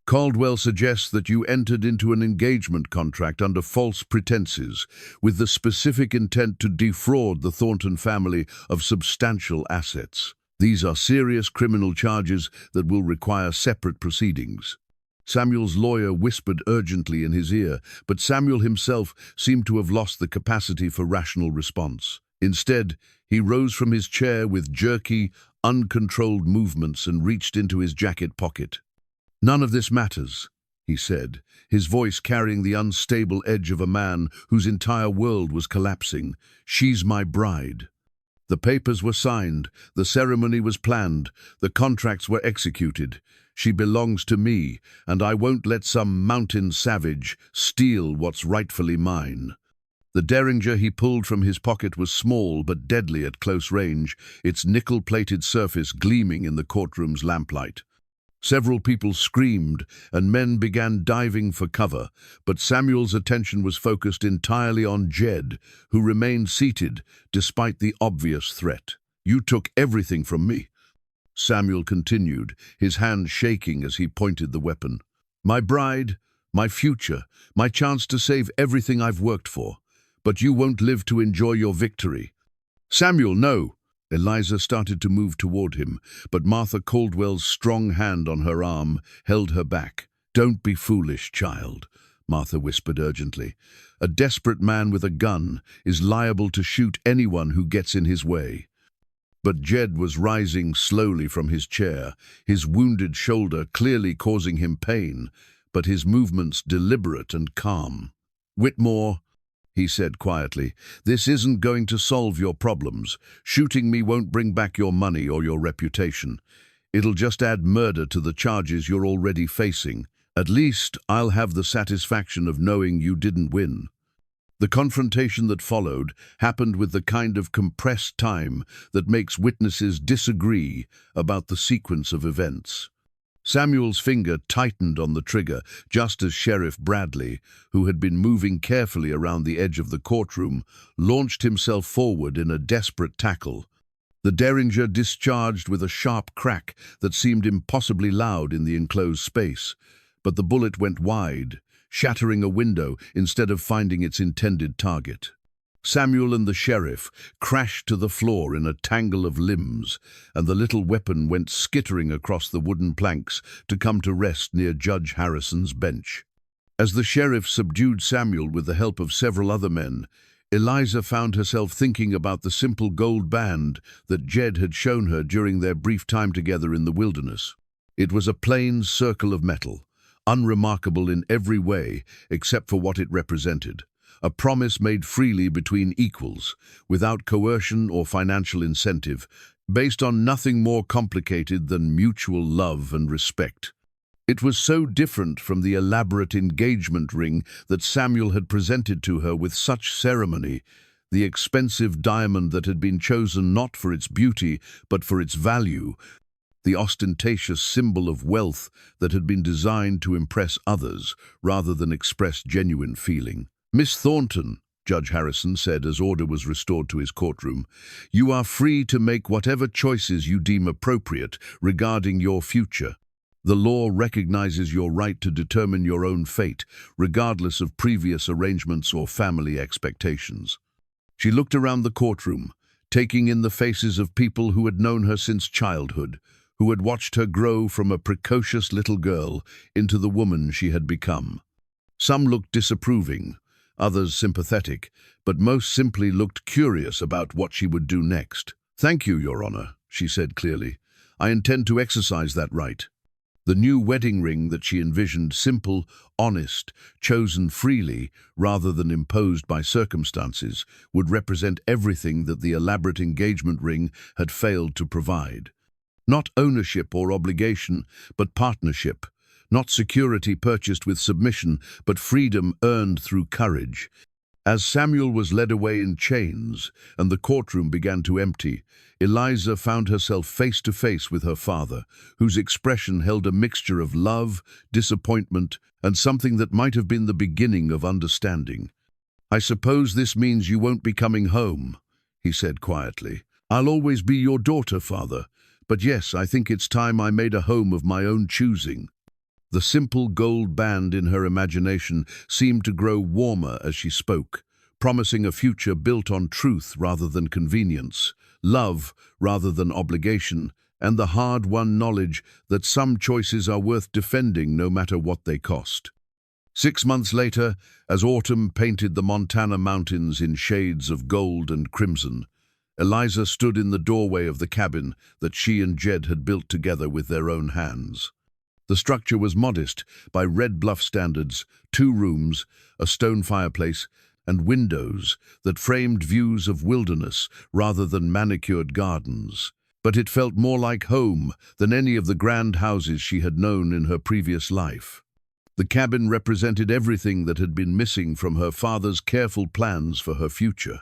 Caldwell suggests that you entered into an engagement contract under false pretenses, with the specific intent to defraud the Thornton family of substantial assets. These are serious criminal charges that will require separate proceedings. Samuel's lawyer whispered urgently in his ear, but Samuel himself seemed to have lost the capacity for rational response. Instead, he rose from his chair with jerky, uncontrolled movements and reached into his jacket pocket. "None of this matters," he said, his voice carrying the unstable edge of a man whose entire world was collapsing. "She's my bride." The papers were signed, the ceremony was planned, the contracts were executed. She belongs to me, and I won't let some mountain savage steal what's rightfully mine. The derringer he pulled from his pocket was small but deadly at close range, its nickel-plated surface gleaming in the courtroom's lamplight. Several people screamed, and men began diving for cover, but Samuel's attention was focused entirely on Jed, who remained seated despite the obvious threat. "You took everything from me," Samuel continued, his hand shaking as he pointed the weapon. "My bride, my future, my chance to save everything I've worked for. But you won't live to enjoy your victory." "Samuel, no!" Eliza started to move toward him, but Martha Caldwell's strong hand on her arm held her back. "Don't be foolish, child," Martha whispered urgently. "A desperate man with a gun is liable to shoot anyone who gets in his way." But Jed was rising slowly from his chair, his wounded shoulder clearly causing him pain, but his movements deliberate and calm. "Whitmore," he said quietly, "this isn't going to solve your problems. Shooting me won't bring back your money or your reputation. It'll just add murder to the charges you're already facing. At least I'll have the satisfaction of knowing you didn't win." The confrontation that followed happened with the kind of compressed time that makes witnesses disagree about the sequence of events. Samuel's finger tightened on the trigger just as Sheriff Bradley, who had been moving carefully around the edge of the courtroom, launched himself forward in a desperate tackle. The derringer discharged with a sharp crack that seemed impossibly loud in the enclosed space, but the bullet went wide, shattering a window instead of finding its intended target. Samuel and the sheriff crashed to the floor in a tangle of limbs, and the little weapon went skittering across the wooden planks to come to rest near Judge Harrison's bench. As the sheriff subdued Samuel with the help of several other men, Eliza found herself thinking about the simple gold band that Jed had shown her during their brief time together in the wilderness. It was a plain circle of metal, unremarkable in every way except for what it represented. A promise made freely between equals, without coercion or financial incentive, based on nothing more complicated than mutual love and respect. It was so different from the elaborate engagement ring that Samuel had presented to her with such ceremony, the expensive diamond that had been chosen not for its beauty but for its value, the ostentatious symbol of wealth that had been designed to impress others rather than express genuine feeling. "Miss Thornton," Judge Harrison said as order was restored to his courtroom, "you are free to make whatever choices you deem appropriate regarding your future. The law recognizes your right to determine your own fate, regardless of previous arrangements or family expectations." She looked around the courtroom, taking in the faces of people who had known her since childhood, who had watched her grow from a precocious little girl into the woman she had become. Some looked disapproving, others sympathetic, but most simply looked curious about what she would do next. "Thank you, Your Honor," she said clearly. "I intend to exercise that right." The new wedding ring that she envisioned, simple, honest, chosen freely rather than imposed by circumstances, would represent everything that the elaborate engagement ring had failed to provide. Not ownership or obligation, but partnership. Not security purchased with submission, but freedom earned through courage. As Samuel was led away in chains and the courtroom began to empty, Eliza found herself face to face with her father, whose expression held a mixture of love, disappointment, and something that might have been the beginning of understanding. "I suppose this means you won't be coming home," he said quietly. "I'll always be your daughter, father, but yes, I think it's time I made a home of my own choosing." The simple gold band in her imagination seemed to grow warmer as she spoke, promising a future built on truth rather than convenience, love rather than obligation, and the hard-won knowledge that some choices are worth defending no matter what they cost. 6 months later, as autumn painted the Montana mountains in shades of gold and crimson, Eliza stood in the doorway of the cabin that she and Jed had built together with their own hands. The structure was modest by Red Bluff standards: 2 rooms, a stone fireplace, and windows that framed views of wilderness rather than manicured gardens. But it felt more like home than any of the grand houses she had known in her previous life. The cabin represented everything that had been missing from her father's careful plans for her future.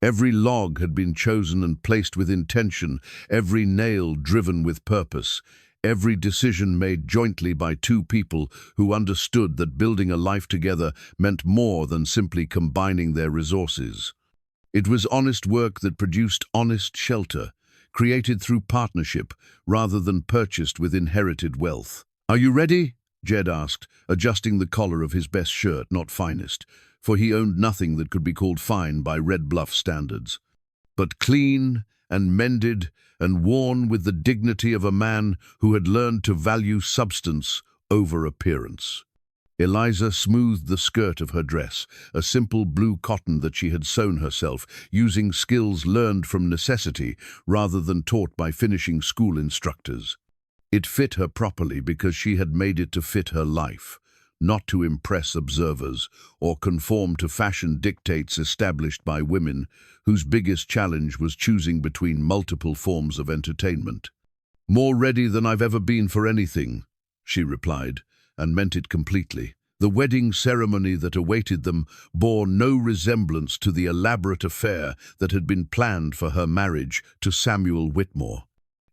Every log had been chosen and placed with intention, every nail driven with purpose, every decision made jointly by 2 people who understood that building a life together meant more than simply combining their resources. It was honest work that produced honest shelter, created through partnership rather than purchased with inherited wealth. "Are you ready?" Jed asked, adjusting the collar of his best shirt, not finest, for he owned nothing that could be called fine by Red Bluff standards, but clean and mended and worn with the dignity of a man who had learned to value substance over appearance. Eliza smoothed the skirt of her dress, a simple blue cotton that she had sewn herself, using skills learned from necessity rather than taught by finishing school instructors. It fit her properly because she had made it to fit her life, not to impress observers or conform to fashion dictates established by women whose biggest challenge was choosing between multiple forms of entertainment. "More ready than I've ever been for anything," she replied, and meant it completely. The wedding ceremony that awaited them bore no resemblance to the elaborate affair that had been planned for her marriage to Samuel Whitmore.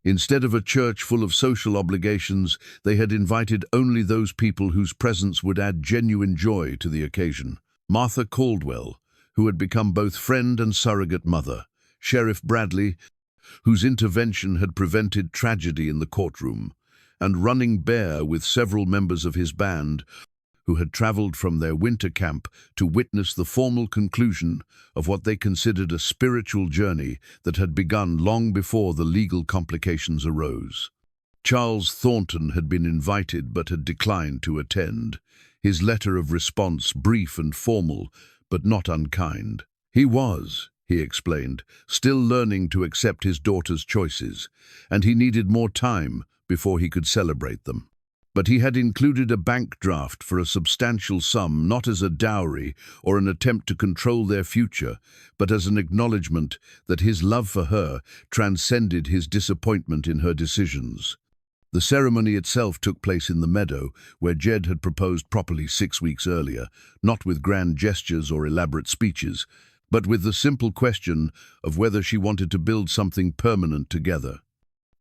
Instead of a church full of social obligations, they had invited only those people whose presence would add genuine joy to the occasion. Martha Caldwell, who had become both friend and surrogate mother; Sheriff Bradley, whose intervention had prevented tragedy in the courtroom; and Running Bear with several members of his band, who had traveled from their winter camp to witness the formal conclusion of what they considered a spiritual journey that had begun long before the legal complications arose. Charles Thornton had been invited but had declined to attend, his letter of response brief and formal, but not unkind. He explained, still learning to accept his daughter's choices, and he needed more time before he could celebrate them. But he had included a bank draft for a substantial sum, not as a dowry or an attempt to control their future, but as an acknowledgement that his love for her transcended his disappointment in her decisions. The ceremony itself took place in the meadow, where Jed had proposed properly 6 weeks earlier, not with grand gestures or elaborate speeches, but with the simple question of whether she wanted to build something permanent together.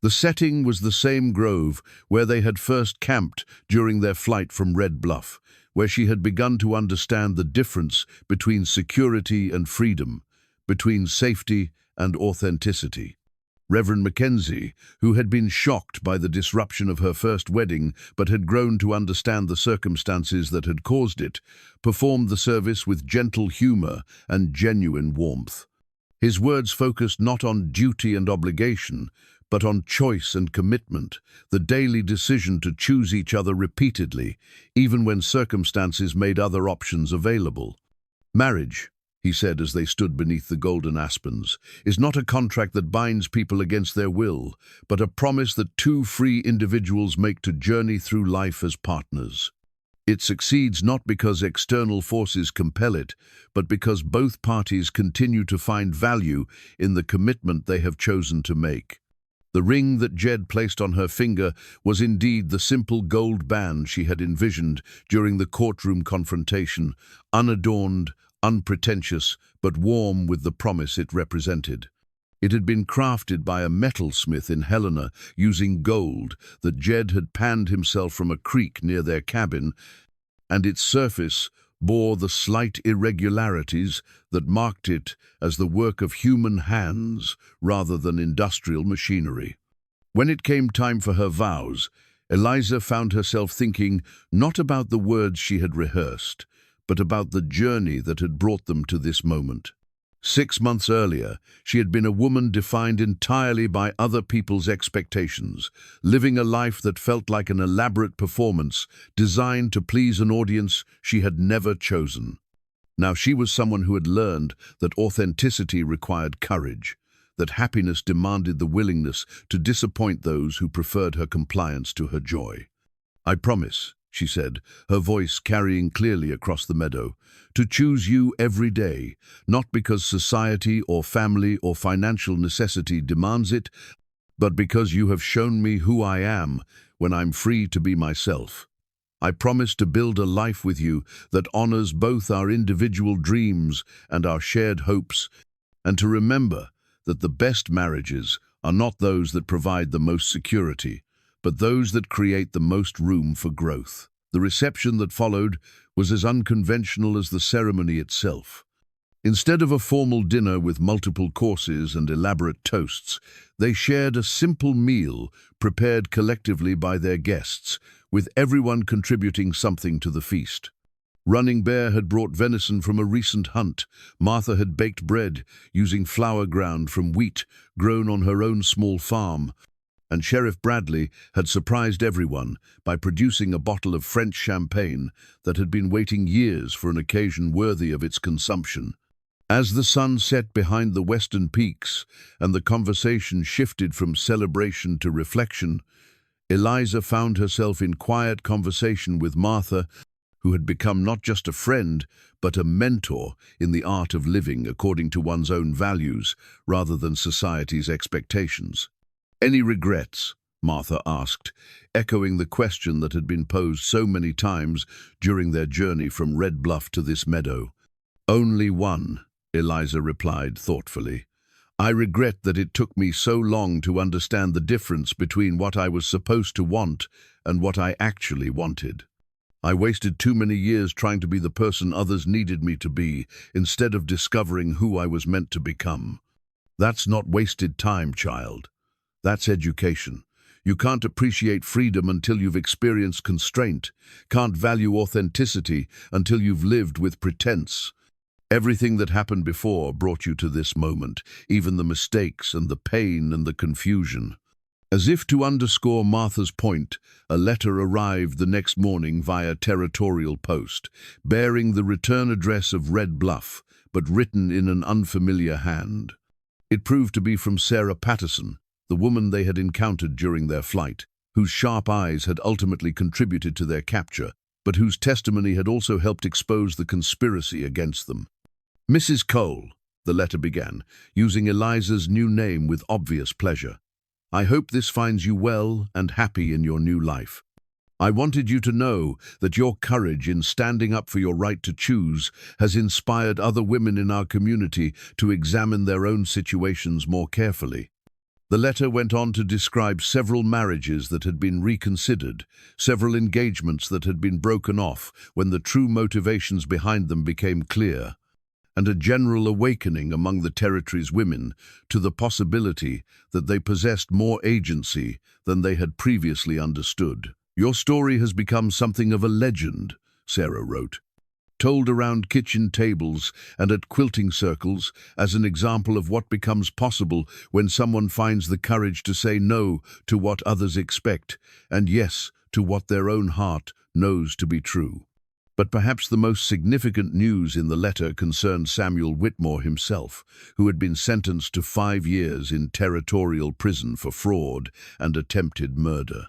The setting was the same grove where they had first camped during their flight from Red Bluff, where she had begun to understand the difference between security and freedom, between safety and authenticity. Reverend Mackenzie, who had been shocked by the disruption of her first wedding but had grown to understand the circumstances that had caused it, performed the service with gentle humor and genuine warmth. His words focused not on duty and obligation, but on choice and commitment, the daily decision to choose each other repeatedly, even when circumstances made other options available. "Marriage," he said as they stood beneath the golden aspens, "is not a contract that binds people against their will, but a promise that 2 free individuals make to journey through life as partners. It succeeds not because external forces compel it, but because both parties continue to find value in the commitment they have chosen to make." The ring that Jed placed on her finger was indeed the simple gold band she had envisioned during the courtroom confrontation, unadorned, unpretentious but warm with the promise it represented. It had been crafted by a metalsmith in Helena using gold that Jed had panned himself from a creek near their cabin, and its surface bore the slight irregularities that marked it as the work of human hands rather than industrial machinery. When it came time for her vows, Eliza found herself thinking not about the words she had rehearsed, but about the journey that had brought them to this moment. 6 months earlier, she had been a woman defined entirely by other people's expectations, living a life that felt like an elaborate performance designed to please an audience she had never chosen. Now she was someone who had learned that authenticity required courage, that happiness demanded the willingness to disappoint those who preferred her compliance to her joy. "I promise," she said, her voice carrying clearly across the meadow, "to choose you every day, not because society or family or financial necessity demands it, but because you have shown me who I am when I'm free to be myself. I promise to build a life with you that honors both our individual dreams and our shared hopes, and to remember that the best marriages are not those that provide the most security, but those that create the most room for growth." The reception that followed was as unconventional as the ceremony itself. Instead of a formal dinner with multiple courses and elaborate toasts, they shared a simple meal prepared collectively by their guests, with everyone contributing something to the feast. Running Bear had brought venison from a recent hunt. Martha had baked bread using flour ground from wheat grown on her own small farm, and Sheriff Bradley had surprised everyone by producing a bottle of French champagne that had been waiting years for an occasion worthy of its consumption. As the sun set behind the western peaks and the conversation shifted from celebration to reflection, Eliza found herself in quiet conversation with Martha, who had become not just a friend, but a mentor in the art of living according to one's own values rather than society's expectations. "Any regrets?" Martha asked, echoing the question that had been posed so many times during their journey from Red Bluff to this meadow. "Only one," Eliza replied thoughtfully. "I regret that it took me so long to understand the difference between what I was supposed to want and what I actually wanted. I wasted too many years trying to be the person others needed me to be, instead of discovering who I was meant to become. That's not wasted time, child. That's education. You can't appreciate freedom until you've experienced constraint, can't value authenticity until you've lived with pretense. Everything that happened before brought you to this moment, even the mistakes and the pain and the confusion." As if to underscore Martha's point, a letter arrived the next morning via territorial post, bearing the return address of Red Bluff, but written in an unfamiliar hand. It proved to be from Sarah Patterson, the woman they had encountered during their flight, whose sharp eyes had ultimately contributed to their capture, but whose testimony had also helped expose the conspiracy against them. "Mrs. Cole," the letter began, using Eliza's new name with obvious pleasure, "I hope this finds you well and happy in your new life. I wanted you to know that your courage in standing up for your right to choose has inspired other women in our community to examine their own situations more carefully." The letter went on to describe several marriages that had been reconsidered, several engagements that had been broken off when the true motivations behind them became clear, and a general awakening among the territory's women to the possibility that they possessed more agency than they had previously understood. "Your story has become something of a legend," Sarah wrote, "told around kitchen tables and at quilting circles as an example of what becomes possible when someone finds the courage to say no to what others expect and yes to what their own heart knows to be true." But perhaps the most significant news in the letter concerned Samuel Whitmore himself, who had been sentenced to 5 years in territorial prison for fraud and attempted murder.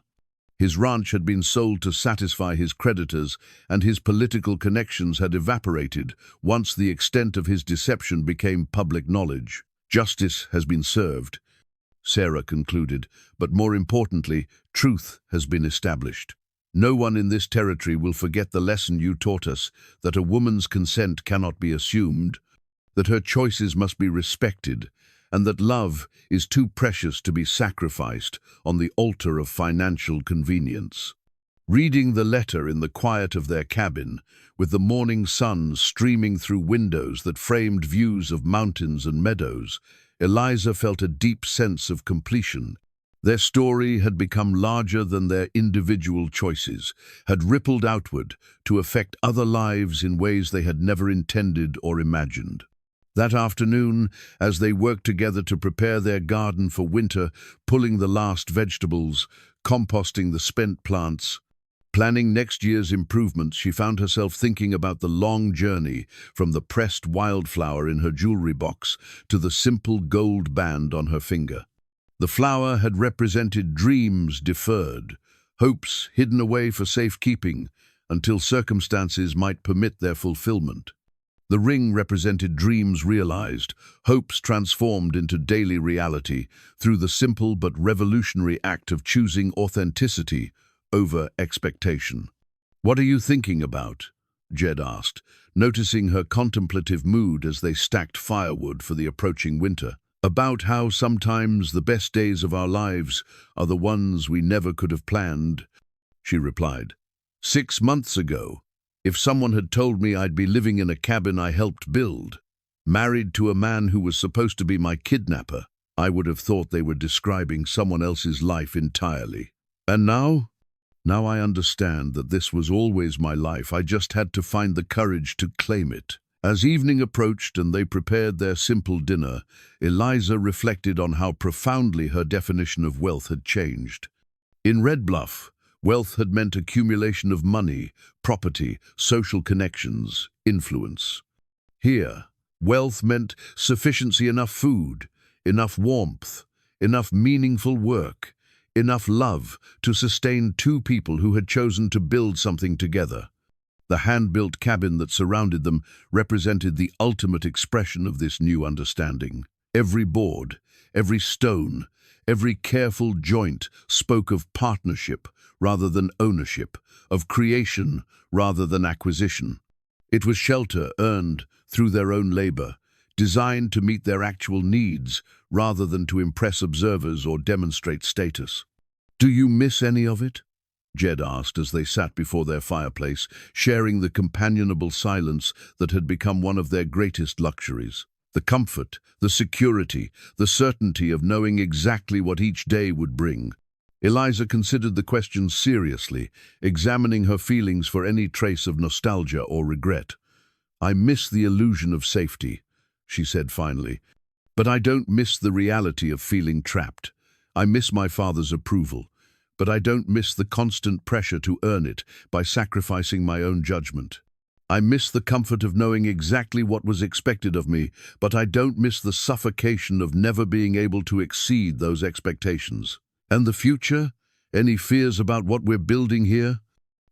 His ranch had been sold to satisfy his creditors, and his political connections had evaporated once the extent of his deception became public knowledge. "Justice has been served," Sarah concluded, "but more importantly, truth has been established. No one in this territory will forget the lesson you taught us, that a woman's consent cannot be assumed, that her choices must be respected, and that love is too precious to be sacrificed on the altar of financial convenience. Reading the letter in the quiet of their cabin, with the morning sun streaming through windows that framed views of mountains and meadows, Eliza felt a deep sense of completion. Their story had become larger than their individual choices, had rippled outward to affect other lives in ways they had never intended or imagined. That afternoon, as they worked together to prepare their garden for winter, pulling the last vegetables, composting the spent plants, planning next year's improvements, she found herself thinking about the long journey from the pressed wildflower in her jewelry box to the simple gold band on her finger. The flower had represented dreams deferred, hopes hidden away for safekeeping until circumstances might permit their fulfillment. The ring represented dreams realized, hopes transformed into daily reality through the simple but revolutionary act of choosing authenticity over expectation. "What are you thinking about?" Jed asked, noticing her contemplative mood as they stacked firewood for the approaching winter. "About how sometimes the best days of our lives are the ones we never could have planned," she replied. 6 months ago, if someone had told me I'd be living in a cabin I helped build, married to a man who was supposed to be my kidnapper, I would have thought they were describing someone else's life entirely. And now? Now I understand that this was always my life. I just had to find the courage to claim it. As evening approached and they prepared their simple dinner, Eliza reflected on how profoundly her definition of wealth had changed. In Red Bluff, wealth had meant accumulation of money, property, social connections, influence. Here, wealth meant sufficiency: enough food, enough warmth, enough meaningful work, enough love to sustain two people who had chosen to build something together. The hand-built cabin that surrounded them represented the ultimate expression of this new understanding. Every board, every stone, every careful joint spoke of partnership rather than ownership, of creation rather than acquisition. It was shelter earned through their own labor, designed to meet their actual needs rather than to impress observers or demonstrate status. "Do you miss any of it?" Jed asked as they sat before their fireplace, sharing the companionable silence that had become one of their greatest luxuries. The comfort, the security, the certainty of knowing exactly what each day would bring. Eliza considered the question seriously, examining her feelings for any trace of nostalgia or regret. "I miss the illusion of safety," she said finally, "but I don't miss the reality of feeling trapped. I miss my father's approval, but I don't miss the constant pressure to earn it by sacrificing my own judgment. I miss the comfort of knowing exactly what was expected of me, but I don't miss the suffocation of never being able to exceed those expectations." "And the future? Any fears about what we're building here?"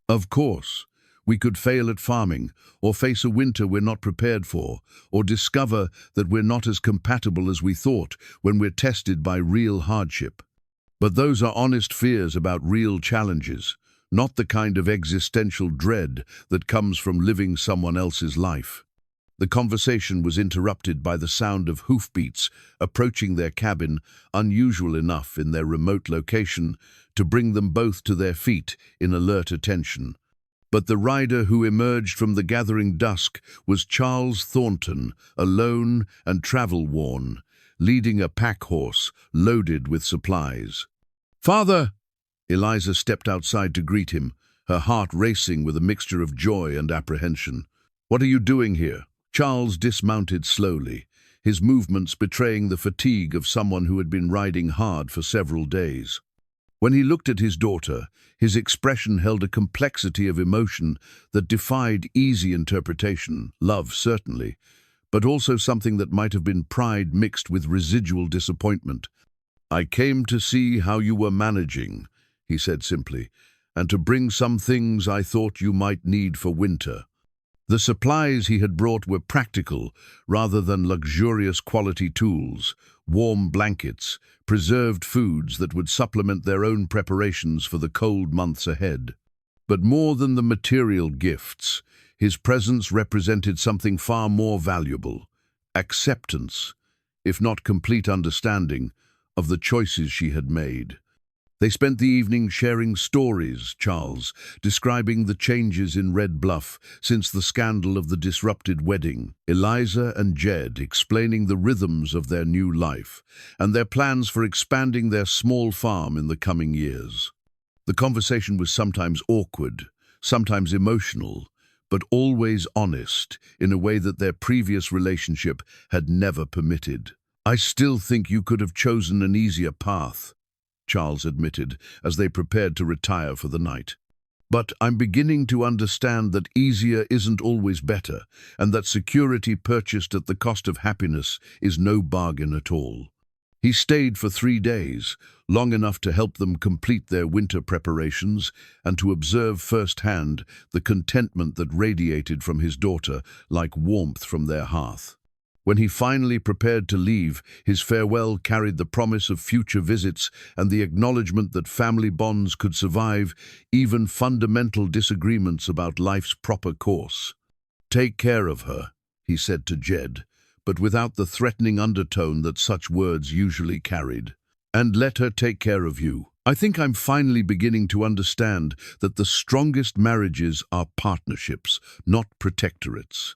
"Of course. We could fail at farming, or face a winter we're not prepared for, or discover that we're not as compatible as we thought when we're tested by real hardship. But those are honest fears about real challenges, not the kind of existential dread that comes from living someone else's life." The conversation was interrupted by the sound of hoofbeats approaching their cabin, unusual enough in their remote location to bring them both to their feet in alert attention. But the rider who emerged from the gathering dusk was Charles Thornton, alone and travel-worn, leading a pack horse loaded with supplies. "Father!" Eliza stepped outside to greet him, her heart racing with a mixture of joy and apprehension. "What are you doing here?" Charles dismounted slowly, his movements betraying the fatigue of someone who had been riding hard for several days. When he looked at his daughter, his expression held a complexity of emotion that defied easy interpretation. Love, certainly, but also something that might have been pride mixed with residual disappointment. "I came to see how you were managing," he said simply, "and to bring some things I thought you might need for winter." The supplies he had brought were practical rather than luxurious quality tools, warm blankets, preserved foods that would supplement their own preparations for the cold months ahead. But more than the material gifts, his presence represented something far more valuable: acceptance, if not complete understanding, of the choices she had made. They spent the evening sharing stories, Charles, describing the changes in Red Bluff since the scandal of the disrupted wedding, Eliza and Jed explaining the rhythms of their new life and their plans for expanding their small farm in the coming years. The conversation was sometimes awkward, sometimes emotional, but always honest in a way that their previous relationship had never permitted. "I still think you could have chosen an easier path," Charles admitted as they prepared to retire for the night. "But I'm beginning to understand that easier isn't always better, and that security purchased at the cost of happiness is no bargain at all." He stayed for 3 days, long enough to help them complete their winter preparations and to observe firsthand the contentment that radiated from his daughter like warmth from their hearth. When he finally prepared to leave, his farewell carried the promise of future visits and the acknowledgement that family bonds could survive even fundamental disagreements about life's proper course. "Take care of her," he said to Jed, but without the threatening undertone that such words usually carried. "And let her take care of you. I think I'm finally beginning to understand that the strongest marriages are partnerships, not protectorates."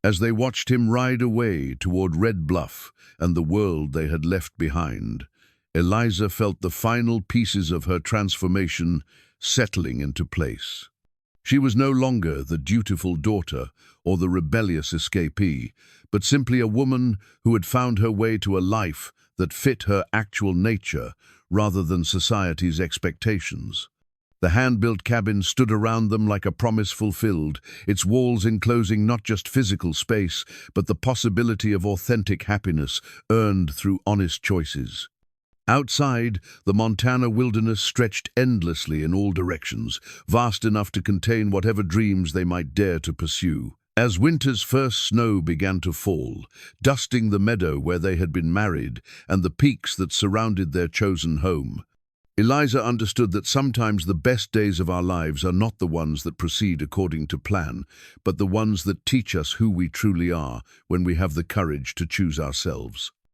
As they watched him ride away toward Red Bluff and the world they had left behind, Eliza felt the final pieces of her transformation settling into place. She was no longer the dutiful daughter or the rebellious escapee, but simply a woman who had found her way to a life that fit her actual nature rather than society's expectations. The hand-built cabin stood around them like a promise fulfilled, its walls enclosing not just physical space, but the possibility of authentic happiness earned through honest choices. Outside, the Montana wilderness stretched endlessly in all directions, vast enough to contain whatever dreams they might dare to pursue. As winter's first snow began to fall, dusting the meadow where they had been married and the peaks that surrounded their chosen home, Eliza understood that sometimes the best days of our lives are not the ones that proceed according to plan, but the ones that teach us who we truly are when we have the courage to choose ourselves.